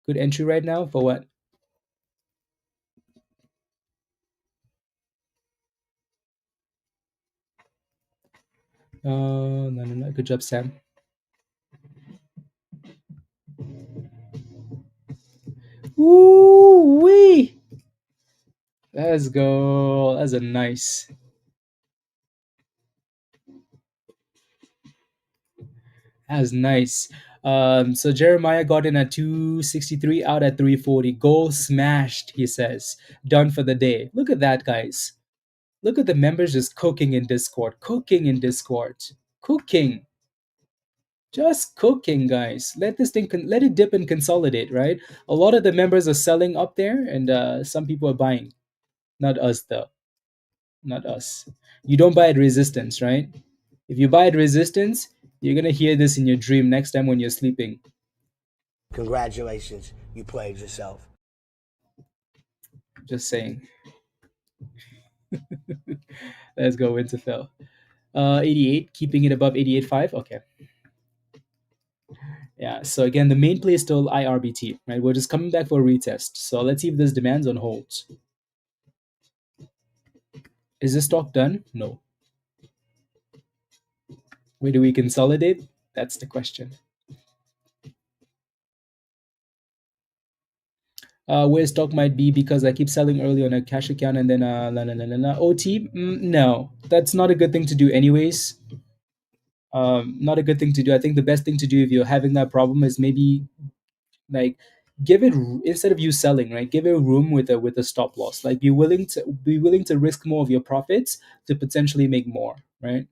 Good entry right now for what? No, no, no. Good job, Sam. Woo wee! Let's go. That's a nice. That's nice. So Jeremiah got in at 263, out at 340. Goal smashed, he says. Done for the day. Look at that, guys. Look at the members just cooking in Discord. Cooking in Discord. Cooking. Just cooking, guys. Let this thing, let it dip and consolidate, right? A lot of the members are selling up there, and some people are buying. Not us, though. Not us. You don't buy at resistance, right? If you buy at resistance, you're going to hear this in your dream next time when you're sleeping. Congratulations, you played yourself. Just saying. Let's go Winterfell. 88, keeping it above 88.5. Okay. Yeah. So again, the main play is still IRBT, right? We're just coming back for a retest. So let's see if this demands on holds. Is this stock done? No. Where do we consolidate? That's the question. Where stock might be because I keep selling early on a cash account and then OT. No, that's not a good thing to do, anyways. Not a good thing to do. I think the best thing to do if you're having that problem is maybe like give it, instead of you selling, right, give it room with a stop loss. Like be willing to risk more of your profits to potentially make more, right?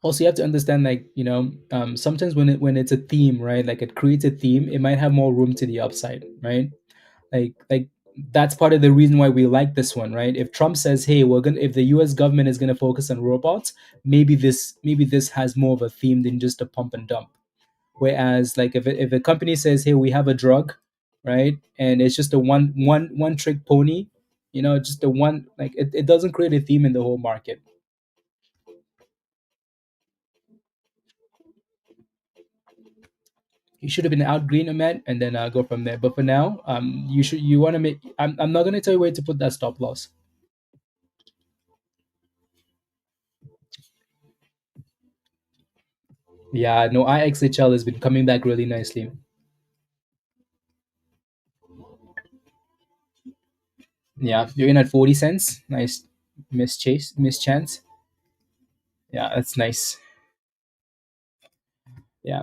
Also, you have to understand, like, sometimes when it's a theme, right, like it creates a theme, it might have more room to the upside, right? Like that's part of the reason why we like this one, right? If Trump says, hey, if the US government is going to focus on robots, maybe this has more of a theme than just a pump and dump. Whereas, like, if a company says, "Hey, we have a drug," right, and it's just a one trick pony, just a one, like it doesn't create a theme in the whole market. You should have been out green, Ahmed, and then go from there. But for now, you want to make. I'm not going to tell you where to put that stop loss. Yeah, no, IXHL has been coming back really nicely. Yeah, you're in at 40 cents. Nice miss chance. Yeah, that's nice. Yeah.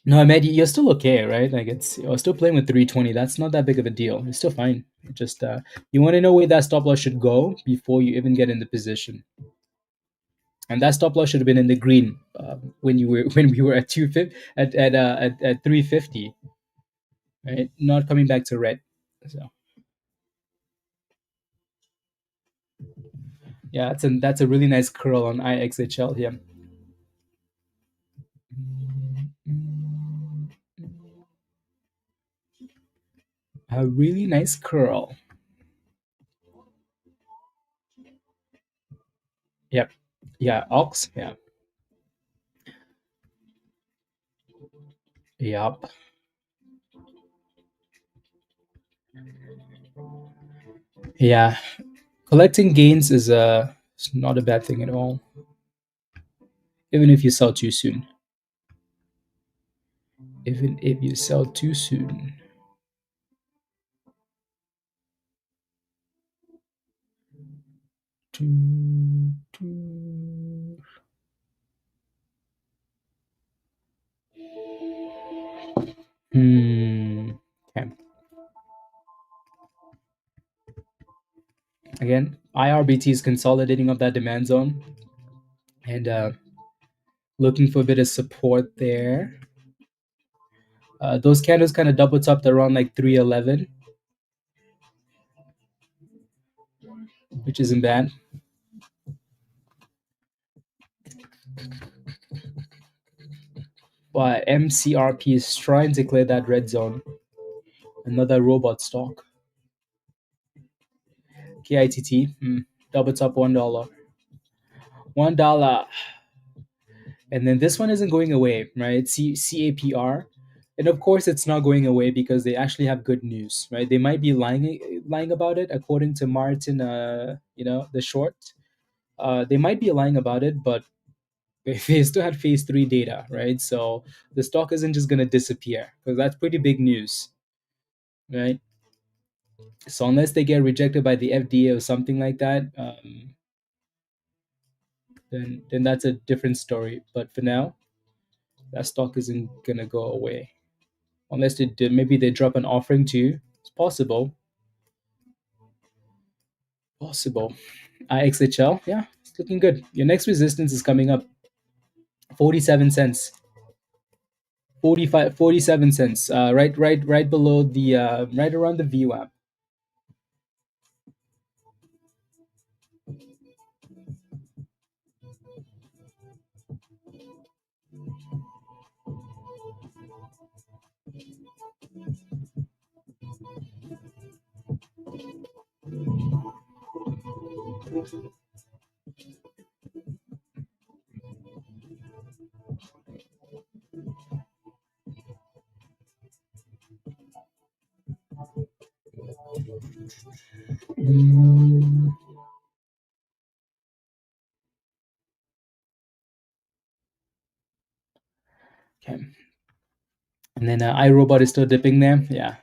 No, Ahmed, you're still okay, right? Like you're still playing with 320. That's not that big of a deal. It's still fine. It just you want to know where that stop loss should go before you even get in the position. And that stop loss should have been in the green when you were when we were at 250 at 350, right? Not coming back to red. So yeah, that's a really nice curl on IXHL here. A really nice curl. Yep. Yeah, ox. Yeah. Yep. Yeah. Collecting gains is it's not a bad thing at all, even if you sell too soon. Even if you sell too soon. Doo, doo. Hmm. Okay. Again, IRBT is consolidating up that demand zone and looking for a bit of support there. Those candles kind of double topped around like 311, which isn't bad. But MCRP is trying to clear that red zone. Another robot stock. KITT, double top $1. $1. And then this one isn't going away, right? CAPR. And of course, it's not going away because they actually have good news, right? They might be lying about it, according to Martin. The short. They might be lying about it, but they still had phase 3 data, right? So the stock isn't just going to disappear because that's pretty big news, right? So unless they get rejected by the FDA or something like that, then that's a different story. But for now, that stock isn't going to go away unless maybe they drop an offering too. It's possible. Possible. IXHL, yeah, it's looking good. Your next resistance is coming up 47 cents. 47 cents, right below the right around the VWAP. Mm, okay. And then iRobot is still dipping there. Yeah.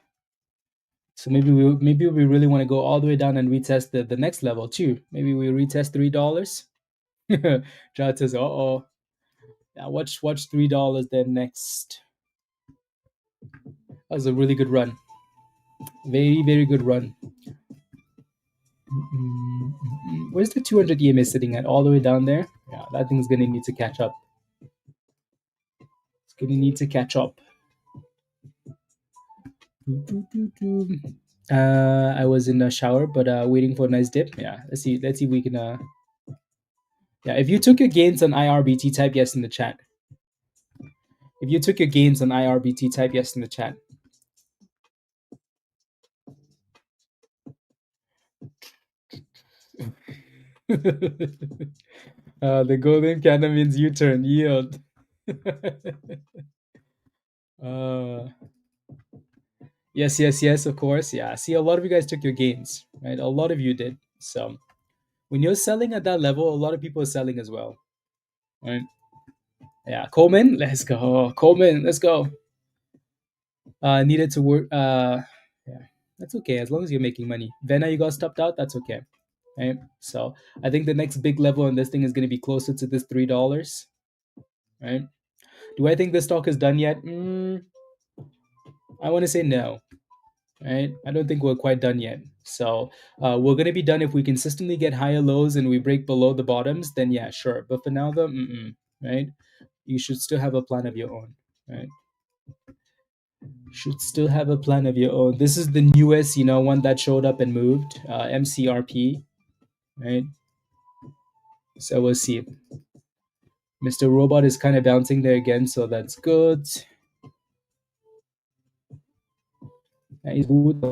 So maybe we really want to go all the way down and retest the next level too. Maybe we retest $3. Jad says, "Uh oh, yeah, watch $3 then next." That was a really good run. Very very good run. Where's the 200 EMA sitting at? All the way down there. Yeah, that thing's gonna need to catch up. It's gonna need to catch up. I was in the shower, but waiting for a nice dip. Yeah, let's see. Let's see if we can. Yeah, if you took your gains on IRBT, type yes in the chat. If you took your gains on IRBT, type yes in the chat. The golden candle means U-turn yield. uh, yes, of course. Yeah, see, a lot of you guys took your gains, right? A lot of you did. So when you're selling at that level, a lot of people are selling as well, right? Yeah, Coleman, let's go. Coleman, let's go. Needed to work. Yeah, that's okay as long as you're making money. Vena, you got stopped out. That's okay, right? So I think the next big level on this thing is going to be closer to this $3, right? Do I think the stock is done yet? I want to say no, right? I don't think we're quite done yet. So we're going to be done if we consistently get higher lows and we break below the bottoms. Then yeah, sure. But for now, though, right? You should still have a plan of your own, right? Should still have a plan of your own. This is the newest, one that showed up and moved, MCRP, right? So we'll see. Mr. Robot is kind of bouncing there again, so that's good. He's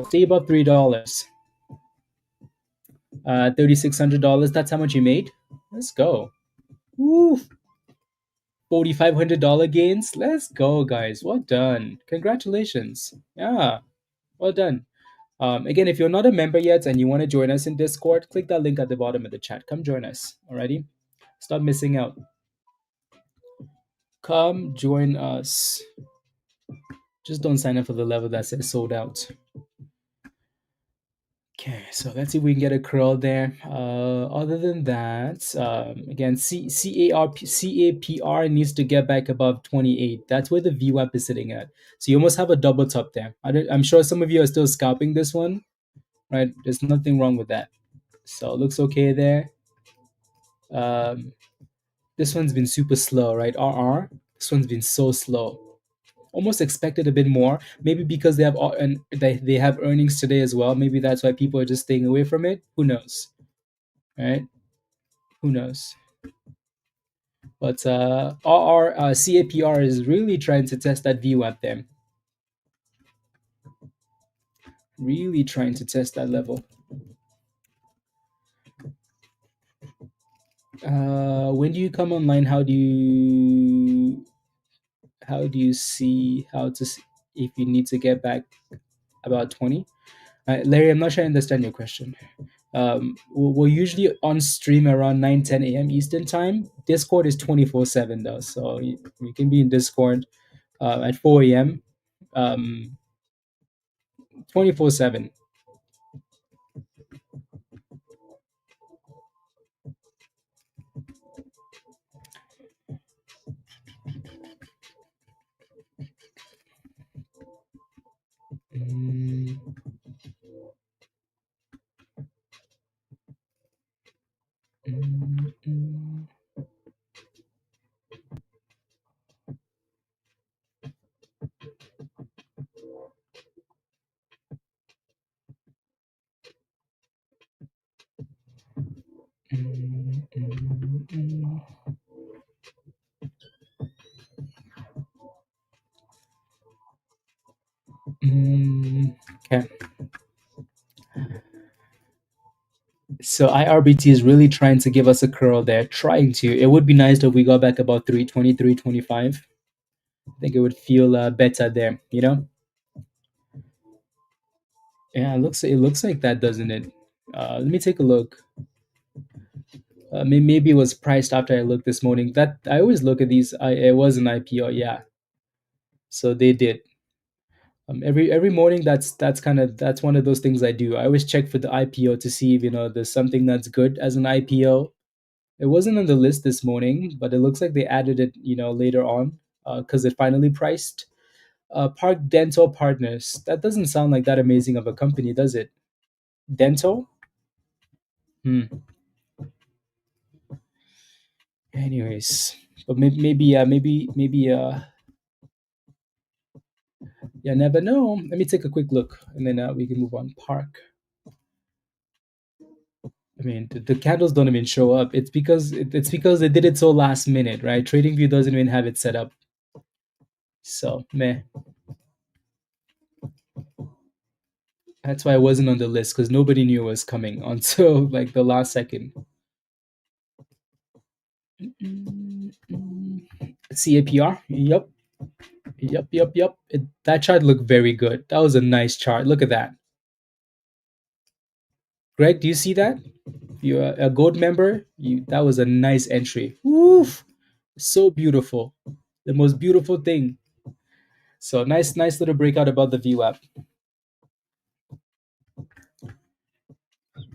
stay above $3. $3,600. That's how much you made. Let's go. Woo! $4,500 gains. Let's go, guys. Well done. Congratulations. Yeah, well done. Again, if you're not a member yet and you want to join us in Discord, click that link at the bottom of the chat. Come join us. Alrighty. Stop missing out. Come join us. Just don't sign up for the level that says sold out. Okay, so let's see if we can get a curl there. Other than that, again, CAPR needs to get back above 28. That's where the VWAP is sitting at. So you almost have a double top there. I'm sure some of you are still scalping this one, right? There's nothing wrong with that. So it looks okay there. Um, this one's been super slow, right? RR. This one's been so slow. Almost expected a bit more. Maybe because and they have earnings today as well. Maybe that's why people are just staying away from it. Who knows, right? Who knows? But our CAPR is really trying to test that VWAP there. Really trying to test that level. When do you come online? How do you see how to see if you need to get back about 20? Larry, I'm not sure I understand your question. We're usually on stream around 9:10 a.m. Eastern time. Discord is 24/7 though, so you can be in Discord at 4 a.m. 24/7. Mm, mm, mm, mm, mm, mm. Okay. So IRBT is really trying to give us a curl there, trying to. It would be nice if we got back about 323, 25. I think it would feel better there, you know? Yeah, it looks like that, doesn't it? Let me take a look. Maybe it was priced after I looked this morning. That I always look at these. It was an IPO, yeah. So they did. Every morning, that's one of those things I do. I always check for the IPO to see if there's something that's good as an IPO. It wasn't on the list this morning, but it looks like they added it, later on, because it finally priced. Park Dental Partners. That doesn't sound like that amazing of a company, does it? Dental. Hmm. Anyways, but maybe you never know. Let me take a quick look, and then we can move on. Park. I mean, the candles don't even show up. It's because they did it so last minute, right? TradingView doesn't even have it set up. So meh. That's why I wasn't on the list because nobody knew it was coming until like the last second. CAPR. Yep. Yep. Yep. Yep. That chart looked very good. That was a nice chart. Look at that. Greg, do you see that? You're a gold member. That was a nice entry. Woof. So beautiful. The most beautiful thing. So nice little breakout about the VWAP.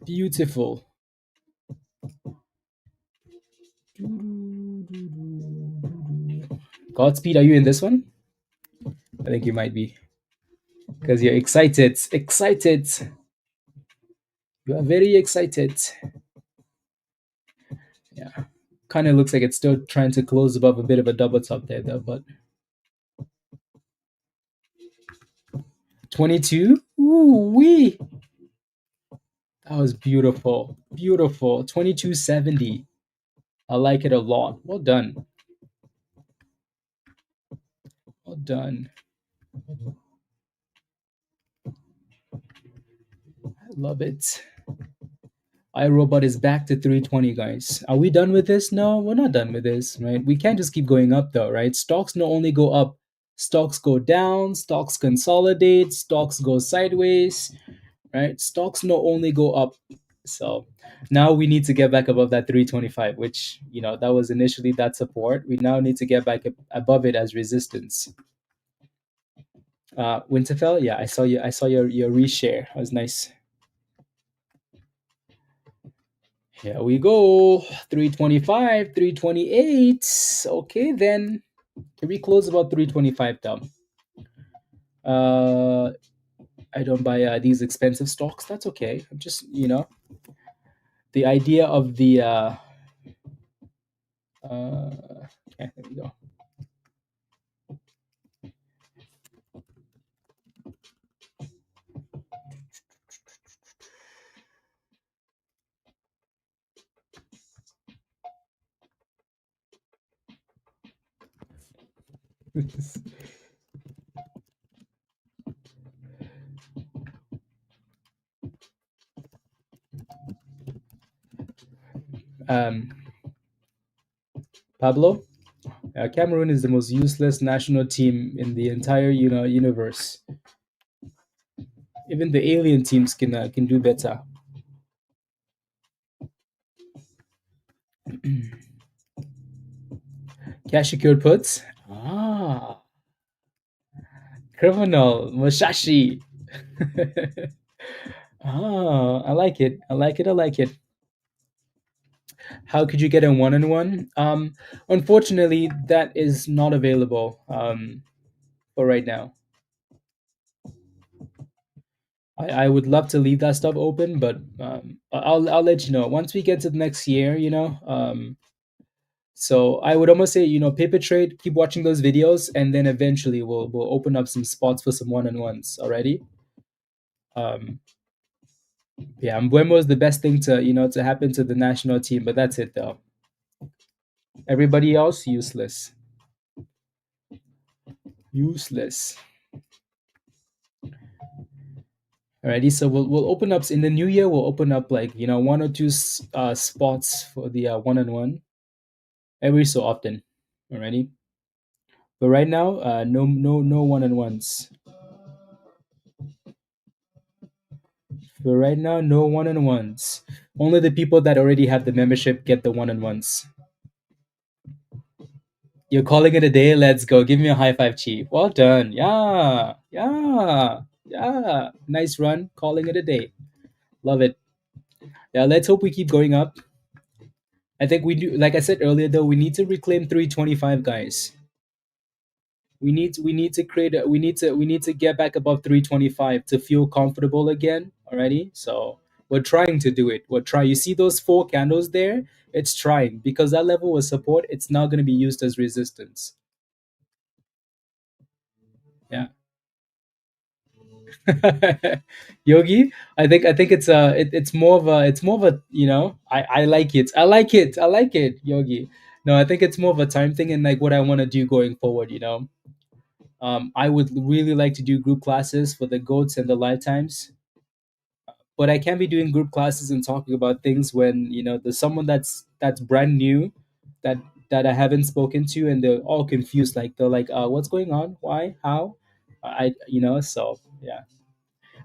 Beautiful. Godspeed, are you in this one? I think you might be. Because you're excited. Excited. You are very excited. Yeah. Kind of looks like it's still trying to close above a bit of a double top there, though. But 22? Ooh, wee. That was beautiful. Beautiful. 2270. I like it a lot. Well done. Well done. I love it. iRobot is back to 320, guys. Are we done with this? No, we're not done with this, right? We can't just keep going up, though, right? Stocks not only go up, stocks go down, stocks consolidate, stocks go sideways, right? Stocks not only go up. So now we need to get back above that 325, which, that was initially that support. We now need to get back above it as resistance. Winterfell, yeah, I saw your reshare. That was nice. Here we go. 325, 328. Okay, then. Can we close about 325 down? I don't buy these expensive stocks. That's okay. I'm just, the idea of the. Okay, there we go. um, Pablo, Cameroon is the most useless national team in the entire universe. Even the alien teams can do better. Cash secured puts. Criminal Mushashi. I like it. I like it. I like it. How could you get a one-on-one? Unfortunately, that is not available for right now. I would love to leave that stuff open, but I'll let you know once we get to the next year. So I would almost say paper trade. Keep watching those videos, and then eventually we'll open up some spots for some one-on-ones already. Yeah, Mbwemo is the best thing to happen to the national team, but that's it though. Everybody else useless. Useless. Alrighty, so we'll open up in the new year. We'll open up like one or two spots for the one-on-one every so often. Alrighty, but right now, no one-on-ones. For right now, no one-on-ones. Only the people that already have the membership get the one-on-ones. You're calling it a day. Let's go. Give me a high five, Chief. Well done. Yeah, yeah, yeah. Nice run. Calling it a day. Love it. Yeah, let's hope we keep going up. I think we do. Like I said earlier, though, we need to reclaim 325, guys. We need to create. We need to get back above 325 to feel comfortable again. Already, so we're trying to do it. We're trying. You see those four candles there? It's trying because that level was support. It's now going to be used as resistance. Yeah. Yogi, I think it's more of a I like it. I like it. I like it, Yogi. No, I think it's more of a time thing and like what I want to do going forward. I would really like to do group classes for the goats and the lifetimes, but I can't be doing group classes and talking about things when there's someone that's brand new that that I haven't spoken to and they're all confused. Like they're like, what's going on? Why? How? So yeah.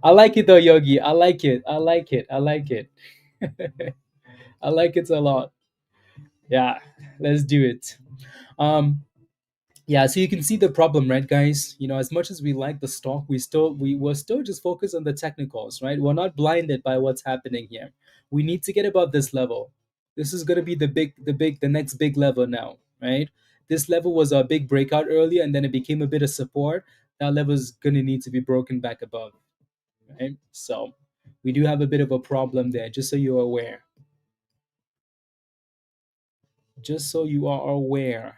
I like it though, Yogi. I like it. I like it. I like it. I like it a lot. Yeah, let's do it. Um, yeah, so you can see the problem, right, guys? As much as we like the stock, we're still just focused on the technicals, right? We're not blinded by what's happening here. We need to get above this level. This is gonna be the next big level now, right? This level was a big breakout earlier, and then it became a bit of support. That level is gonna need to be broken back above, right? So we do have a bit of a problem there, just so you're aware. Just so you are aware.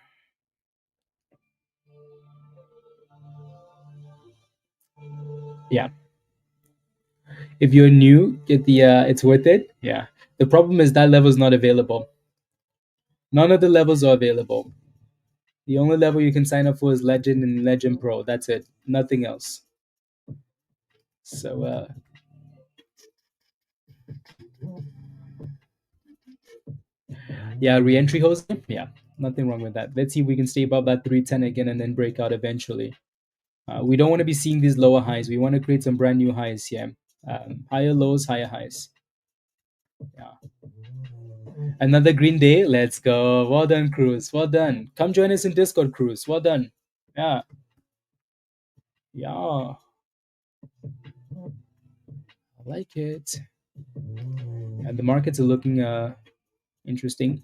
Yeah. If you're new, get the it's worth it. Yeah. The problem is that level is not available. None of the levels are available. The only level you can sign up for is Legend and Legend Pro. That's it. Nothing else. So yeah, re-entry hosting. Yeah, nothing wrong with that. Let's see if we can stay above that 310 again and then break out eventually. We don't want to be seeing these lower highs. We want to create some brand new highs here. Higher lows, higher highs. Yeah. Another green day. Let's go. Well done, Cruz. Well done. Come join us in Discord, Cruz. Well done. Yeah. Yeah. I like it. And the markets are looking Interesting.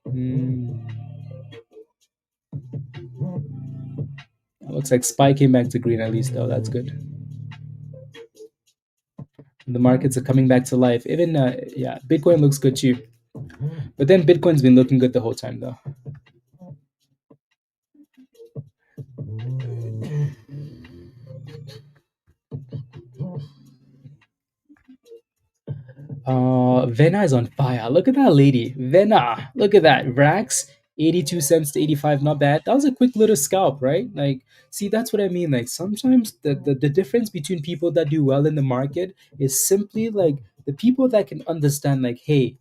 Hmm. Looks like SPY came back to green at least, though. That's good. The markets are coming back to life. Even yeah, Bitcoin looks good too. But then Bitcoin's been looking good the whole time, though. Vena is on fire. Look at that lady. Vena. Look at that. VRAX, 82 cents to 85. Not bad. That was a quick little scalp, right? Like, see, that's what I mean. Like, sometimes the difference between people that do well in the market is simply like the people that can understand, like, hey,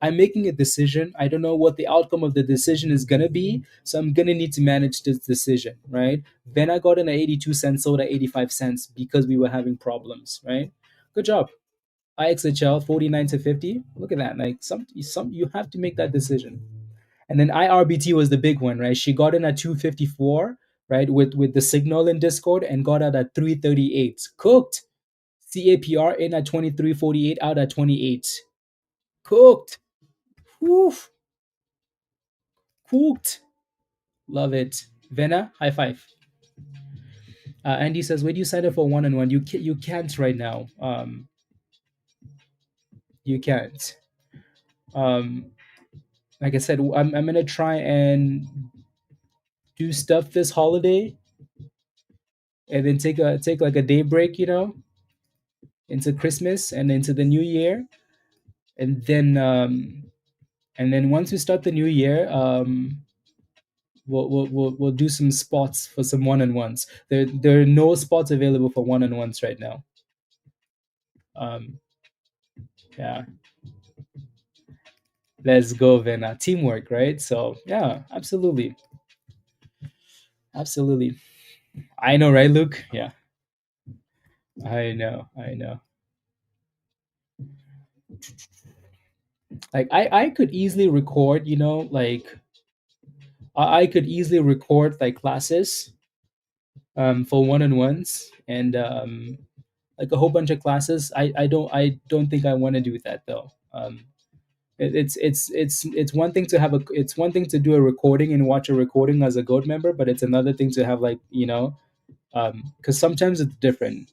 I'm making a decision. I don't know what the outcome of the decision is gonna be, so I'm gonna need to manage this decision, right? Then I got in at 82 cents, sold at 85 cents because we were having problems, right? Good job. IXHL 49 to 50. Look at that. Like some you have to make that decision. And then IRBT was the big one, right? She got in at 254, right? With the signal in Discord and got out at 338. Cooked. CAPR in at 23.48, out at 28. Cooked. Woof. Cooked. Love it. Vena, high five. Andy says, "Where do you sign up for one-on-one? You can't right now. You can't. Um, like I said, I'm gonna try and do stuff this holiday, and then take like a day break, into Christmas and into the New Year, and then once we start the New Year, we'll do some spots for some one-on-ones. There are no spots available for one-on-ones right now. Um, yeah, let's go, Vena. Teamwork, right? So yeah, absolutely, absolutely. I know, right, Luke? Yeah, I know. Like I could easily record, like I could easily record like classes for one-on-ones and like a whole bunch of classes. I don't think I want to do that though. It's one thing to have a it's one thing to do a recording and watch a recording as a gold member, but it's another thing to have like because sometimes it's different.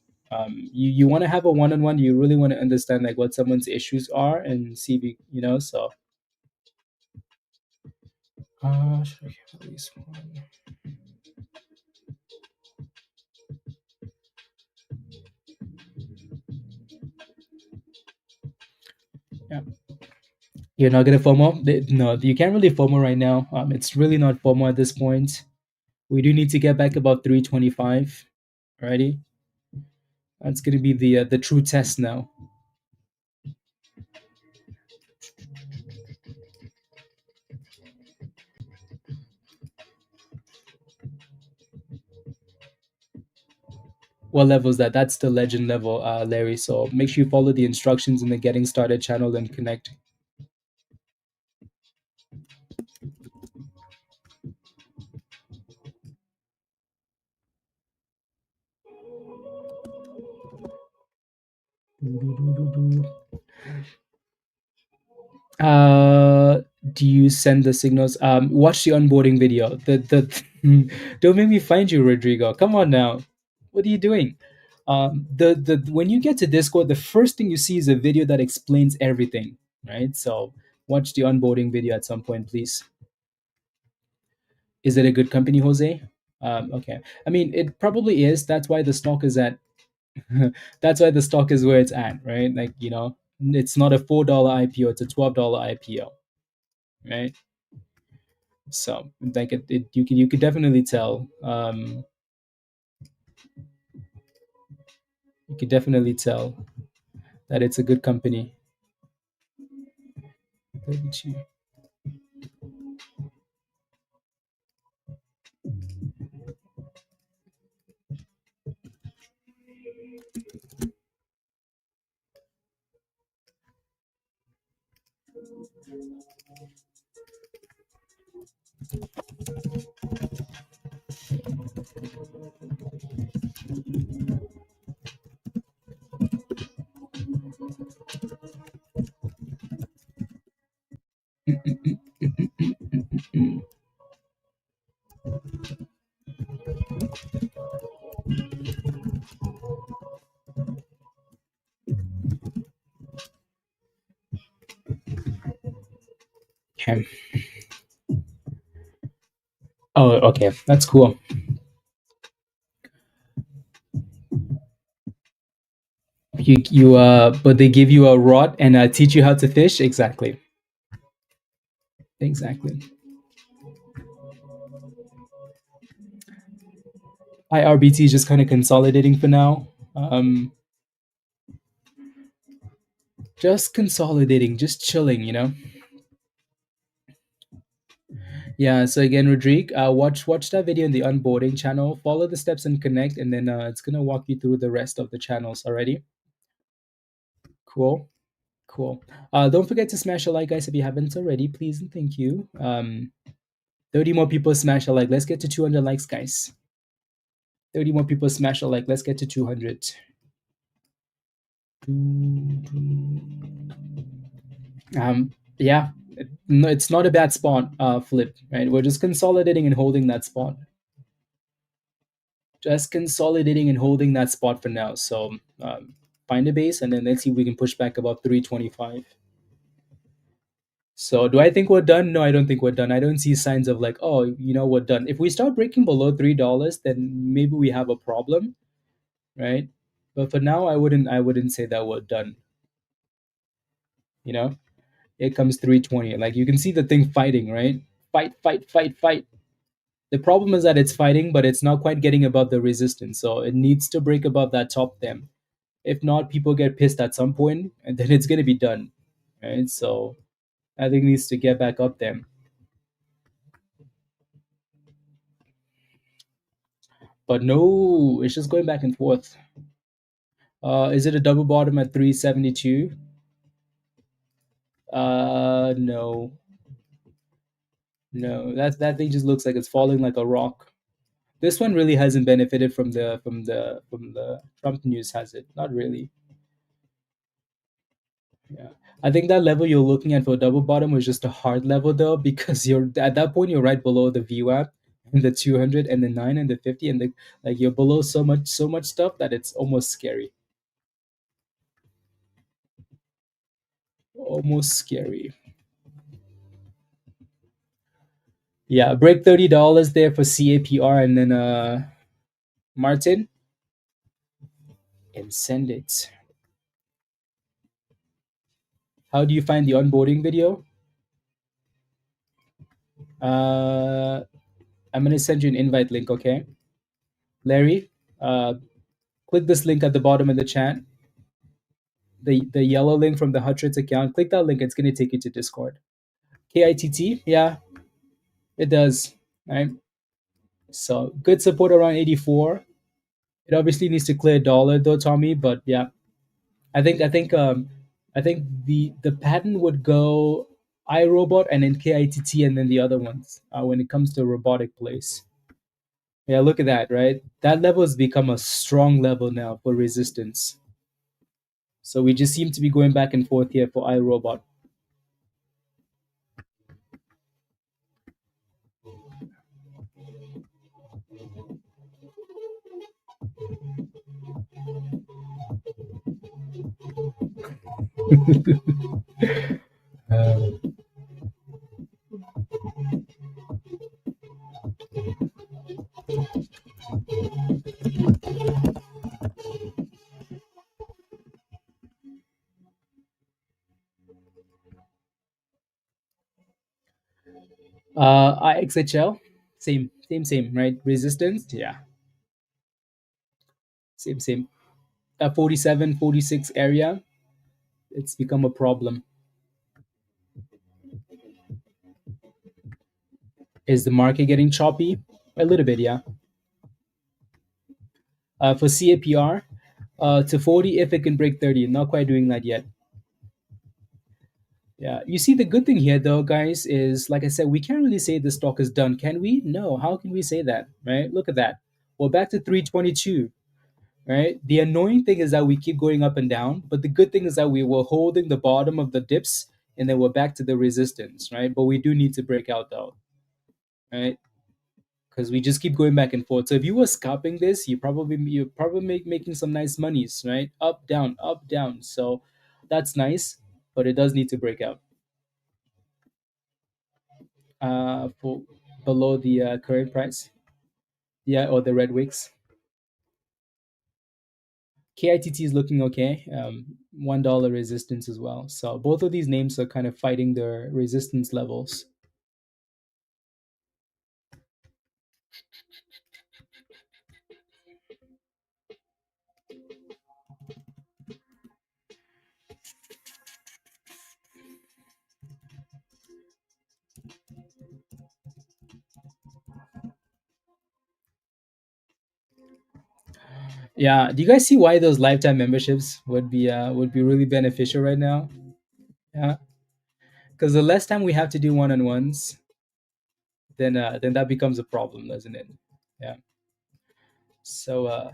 You want to have a one-on-one. You really want to understand like what someone's issues are and see if so. Should I give at least one? Yeah. You're not gonna FOMO? No, you can't really FOMO right now. It's really not FOMO at this point. We do need to get back about 325. Alrighty, that's gonna be the true test now. What level is that? That's the legend level, Larry. So make sure you follow the instructions in the getting started channel and connect. Do you send the signals? Watch the onboarding video. Don't make me find you, Rodrigo. Come on now. What are you doing? The when you get to Discord, the first thing you see is a video that explains everything, right? So watch the onboarding video at some point, please. Is it a good company, Jose? Okay. I mean, it probably is. That's why the stock is at. That's why the stock is where it's at, right? Like it's not a $4 IPO; it's a $12 IPO, right? So like you could definitely tell. You could definitely tell that it's a good company. 32. Okay. Oh, okay. That's cool. But they give you a rod and teach you how to fish. Exactly. Exactly. IRBT is just kind of consolidating for now. Just consolidating, just chilling, you know. Yeah. So again, Rodrigue, watch that video in the onboarding channel. Follow the steps and connect, and then it's gonna walk you through the rest of the channels already. Cool. Cool. Don't forget to smash a like, guys, if you haven't already, please and thank you. 30 more people smash a like. Let's get to 200 likes, guys. 30 more people smash a like. Let's get to 200. Yeah, no, it's not a bad spot, Flip, right? We're just consolidating and holding that spot. Just consolidating and holding that spot for now. So find a base, and then let's see if we can push back above 325. So do I think we're done? No, I don't think we're done. I don't see signs of like, oh, we're done. If we start breaking below $3, then maybe we have a problem, right? But for now, I wouldn't say that we're done. You know, it comes 320. Like you can see the thing fighting, right? Fight, fight, fight, fight. The problem is that it's fighting, but it's not quite getting above the resistance. So it needs to break above that top them. If not, people get pissed at some point, and then it's gonna be done, right? So I think it needs to get back up there. But no, it's just going back and forth. Is it a double bottom at 372? No, no. That thing just looks like it's falling like a rock. This one really hasn't benefited from the Trump news, has it? Not really. Yeah. I think that level you're looking at for double bottom was just a hard level though, because you're at that point you're right below the VWAP and the 200 and the 9 and the 50 and the like you're below so much stuff that it's almost scary. Almost scary. Yeah, break $30 there for CAPR and then Martin and send it. How do you find the onboarding video? Uh I'm gonna send you an invite link, okay? Larry, uh click this link at the bottom of the chat. The yellow link from the Hutchins account. Click that link. It's going to take you to Discord. KITT, yeah, it does. Right. So good support around 84. It obviously needs to clear dollar though, Tommy. But yeah, I think the pattern would go iRobot and then KITT and then the other ones when it comes to robotic place. Yeah, look at that, right? That level has become a strong level now for resistance. So we just seem to be going back and forth here for iRobot. IXHL, same, right? Resistance, yeah, same. 47, 46 area, it's become a problem. Is the market getting choppy? A little bit, yeah. For CAPR, to 40 if it can break 30. Not quite doing that yet. Yeah, you see, the good thing here, though, guys, is like I said, we can't really say the stock is done, can we? No, how can we say that, right? Look at that. We're back to 322. Right? The annoying thing is that we keep going up and down, but the good thing is that we were holding the bottom of the dips and then we're back to the resistance, right? But we do need to break out though, right? Because we just keep going back and forth. So if you were scalping this, you're probably making some nice monies, right? Up, down, up, down. So that's nice, but it does need to break out for below the current price. Yeah, or the red wicks. KITT is looking okay. $1 resistance as well. So both of these names are kind of fighting their resistance levels. Yeah. Do you guys see why those lifetime memberships would be really beneficial right now? Yeah. Because the less time we have to do one-on-ones, then that becomes a problem, doesn't it? Yeah. So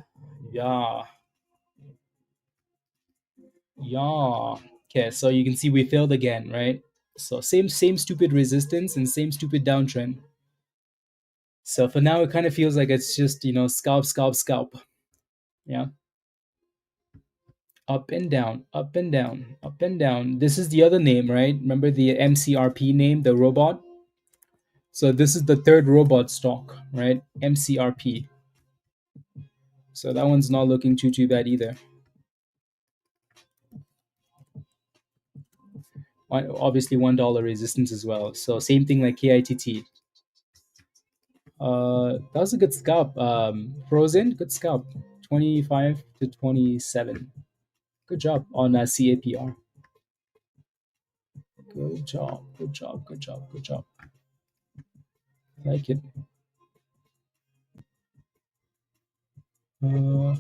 yeah, yeah. Okay, so you can see we failed again, right? So same stupid resistance and same stupid downtrend. So for now, it kind of feels like it's just scalp, scalp, scalp. Yeah, up and down, up and down, up and down. This is the other name, right? Remember the MCRP name, the robot. So this is the third robot stock, right? MCRP. So that one's not looking too bad either. Obviously $1 resistance as well. So same thing like KITT. That was a good scalp. Frozen, good scalp. 25 to 27. Good job on CAPR. Good job. Good job. Good job. Good job. Like it. Uh,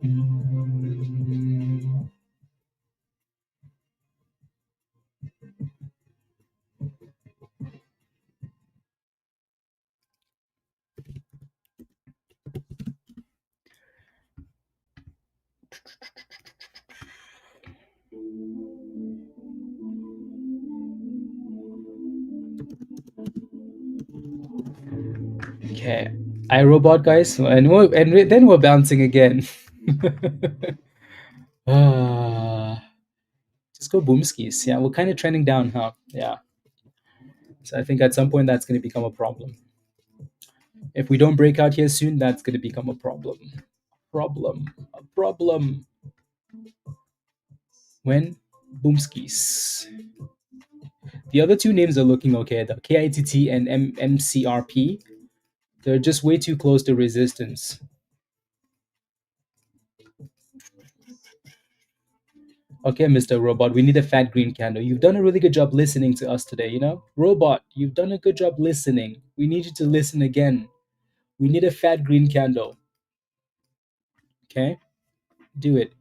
mm, okay. iRobot, guys, then we're bouncing again. Ah, just go boomskis. Yeah, we're kind of trending down, huh? Yeah. So I think at some point that's going to become a problem. If we don't break out here soon, that's going to become a problem. A problem. When boomskis. The other two names are looking okay. The KITT and MCRP, they're just way too close to resistance. Okay, Mr. Robot, we need a fat green candle. You've done a really good job listening to us today, Robot, you've done a good job listening. We need you to listen again. We need a fat green candle. Okay? Do it.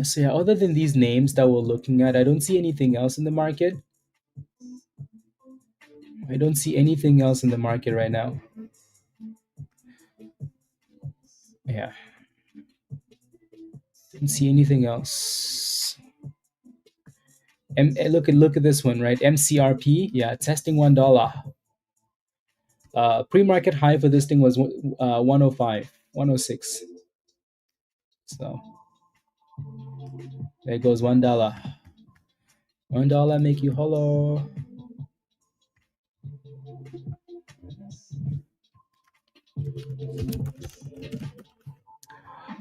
So yeah, other than these names that we're looking at, I don't see anything else in the market. I don't see anything else in the market right now. Yeah, don't see anything else. Look at this one, right? MCRP, yeah, testing $1. Pre-market high for this thing was 105, 106. So there goes $1. $1 make you hollow.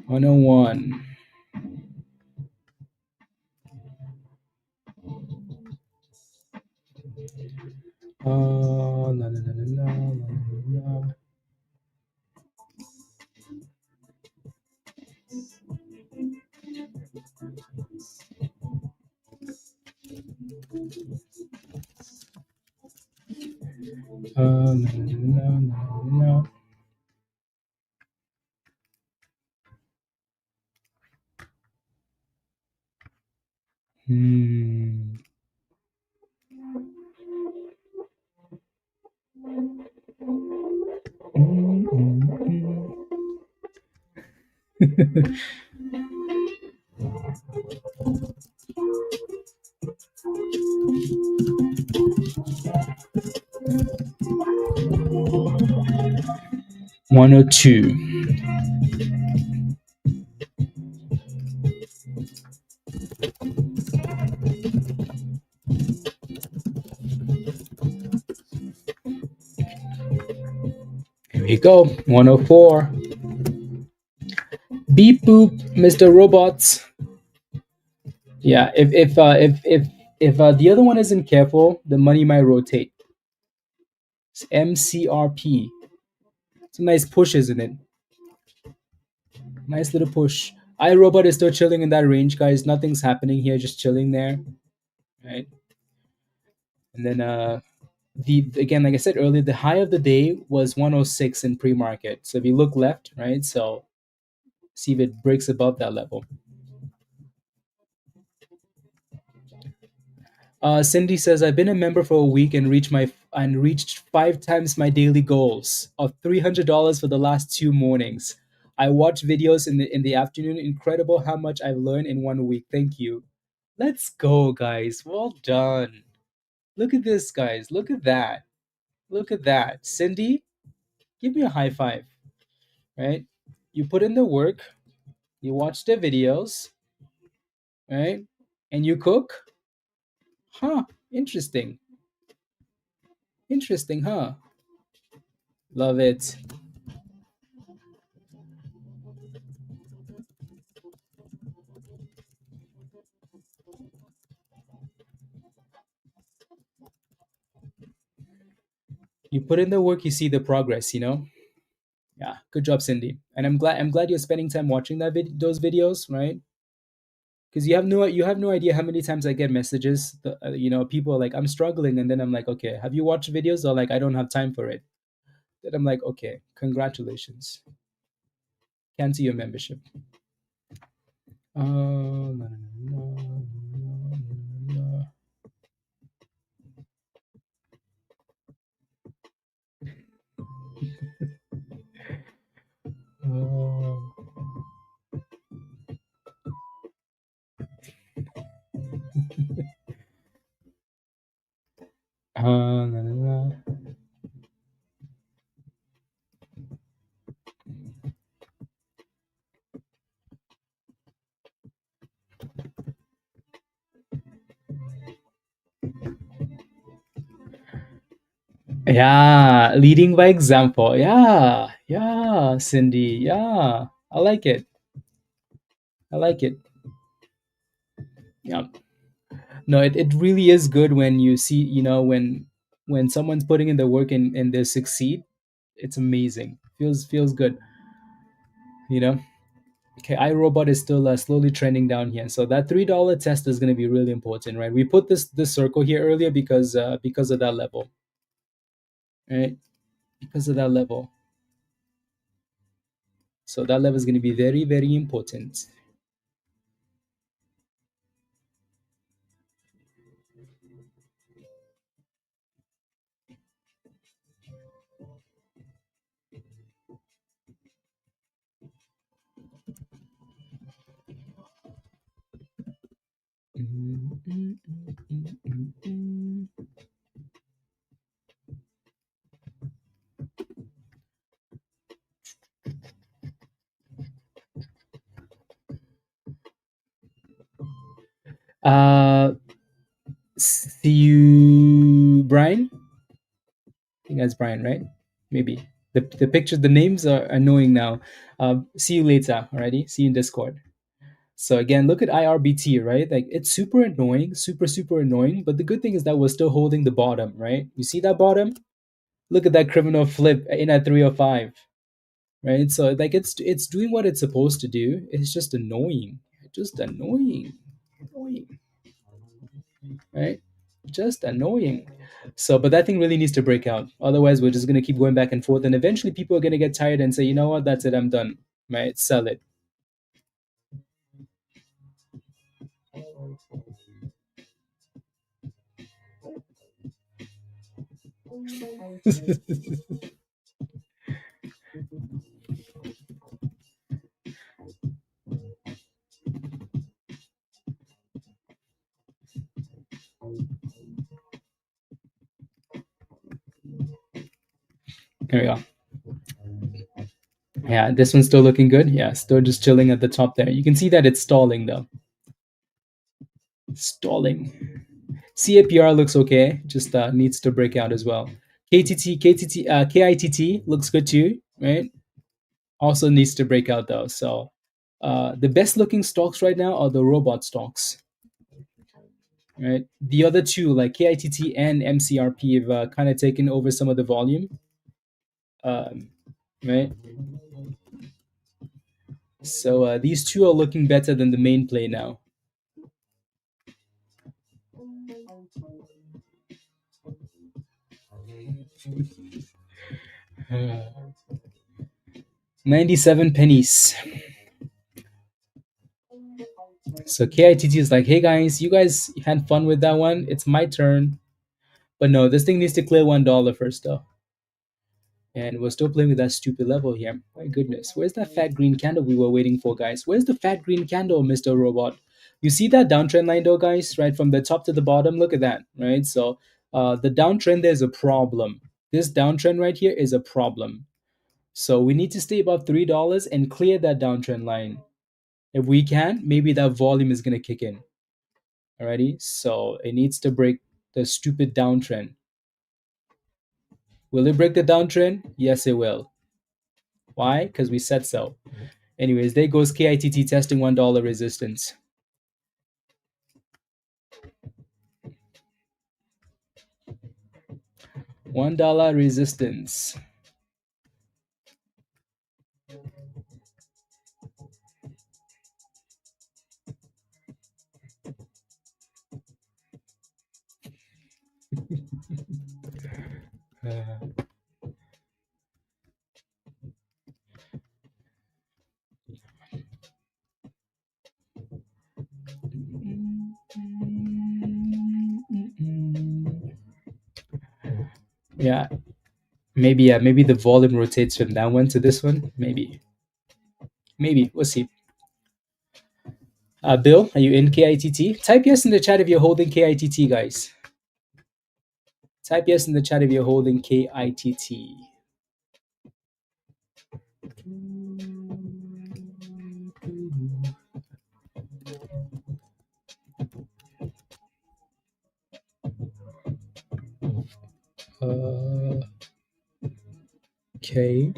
$101. La, la, la, la, la, la, la. La, la, la, la, la. Hmm. 102. Here we go. 104. Beep boop, Mr. Robots. Yeah, if the other one isn't careful, the money might rotate. It's MCRP. It's a nice push, isn't it? Nice little push. iRobot is still chilling in that range, guys. Nothing's happening here, just chilling there, right? And then the again, like I said earlier, the high of the day was 106 in pre-market. So if you look left, right, so see if it breaks above that level. Cindy says, I've been a member for a week and reached 5 times my daily goals of $300 for the last 2 mornings. I watch videos in the afternoon. Incredible how much I've learned in 1 week. Thank you. Let's go, guys. Well done. Look at this, guys. Look at that. Look at that. Cindy, give me a high five. Right? You put in the work, you watch the videos, right? And you cook. Huh. Interesting. Interesting, huh? Love it. You put in the work, you see the progress, you know? Yeah, good job, Cindy. And I'm glad you're spending time watching those videos, right? Because you have no idea how many times I get messages, people are like, I'm struggling, and then I'm like, okay, have you watched videos? Or like, I don't have time for it. Then I'm like, okay, congratulations, cancel your membership. La, la, la, la, la, la. La, la, la. Yeah, leading by example. Yeah, yeah, Cindy. Yeah, I like it. I like it. Yeah. No, it really is good when you see, when someone's putting in the work and they succeed. It's amazing. Feels good, you know. Okay, iRobot is still slowly trending down here. So that $3 test is going to be really important, right? We put this circle here earlier because of that level, right? Because of that level. So that level is going to be very, very important. Uh, See you, Brian. I think that's Brian, right? Maybe the pictures, the names are annoying now. See you later. Alrighty. See you in Discord. So again, look at IRBT, right? Like it's super annoying, super annoying. But the good thing is that we're still holding the bottom, right? You see that bottom? Look at that criminal flip in at 305, right? So like it's doing what it's supposed to do. It's just annoying, just annoying, annoying, right? Just annoying. So, but that thing really needs to break out. Otherwise, we're just gonna keep going back and forth, and eventually, people are gonna get tired and say, you know what, that's it, I'm done. Right? Sell it. There we go. Yeah, this one's still looking good. Yeah, still just chilling at the top there. You can see that it's stalling though. Stalling. CAPR looks okay. Just needs to break out as well. KITT looks good too, right? Also needs to break out though. So the best looking stocks right now are the robot stocks, right? The other two, like KITT and MCRP, have kind of taken over some of the volume, um, right? So these two are looking better than the main play now. Uh, 97 pennies. So KITT is like, hey guys, you guys had fun with that one. It's my turn. But no, this thing needs to clear $1 first though. And we're still playing with that stupid level here. My goodness. Where's that fat green candle we were waiting for, guys? Where's the fat green candle, Mr. Robot? You see that downtrend line though, guys? Right from the top to the bottom. Look at that, right? So the downtrend, there's a problem. This downtrend right here is a problem. So we need to stay above $3 and clear that downtrend line. If we can, maybe that volume is going to kick in. Alrighty, so it needs to break the stupid downtrend. Will it break the downtrend? Yes, it will. Why? Because we said so. Anyways, there goes KITT testing $1 resistance. $1 resistance. Yeah, maybe the volume rotates from that one to this one. Maybe we'll see. Bill, are you in KITT? Type yes in the chat if you're holding KITT, guys. Type yes in the chat if you're holding KITT. Okay.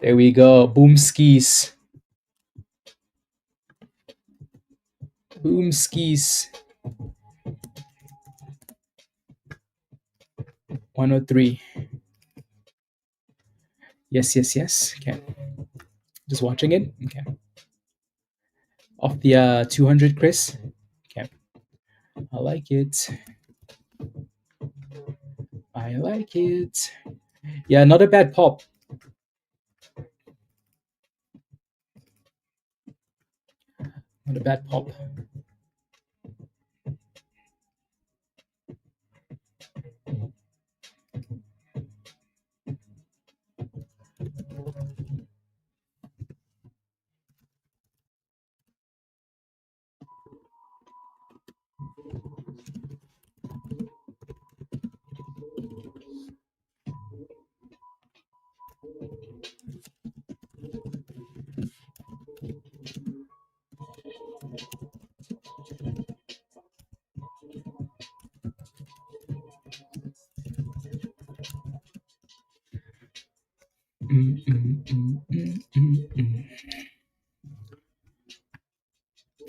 There we go. Boom skis. Boom skis. 103. Yes. Okay. Just watching it. Okay. Off the 200, Chris. Okay. I like it. I like it. Yeah, not a bad pop. Not a bad pop.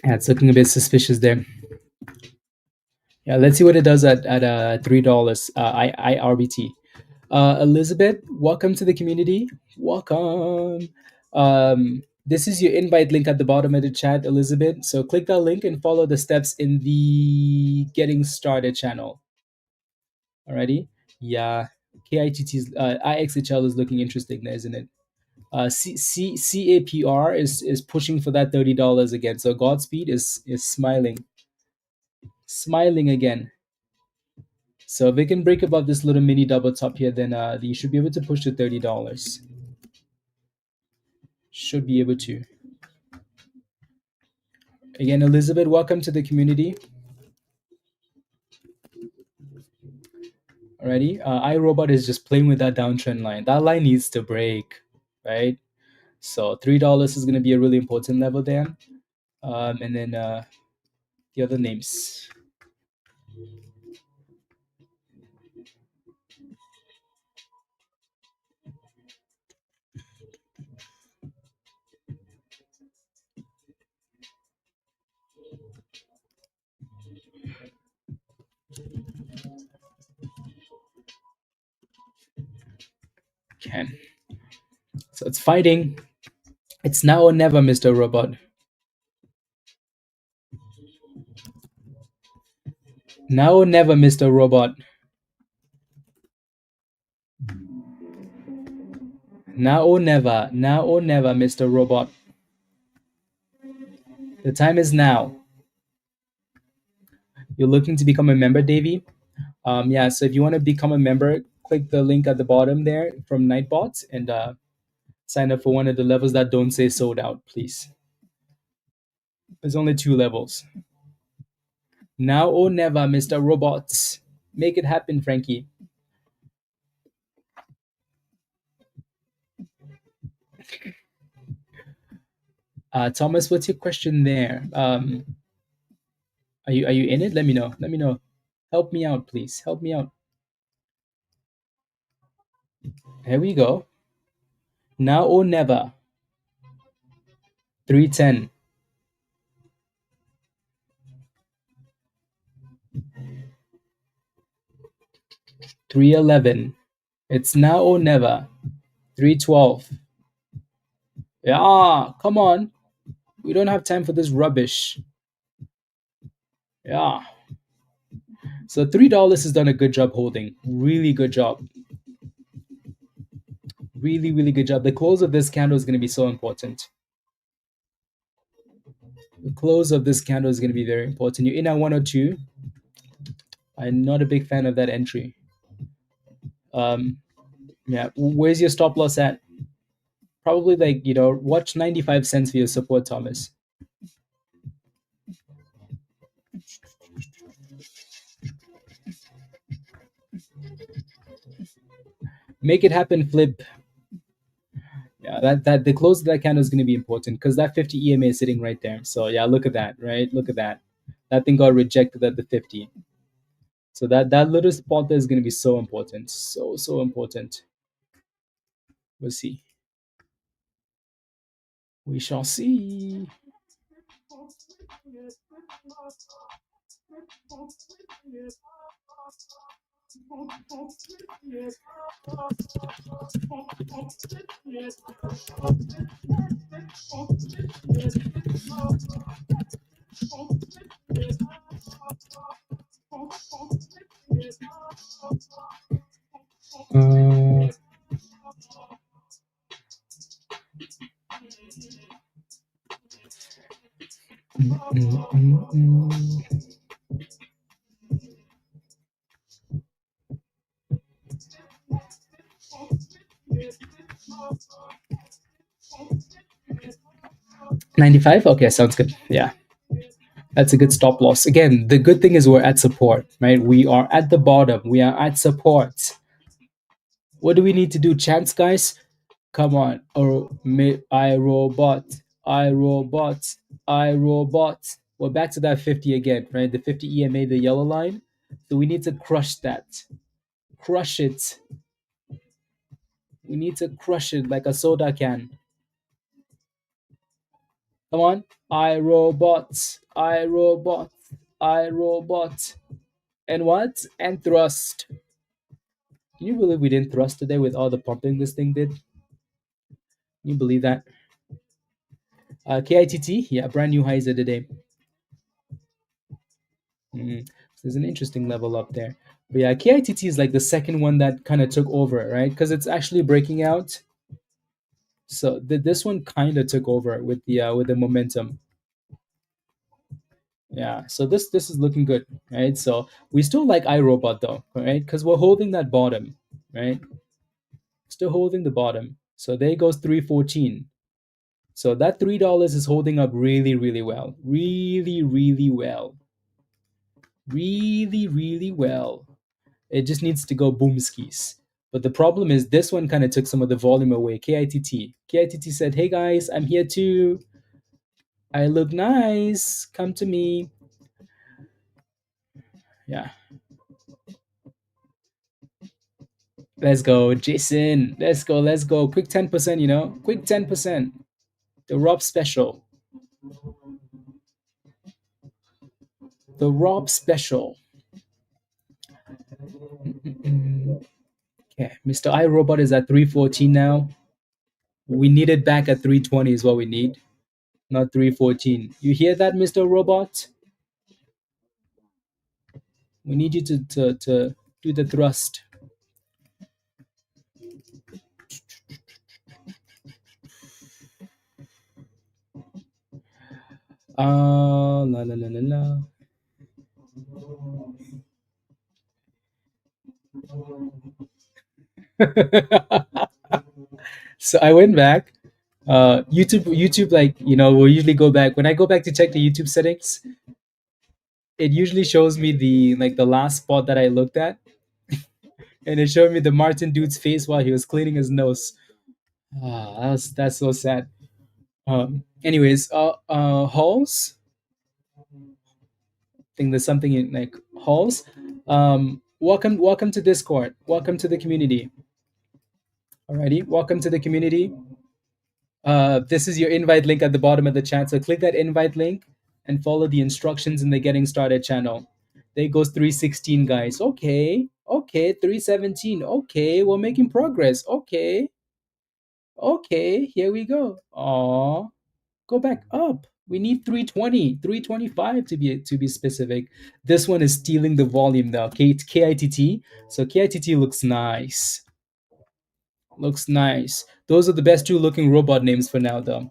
Yeah, it's looking a bit suspicious there. Yeah, let's see what it does at $3. IRBT. Elizabeth, welcome to the community. Welcome. This is your invite link at the bottom of the chat, Elizabeth. So click that link and follow the steps in the Getting Started channel. Alrighty. Yeah, KITT's IXHL is looking interesting there, isn't it? CAPR is pushing for that $30 again. So Godspeed is smiling again. So if we can break above this little mini double top here, then you should be able to push to $30. Should be able to. Again, Elizabeth, welcome to the community. Alrighty, iRobot is just playing with that downtrend line. That line needs to break, right? So $3 is going to be a really important level there. And then the other names. Okay. So it's fighting. It's now or never, Mr. Robot. Now or never, Mr. Robot. Now or never. Now or never, Mr. Robot. The time is now. You're looking to become a member, Davey? Yeah, so if you want to become a member, click the link at the bottom there from Nightbot and sign up for one of the levels that don't say sold out, please. There's only 2 levels. Now or never, Mr. Robots. Make it happen, Frankie. Thomas, what's your question there? Are you in it? Let me know. Let me know. Help me out, please. Help me out. Here we go. Now or never. 310. 311. It's now or never. 312. Yeah, come on. We don't have time for this rubbish. Yeah. So $3 has done a good job holding. Really good job. Really, really good job. The close of this candle is going to be so important. The close of this candle is going to be very important. You're in at 102. I'm not a big fan of that entry. Yeah, where's your stop loss at? Probably like, watch 95 cents for your support, Thomas. Make it happen, Flip. Yeah, that the close of that candle is going to be important because that 50 EMA is sitting right there. So yeah, look at that, right? Look at that. That thing got rejected at the 50. So that little spot there is going to be so important. So important. We'll see. We shall see. Uh, 95? Okay, sounds good. Yeah. That's a good stop loss. Again, the good thing is we're at support, right? We are at the bottom. We are at support. What do we need to do, chance, guys? Come on. iRobot, iRobot, iRobot. We're back to that 50 again, right? The 50 EMA, the yellow line. So we need to crush that. Crush it. We need to crush it like a soda can. Come on. iRobot, iRobot, iRobot. And what? And thrust. Can you believe we didn't thrust today with all the pumping this thing did? Can you believe that? KITT, yeah, brand new highs of the day. So there's an interesting level up there. But yeah, KITT is like the second one that kind of took over, right? Because it's actually breaking out. So this one kind of took over with the momentum. Yeah, so this is looking good, right? So we still like iRobot though, right? Because we're holding that bottom, right? Still holding the bottom. So there goes 314. So that $3 is holding up really, really well. Really, really well. Really, really well. It just needs to go boom skis. But the problem is this one kind of took some of the volume away. KITT. KITT said, hey guys, I'm here too. I look nice. Come to me. Yeah. Let's go, Jason. Let's go. Let's go. Quick 10%, you know? Quick 10%. The Rob special. The Rob special. Okay. Mr. iRobot is at 314 now. We need it back at 320 is what we need, not 314. You hear that, Mr. Robot? We need you to do the thrust. La la la la la. So I went back. YouTube, like we'll usually go back. When I go back to check the YouTube settings, it usually shows me the last spot that I looked at, and it showed me the Martin dude's face while he was cleaning his nose. That's so sad. Anyways, halls. I think there's something in like halls. Welcome to Discord. Welcome to the community. Alrighty, welcome to the community. This is your invite link at the bottom of the chat. So click that invite link and follow the instructions in the Getting Started channel. There goes 316, guys. Okay, 317. Okay, we're making progress. Okay, here we go. Aw, go back up. We need 320, 325 to be specific. This one is stealing the volume though. KITT. So KITT looks nice. Looks nice. Those are the best two looking robot names for now though.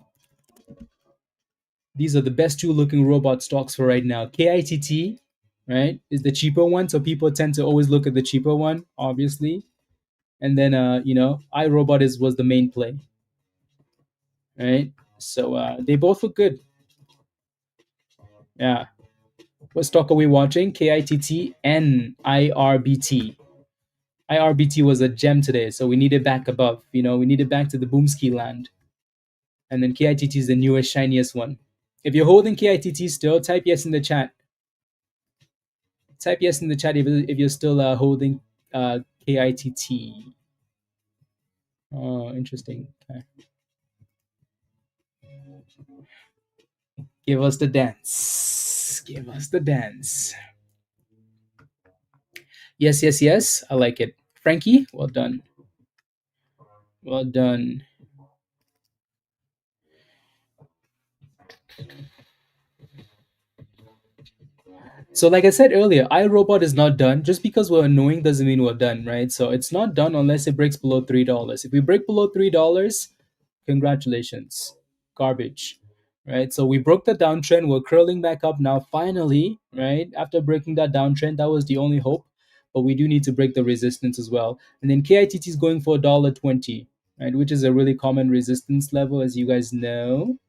These are the best two looking robot stocks for right now. KITT, right, is the cheaper one. So people tend to always look at the cheaper one, obviously. And then iRobot was the main play. Right? So they both look good. Yeah. What stock are we watching? KITT and IRBT. IRBT was a gem today, so we need it back above. We need it back to the boomski land. And then KITT is the newest, shiniest one. If you're holding KITT still, type yes in the chat. Type yes in the chat if you're still holding KITT. Oh, interesting. Okay. Give us the dance. Give us the dance. Yes. I like it. Frankie, well done. Well done. So like I said earlier, iRobot is not done. Just because we're annoying doesn't mean we're done, right? So it's not done unless it breaks below $3. If we break below $3, congratulations. Garbage. Right? So we broke the downtrend. We're curling back up now, finally, right? After breaking that downtrend, that was the only hope. But we do need to break the resistance as well. And then KITT is going for $1.20, right? Which is a really common resistance level, as you guys know.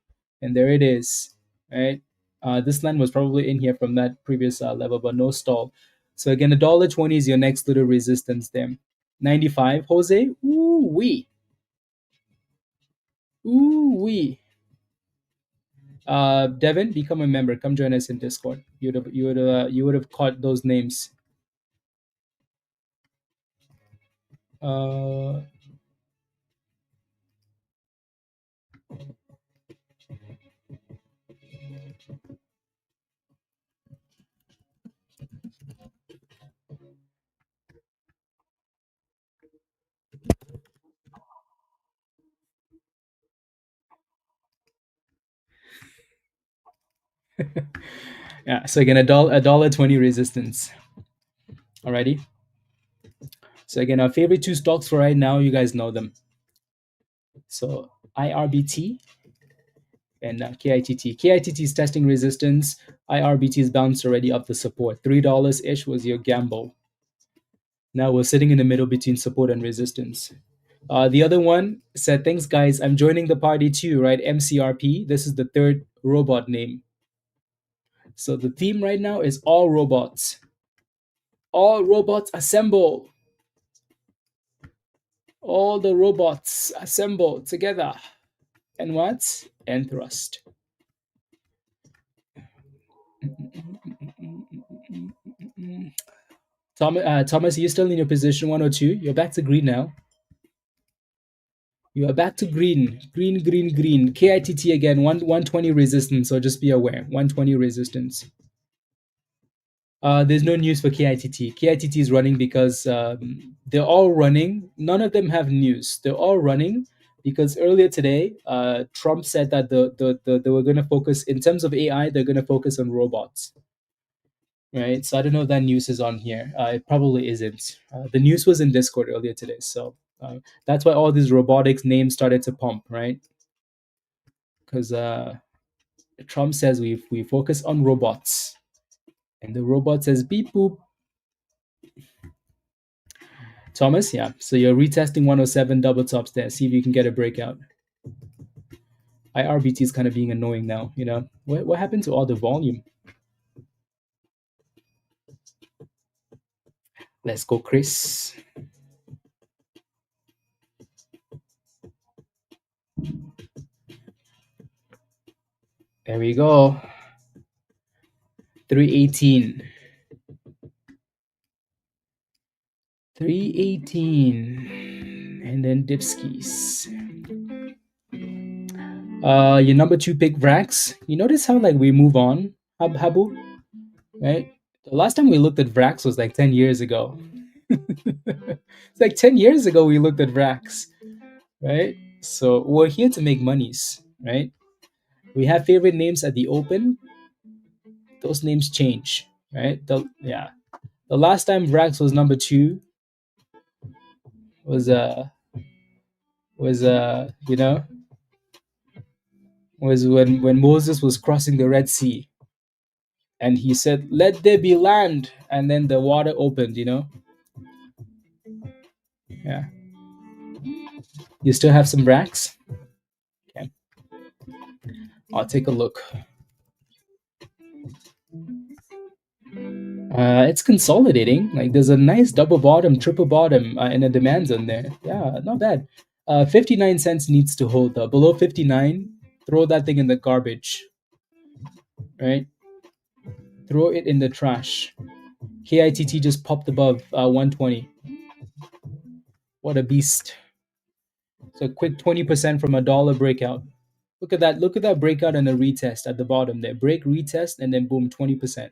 And there it is, right? This line was probably in here from that previous level, but no stall. So again, $1.20 is your next little resistance there. 95, Jose. Ooh wee. Ooh wee. Devin, become a member. Come join us in Discord. You would have caught those names. Yeah. So again, $1.20 resistance. Alrighty. So again, our favorite two stocks for right now, you guys know them. So IRBT and KITT. KITT is testing resistance. IRBT is bounced already up the support. $3 ish was your gamble. Now we're sitting in the middle between support and resistance. The other one said, thanks guys, I'm joining the party too, right? MCRP. This is the third robot name. So the theme right now is all robots. All robots assemble. All the robots assemble together. And what? And thrust. Thomas, you're still in your position 102. You're back to green now. You are back to green. Green, green, green. KITT again, 120 resistance, so just be aware. 120 resistance. There's no news for KITT. KITT is running because they're all running. None of them have news. They're all running because earlier today, Trump said that they were going to focus, in terms of AI, they're going to focus on robots. Right? So I don't know if that news is on here. It probably isn't. The news was in Discord earlier today. So that's why all these robotics names started to pump, right? Because Trump says we focus on robots. And the robot says beep boop. Thomas, yeah. So you're retesting 107 double tops there. See if you can get a breakout. IRBT is kind of being annoying now, you know. What happened to all the volume? Let's go, Chris. There we go. 318. 318. And then Dipskis. Your number 2 pick, VRAX. You notice how like we move on, Habu? Right? The last time we looked at VRAX was like 10 years ago. It's like 10 years ago we looked at VRAX. Right? So we're here to make monies, right? We have favorite names at the open. Those names change, right? The last time VRAX was number 2 was you know, was when Moses was crossing the Red Sea and he said, "Let there be land," and then the water opened, you know. Yeah. You still have some VRAX? Okay. I'll take a look. It's consolidating. Like there's a nice double bottom, triple bottom, and a demand zone there. Yeah, not bad. 59 cents needs to hold though. Below 59, throw that thing in the garbage. Right? Throw it in the trash. KITT just popped above 120. What a beast. So quick 20% from a dollar breakout. Look at that. Look at that breakout and a retest at the bottom there. Break, retest, and then boom, 20%.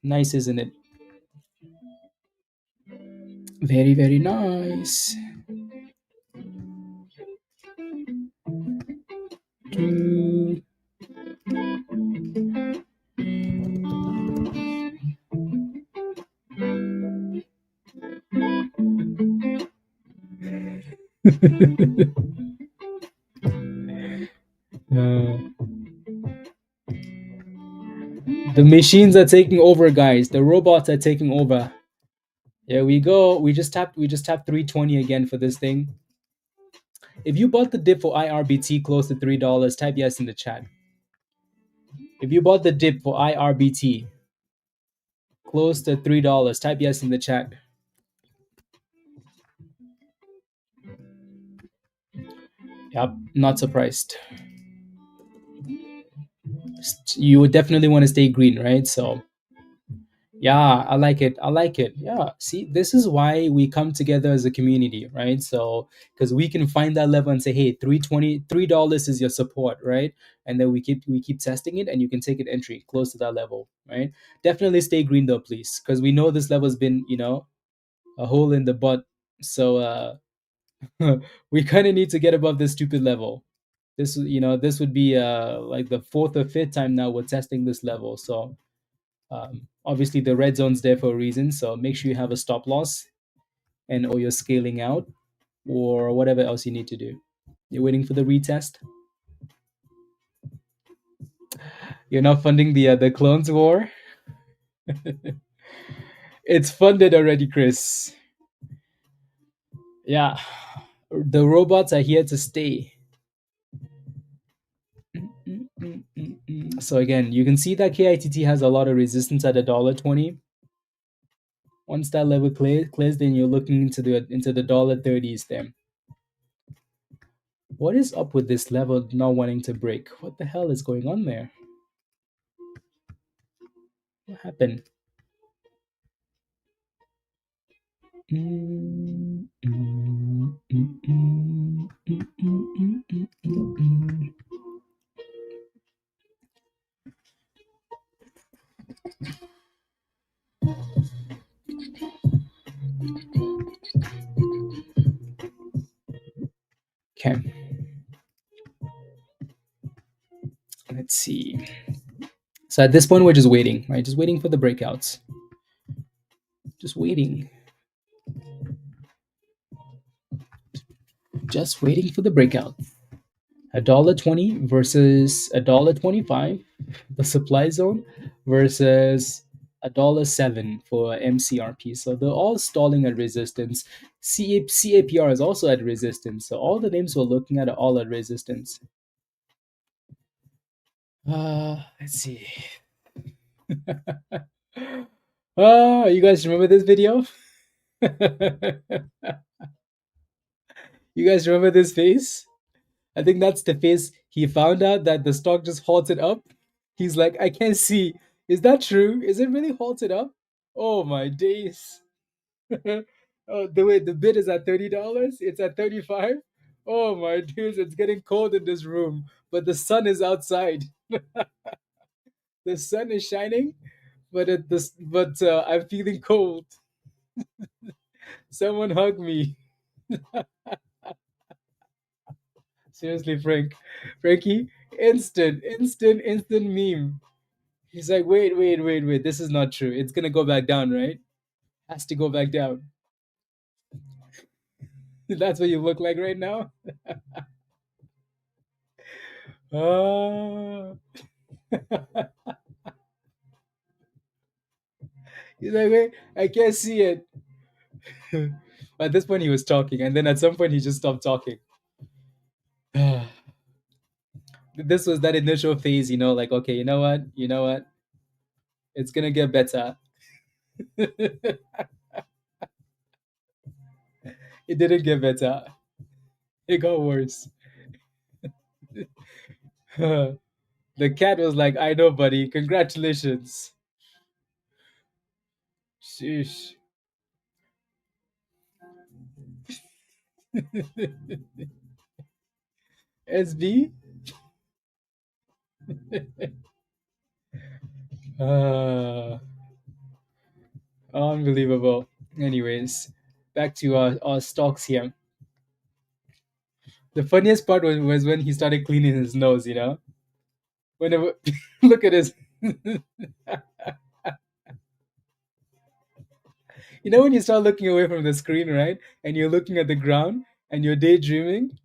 Nice, isn't it? Very, very nice. The machines are taking over, guys. The robots are taking over. There we go. We just tapped 320 again for this thing. If you bought the dip for IRBT close to $3, type yes in the chat. If you bought the dip for IRBT close to $3, type yes in the chat. Yep, not surprised. You would definitely want to stay green, right? So yeah, I like it. I like it. Yeah. See, this is why we come together as a community, right? So because we can find that level and say, hey, $3 is your support, right? And then we keep testing it and you can take it entry close to that level, right? Definitely stay green though, please. Because we know this level has been, you know, a hole in the butt. So we kind of need to get above this stupid level. This, you know, this would be like the 4th or 5th time now we're testing this level. So obviously the red zone's there for a reason, so make sure you have a stop loss and or you're scaling out or whatever else you need to do. You're waiting for the retest. You're not funding the clones war. It's funded already, Chris. Yeah, the robots are here to stay. So again, you can see that KITT has a lot of resistance at $1.20. Once that level clears, then you're looking into the $30s there. What is up with this level not wanting to break? What the hell is going on there? What happened? Okay, let's see. So at this point, we're just waiting, right? Just waiting for the breakouts. Just waiting. Just waiting for the breakout. $1.20 versus $1.25, the supply zone, versus $1.07 for MCRP. So they're all stalling at resistance. CAPR is also at resistance. So all the names we're looking at are all at resistance. Let's see. You guys remember this video? You guys remember this face? I think that's the face he found out that the stock just halted up. He's like, I can't see. Is that true? Is it really halted up? Oh my days. Oh, the bid is at $30. It's at 35. Oh my days, it's getting cold in this room, but the sun is outside. The sun is shining, but I'm feeling cold. Someone hug me. Seriously, Frankie, instant meme. He's like, wait. This is not true. It's gonna go back down, right? Has to go back down. That's what you look like right now. Oh. He's like, wait, I can't see it. At this point, he was talking, and then at some point, he just stopped talking. This was that initial phase, like, okay, you know what, it's gonna get better. It didn't get better. It got worse. The cat was like, I know, buddy. Congratulations. Sheesh. SB? Uh, Unbelievable. Anyways, back to our stocks here. The funniest part was when he started cleaning his nose. Whenever, look at his. When you start looking away from the screen, right? And you're looking at the ground and you're daydreaming,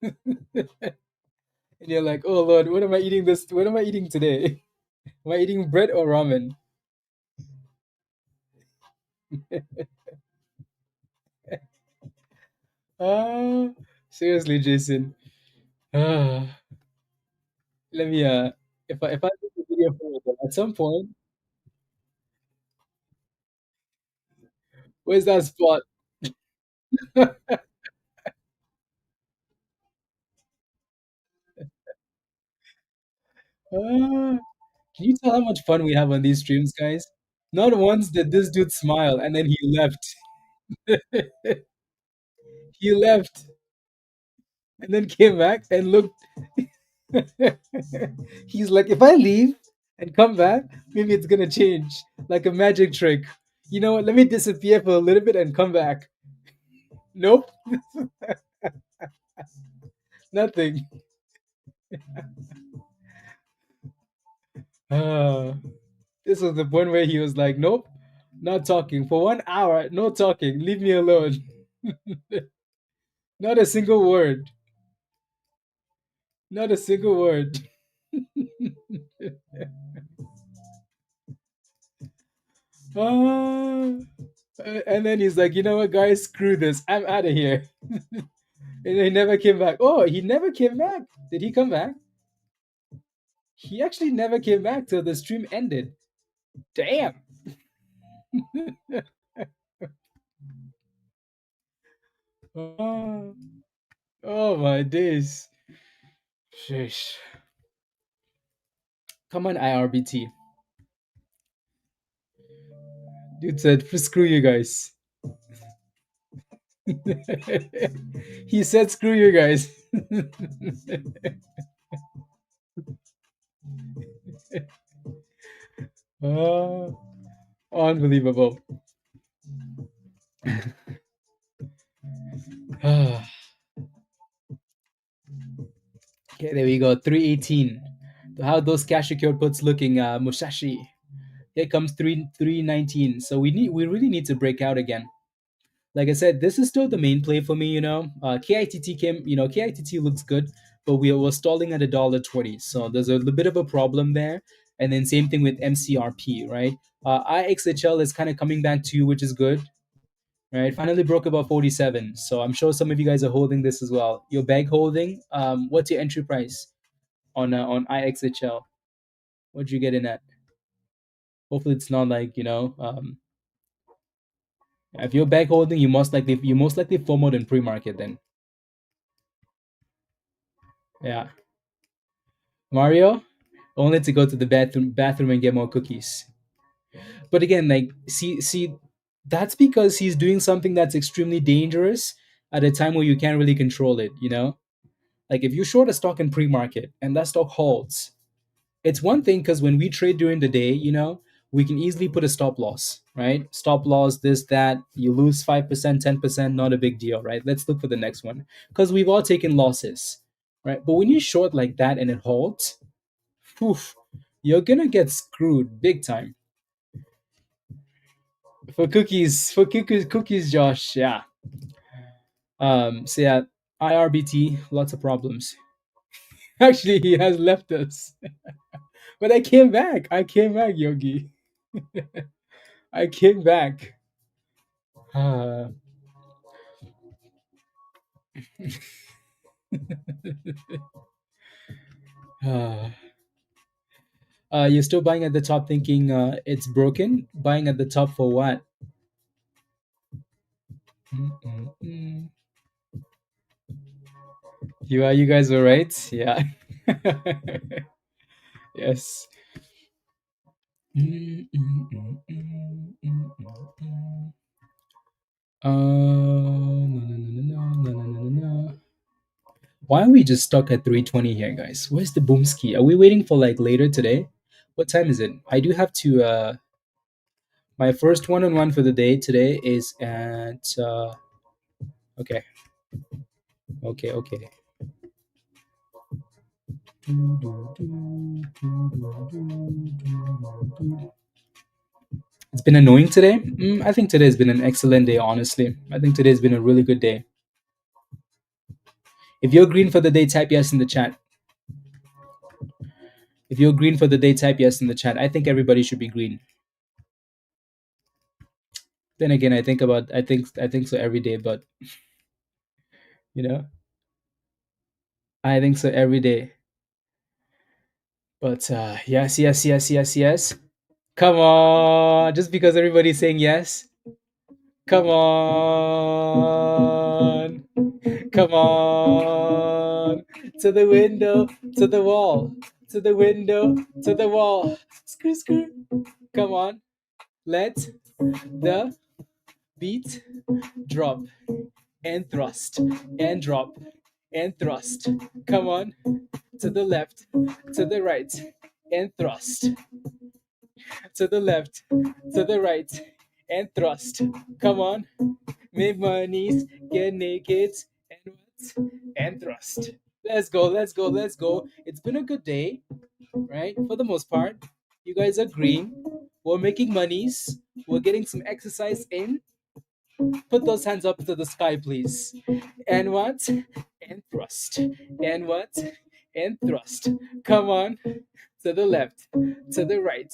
and you're like, oh Lord, what am I eating this? What am I eating today? Am I eating bread or ramen? Ah, seriously, Jason. Ah, let me if I make a video for it, at some point, where's that spot? Ah, can you tell how much fun we have on these streams, guys? Not once did this dude smile and then he left. He left and then came back and looked. He's like, if I leave and come back, maybe it's gonna change, like a magic trick. You know what? Let me disappear for a little bit and come back. Nope, nothing. Ah, this was the point where he was like, nope, not talking for 1 hour. No talking. Leave me alone. Not a single word. Not a single word. Ah, and then he's like, you know what, guys, screw this. I'm out of here. And he never came back. Oh, he never came back. Did he come back? He actually never came back till the stream ended. Damn. Oh, oh my days. Sheesh. Come on, IRBT. Dude said, screw you guys. He said, screw you guys. Oh, unbelievable. Okay, there we go. 318. How those cash secured puts looking, Musashi? Here comes 319. So we really need to break out again. Like I said, this is still the main play for me. KITT came. KITT looks good, but we were stalling at $1.20. So there's a little bit of a problem there. And then same thing with MCRP, right? IXHL is kind of coming back to you, which is good. Right, finally broke above 47. So I'm sure some of you guys are holding this as well. Your bag holding. What's your entry price on IXHL? What'd you get in at? Hopefully it's not like if you're bag holding, you most likely FOMO'd in pre-market then. Yeah, Mario, only to go to the bathroom and get more cookies. But again, like see, that's because he's doing something that's extremely dangerous at a time where you can't really control it. Like if you short a stock in pre-market and that stock holds, it's one thing because when we trade during the day, we can easily put a stop loss, right? Stop loss, this, that. You lose 5%, 10%, not a big deal, right? Let's look for the next one because we've all taken losses, right? But when you short like that and it holds, poof, you're gonna get screwed big time. For cookies, Josh, yeah. So yeah, IRBT, lots of problems. Actually, he has left us. But I came back, Yogi. I came back. Uh, uh, you're still buying at the top thinking it's broken? Buying at the top for what? Mm-mm-mm. You guys were right? Yeah. Yes. Mm-mm-mm-mm-mm-mm. No, no, no, no, no, no, no, no, no. Why are we just stuck at 320 here, guys? Where's the boomski? Are we waiting for like later today? What time is it? I do have to. My first one-on-one for the day today is at. Okay, okay. It's been annoying today. I think today has been an excellent day, honestly. I think today's been a really good day. If you're green for the day, type yes in the chat. If you're green for the day, type yes in the chat. I think everybody should be green. Then again, I think so every day, but you know, I think so every day. But yes, yes, yes, yes, yes. Come on, just because everybody's saying yes. Come on. Come on. To the window, to the wall, to the window, to the wall. Screw, screw. Come on. Let the beat drop and thrust and drop and thrust. Come on. To the left, to the right, and thrust. To the left, to the right, and thrust. Come on. Make monies, get naked, and what? And thrust. Let's go, let's go, let's go. It's been a good day, right? For the most part. You guys are green. We're making monies. We're getting some exercise in. Put those hands up to the sky, please. And what? And thrust. And what? And thrust. Come on. To the left. To the right.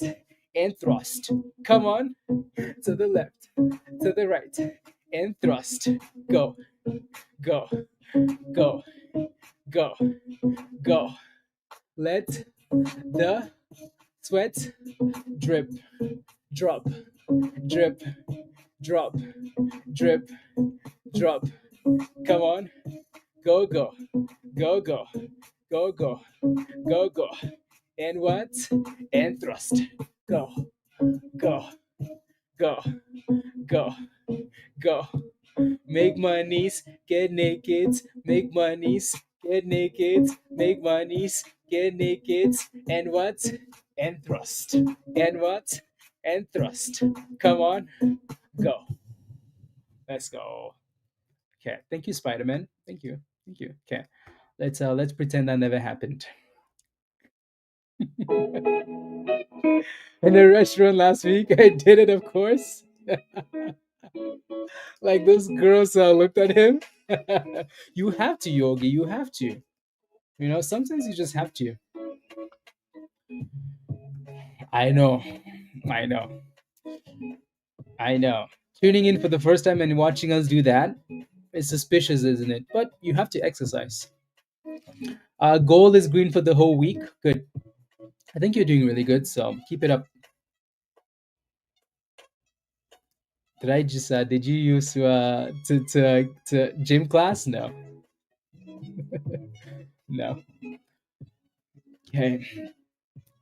And thrust. Come on. To the left. To the right. And thrust. Go. Go. Go. Go. Go. Let the sweat, drip, drop, drip, drop, drip, drop. Come on, go, go, go, go, go, go, go, go. And what? And thrust. Go, go, go, go, go. Make monies, get naked, make monies, get naked, make monies, get naked, and what? And thrust. And what? And thrust. Come on, go. Let's go. Okay. Thank you, Spider-Man. Thank you. Thank you. Okay. Let's pretend that never happened. In a restaurant last week, I did it, of course. Like those girls looked at him. You have to, Yogi. You have to. You know, sometimes you just have to. I know. I know. I know. Tuning in for the first time and watching us do that is suspicious, isn't it? But you have to exercise. Gold is green for the whole week. Good. I think you're doing really good, so keep it up. Did I just did you use to gym class? No. No. Okay.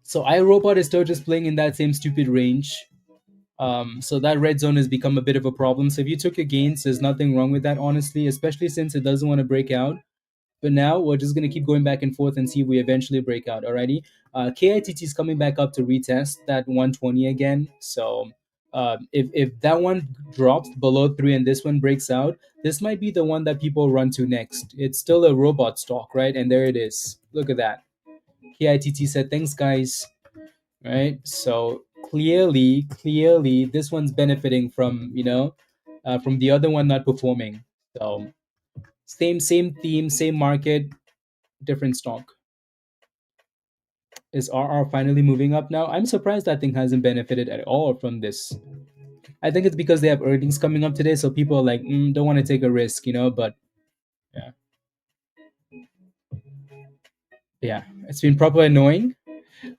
So iRobot is still just playing in that same stupid range. So that red zone has become a bit of a problem. So if you took your gains, there's nothing wrong with that, honestly, especially since it doesn't want to break out. But now we're just going to keep going back and forth and see if we eventually break out. Alrighty. KITT is coming back up to retest that 120 again. So if that one drops below 3 and this one breaks out, this might be the one that people run to next. It's still a robot stock, right? And there it is. Look at that. KITT said, thanks, guys. Right? So clearly, this one's benefiting from, from the other one not performing. So same theme, same market, different stock. Is RR finally moving up now? I'm surprised that thing hasn't benefited at all from this. I think it's because they have earnings coming up today, so people are like, don't want to take a risk, but yeah. Yeah, it's been proper annoying.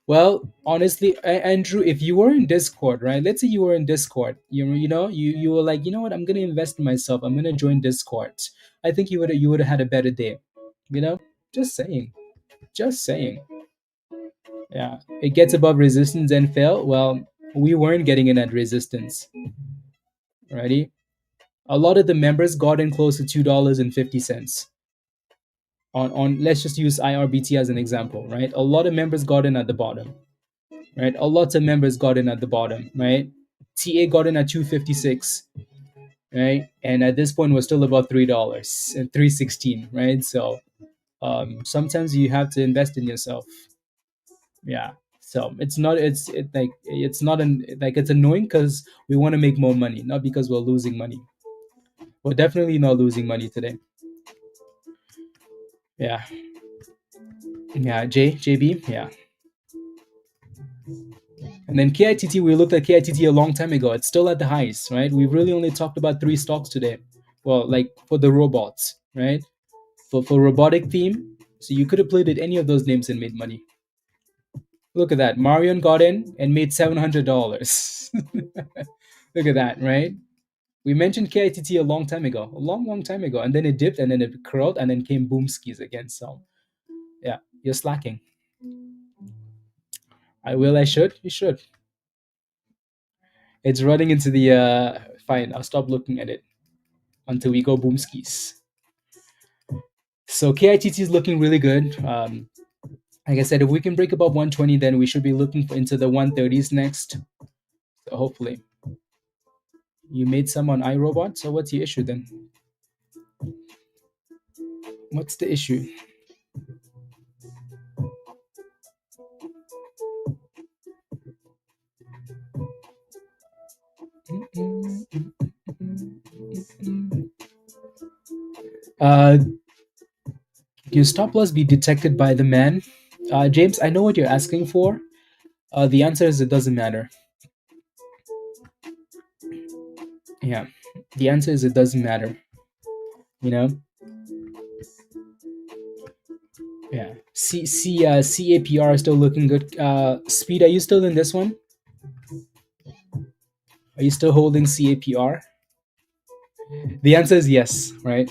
Well, honestly, Andrew, if you were in Discord, right? Let's say you were in Discord, you were like, you know what? I'm gonna invest in myself. I'm gonna join Discord. I think you would have had a better day. Just saying, just saying. Yeah, it gets above resistance and fell. Well, we weren't getting in at resistance. Righty. A lot of the members got in close to $2.50. On let's just use IRBT as an example, right? A lot of members got in at the bottom, right? A lot of members got in at the bottom, right? TA got in at 256, right? And at this point, we're still above $3 and 316, right? So sometimes you have to invest in yourself. Yeah. So it's not it's annoying because we want to make more money, not because we're losing money. We're definitely not losing money today. Yeah. Yeah, JB, yeah. And then KITT, we looked at KITT a long time ago. It's still at the highs, right? We've really only talked about 3 stocks today. Well, like for the robots, right? For robotic theme, so you could have played at any of those names and made money. Look at that. Marion got in and made $700. Look at that, right? We mentioned KITT a long time ago, a long time ago, and then it dipped and then it curled and then came boom skis again. So, yeah, you're slacking. I should, you should. It's running into the fine. I'll stop looking at it until we go boom skis. So KITT is looking really good. Like I said, if we can break above 120, then we should be looking into the 130s next. So hopefully. You made some on iRobot, so what's the issue then? What's the issue? Your stop loss be detected by the man? James, I know what you're asking for. The answer is it doesn't matter. Yeah, the answer is it doesn't matter. Yeah. CAPR still looking good. Speed, are you still in this one? Are you still holding CAPR? The answer is yes, right?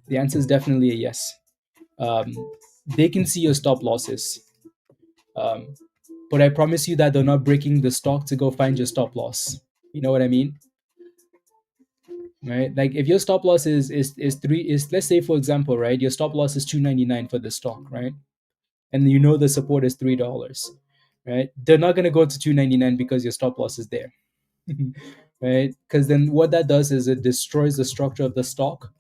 The answer is definitely a yes. Um, they can see your stop losses, um, but I promise you that they're not breaking the stock to go find your stop loss. You know what I mean? Right? Like if your stop loss is three is let's say for example, right? Your stop loss is 2.99 for the stock, right? And you know the support is $3, right? They're not gonna go to 2.99 because your stop loss is there, right? Because then what that does is it destroys the structure of the stock,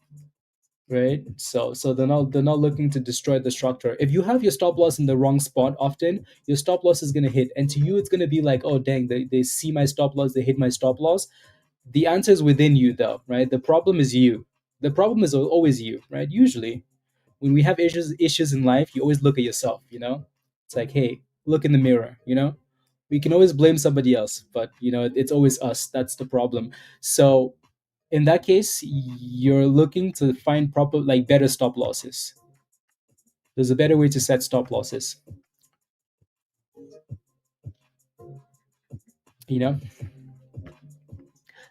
right? So they're not looking to destroy the structure. If you have your stop loss in the wrong spot, often your stop loss is gonna hit, and to you it's gonna be like, oh dang, they see my stop loss, they hit my stop loss. The answer is within you, though, right? The problem is you. The problem is always you, right? Usually, when we have issues in life, you always look at yourself. It's like, hey, look in the mirror. We can always blame somebody else, but it's always us. That's the problem. So in that case, you're looking to find proper, like, better stop losses. There's a better way to set stop losses. You know.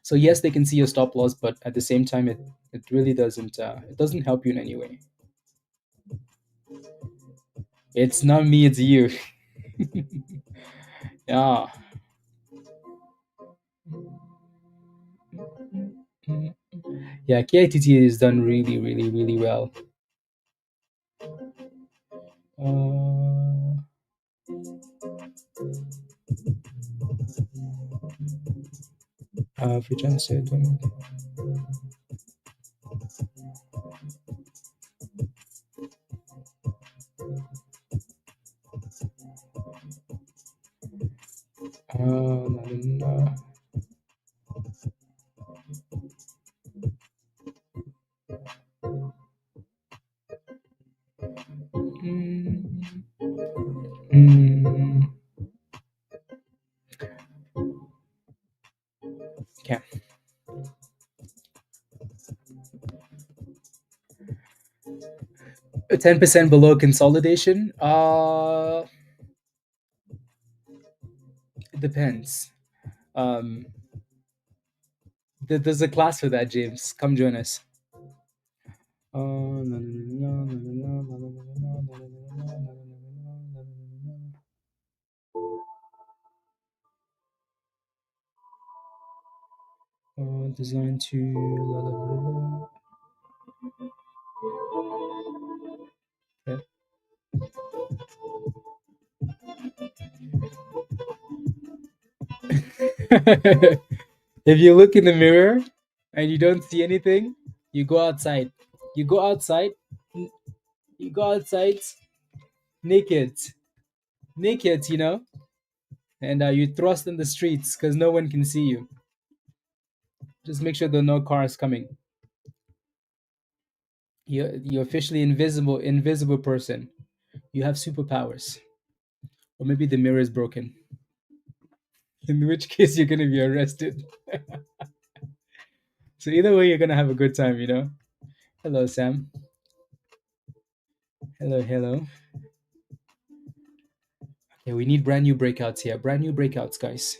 So yes, they can see your stop loss, but at the same time, it really doesn't help you in any way. It's not me, it's you. Yeah. Yeah, KITT is done really, really, really well. Uh, which one said? No, no. Mm, mm, okay. 10% below consolidation? It depends. Um, there's a class for that, James. Come join us. Designed to la, la, la, la. Yeah. If you look in the mirror and you don't see anything, you go outside. You go outside. You go outside naked, naked, and you thrust in the streets because no one can see you. Just make sure there are no cars coming. You're officially invisible person. You have superpowers, or maybe the mirror is broken. In which case, you're gonna be arrested. So either way, you're gonna have a good time. Hello, Sam. Hello, hello. Yeah, we need brand new breakouts here. Brand new breakouts, guys.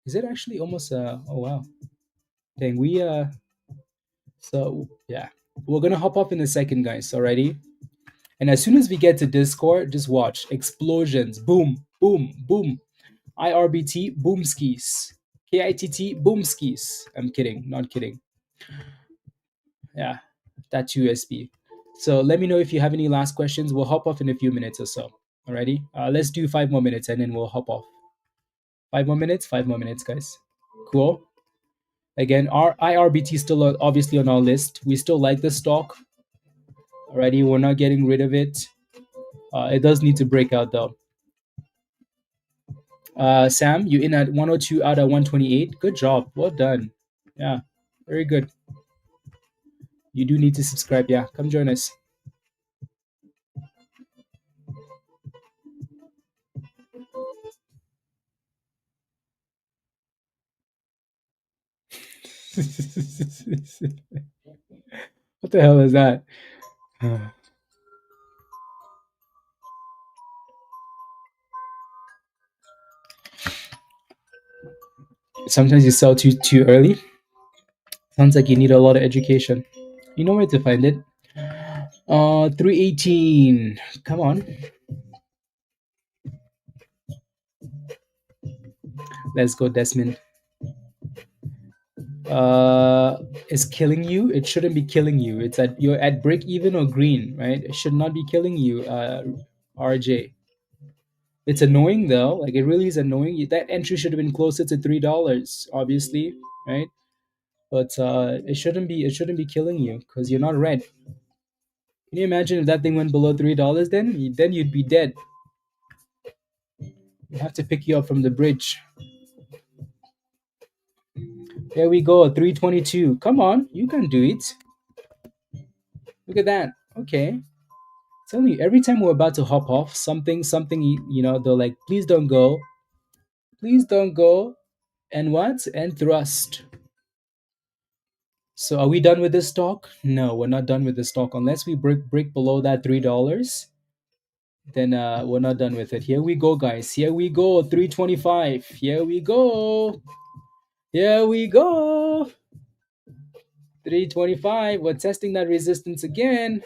Is it actually almost oh wow. Dang, so yeah. We're gonna hop off in a second, guys. Alrighty. And as soon as we get to Discord, just watch. Explosions. Boom, boom, boom. IRBT, boom skis. KITT, boom skis. I'm kidding, not kidding. Yeah, that's USB. So let me know if you have any last questions. We'll hop off in a few minutes or so. Alrighty. Let's do 5 more minutes and then we'll hop off. 5 more minutes, 5 more minutes, guys. Cool. Again, our IRBT still obviously on our list. We still like this stock. Alrighty, we're not getting rid of it. It does need to break out though. Sam, you in at 102 out of 128. Good job. Well done. Yeah, very good. You do need to subscribe. Yeah, come join us. What the hell is that? Sometimes you sell too early. Sounds like you need a lot of education. You know where to find it. 318. Come on. Let's go, Desmond. Is killing you. It shouldn't be killing you. It's at you're at break even or green, right? It should not be killing you, RJ. It's annoying though. Like it really is annoying. That entry should have been closer to $3, obviously, right? But it shouldn't be killing you because you're not red. Can you imagine if that thing went below $3? Then you'd be dead. We have to pick you up from the bridge. There we go, 322. Come on, you can do it. Look at that. Okay. Telling you, every time we're about to hop off, something, they're like, please don't go. Please don't go. And what? And thrust. So are we done with this stock? No, we're not done with the stock. Unless we break below that $3, then we're not done with it. Here we go, guys. Here we go. 325. Here we go. Here we go. 325. We're testing that resistance again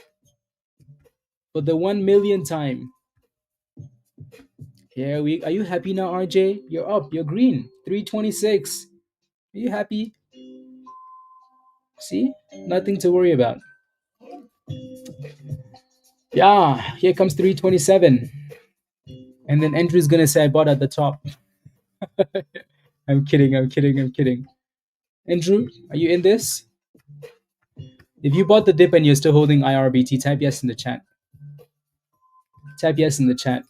for the 1 million time. Here we are. You happy now, RJ? You're up. You're green. 326. Are you happy? See? Nothing to worry about. Yeah, here comes 327. And then Andrew's gonna say I bought at the top. I'm kidding, I'm kidding, I'm kidding. Andrew, are you in this? If you bought the dip and you're still holding IRBT, type yes in the chat. Type yes in the chat.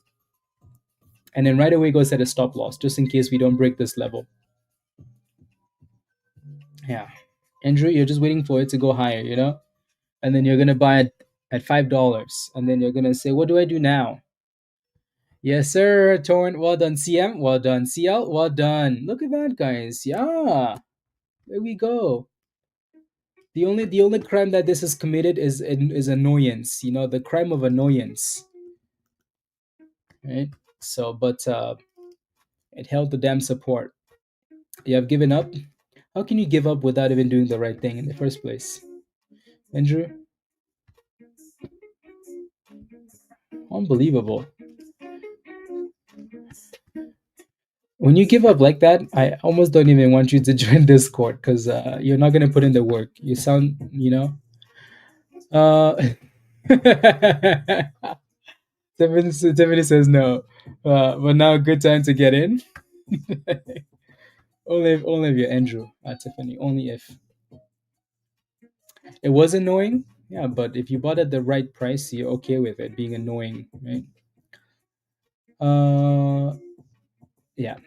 And then right away go set a stop loss, just in case we don't break this level. Yeah. Andrew, you're just waiting for it to go higher, And then you're gonna buy it at $5. And then you're gonna say, what do I do now? Yes, sir. Torrent, well done. CM, well done. CL, well done. Look at that, guys. Yeah. There we go. The only crime that this has committed is annoyance. The crime of annoyance. Right? So, but it held the damn support. You have given up. How can you give up without even doing the right thing in the first place? Andrew? Unbelievable. When you give up like that, I almost don't even want you to join Discord because you're not gonna put in the work. You sound, Uh, Tiffany says no, but now a good time to get in. only if you're Andrew, Tiffany. Only if it was annoying. Yeah, but if you bought at the right price, you're okay with it being annoying, right? Yeah.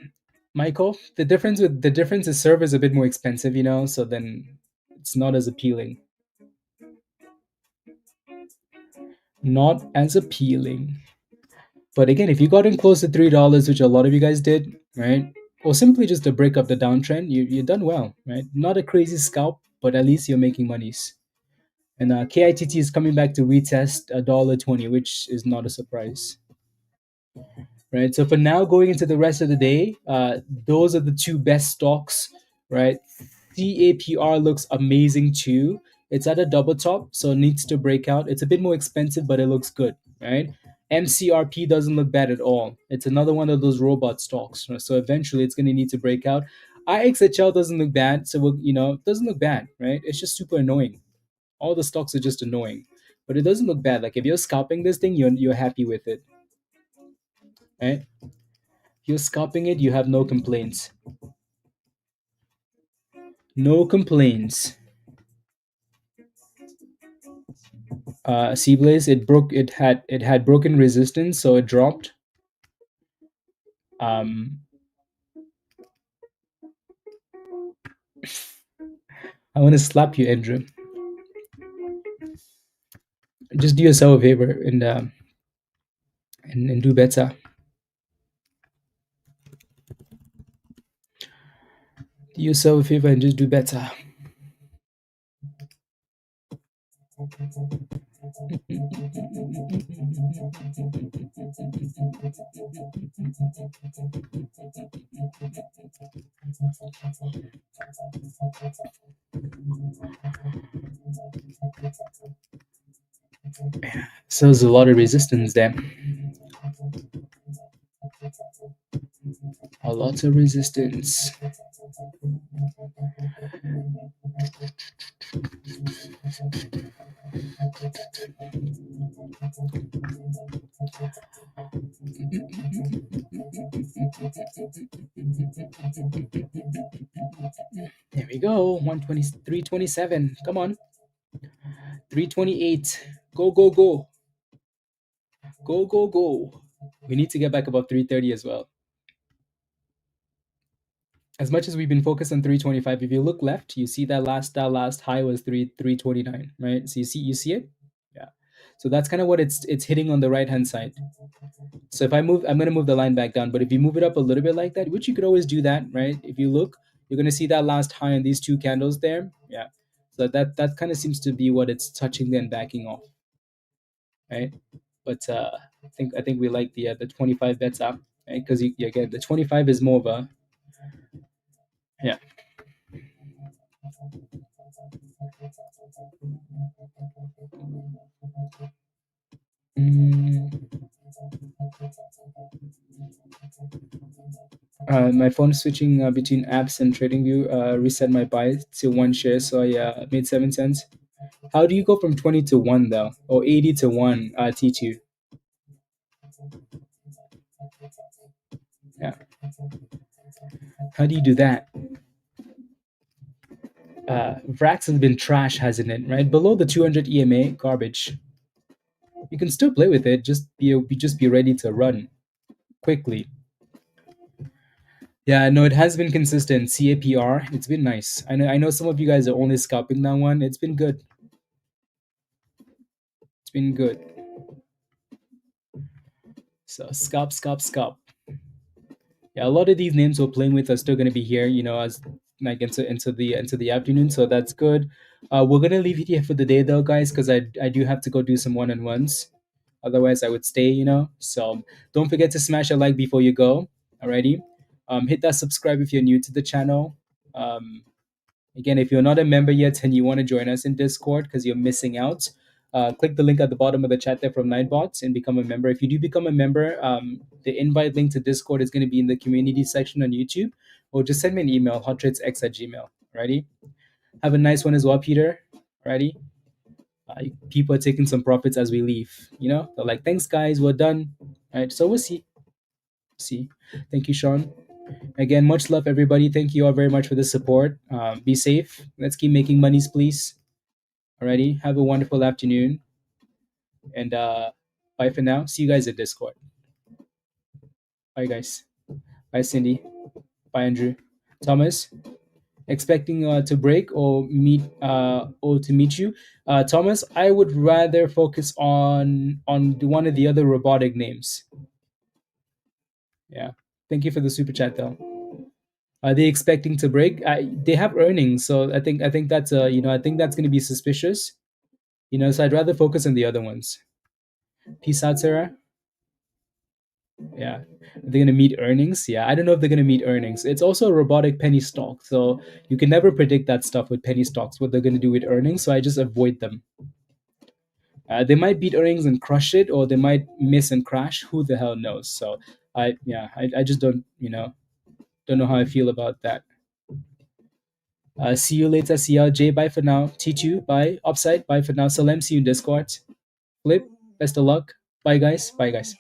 Michael, the difference is server is a bit more expensive, so then it's not as appealing. Not as appealing. But again, if you got in close to $3, which a lot of you guys did, right? Or simply just to break up the downtrend, you're done well, right? Not a crazy scalp, but at least you're making monies. And KITT is coming back to retest $1.20, which is not a surprise. Right. So for now, going into the rest of the day, those are the two best stocks, right? CAPR looks amazing too. It's at a double top, so it needs to break out. It's a bit more expensive, but it looks good, right? MCRP doesn't look bad at all. It's another one of those robot stocks. Right? So eventually it's going to need to break out. IXHL doesn't look bad. So, it doesn't look bad, right? It's just super annoying. All the stocks are just annoying, but it doesn't look bad. Like if you're scalping this thing, you're happy with it, right? You're scalping it, you have no complaints. No complaints. Seablaze, it had broken resistance, so it dropped. I want to slap you, Andrew. Just do yourself a favor and do better. Do yourself a favor and just do better. So there's a lot of resistance there. A lot of resistance. There we go. 120, 327. Come on. 328. Go, go, go. Go, go, go. We need to get back above 330 as well. As much as we've been focused on 325, if you look left, you see that last high was 329, right? So you see it? Yeah. So that's kind of what it's hitting on the right hand side. So if I'm gonna move the line back down, but if you move it up a little bit like that, which you could always do that, right? If you look, you're gonna see that last high on these two candles there. Yeah. So that kind of seems to be what it's touching then backing off, right? But I think we like the 25 bets up, right? Because again the 25 is more of a yeah. Mm, my phone switching between apps and TradingView reset my buy to one share, so I made 7 cents. How do you go from 20 to 1 though, or 80 to 1 T2? Yeah. How do you do that? VRAX has been trash, hasn't it? Right below the 200 EMA, garbage. You can still play with it. Just be ready to run quickly. Yeah, no, it has been consistent. CAPR, it's been nice. I know some of you guys are only scalping that one. It's been good. It's been good. So scalp, scalp, scalp. Yeah, a lot of these names we're playing with are still going to be here, as like into the afternoon. So that's good. We're gonna leave it here for the day though, guys, because I do have to go do some one-on-ones. Otherwise, I would stay. So don't forget to smash a like before you go. Alrighty. Hit that subscribe if you're new to the channel. Again, if you're not a member yet and you want to join us in Discord because you're missing out, click the link at the bottom of the chat there from Nightbots and become a member. If you do become a member, the invite link to Discord is going to be in the community section on YouTube, or just send me an email, hottradex@gmail. Righty. Have a nice one as well, Peter. Righty. People are taking some profits as we leave. They're like, "Thanks, guys, we're done." All right, so we'll see. See. Thank you, Sean. Again, much love, everybody. Thank you all very much for the support. Be safe. Let's keep making monies, please. Alrighty. Have a wonderful afternoon. And bye for now. See you guys at Discord. Bye, guys. Bye, Cindy. Bye, Andrew. Thomas, expecting to break or to meet you. Thomas, I would rather focus on one of the other robotic names. Yeah. Thank you for the super chat, though. Are they expecting to break? They have earnings, so I think that's I think that's going to be suspicious. So I'd rather focus on the other ones. Peace out, Sarah. Yeah, they're going to meet earnings. Yeah, I don't know if they're going to meet earnings. It's also a robotic penny stock, so you can never predict that stuff with penny stocks. What they're going to do with earnings, so I just avoid them. They might beat earnings and crush it, or they might miss and crash. Who the hell knows? So I just don't know how I feel about that. See you later, CLJ. Bye for now. T2, bye. Upside, bye for now. Salem, see you in Discord. Flip, best of luck. Bye, guys. Bye, guys.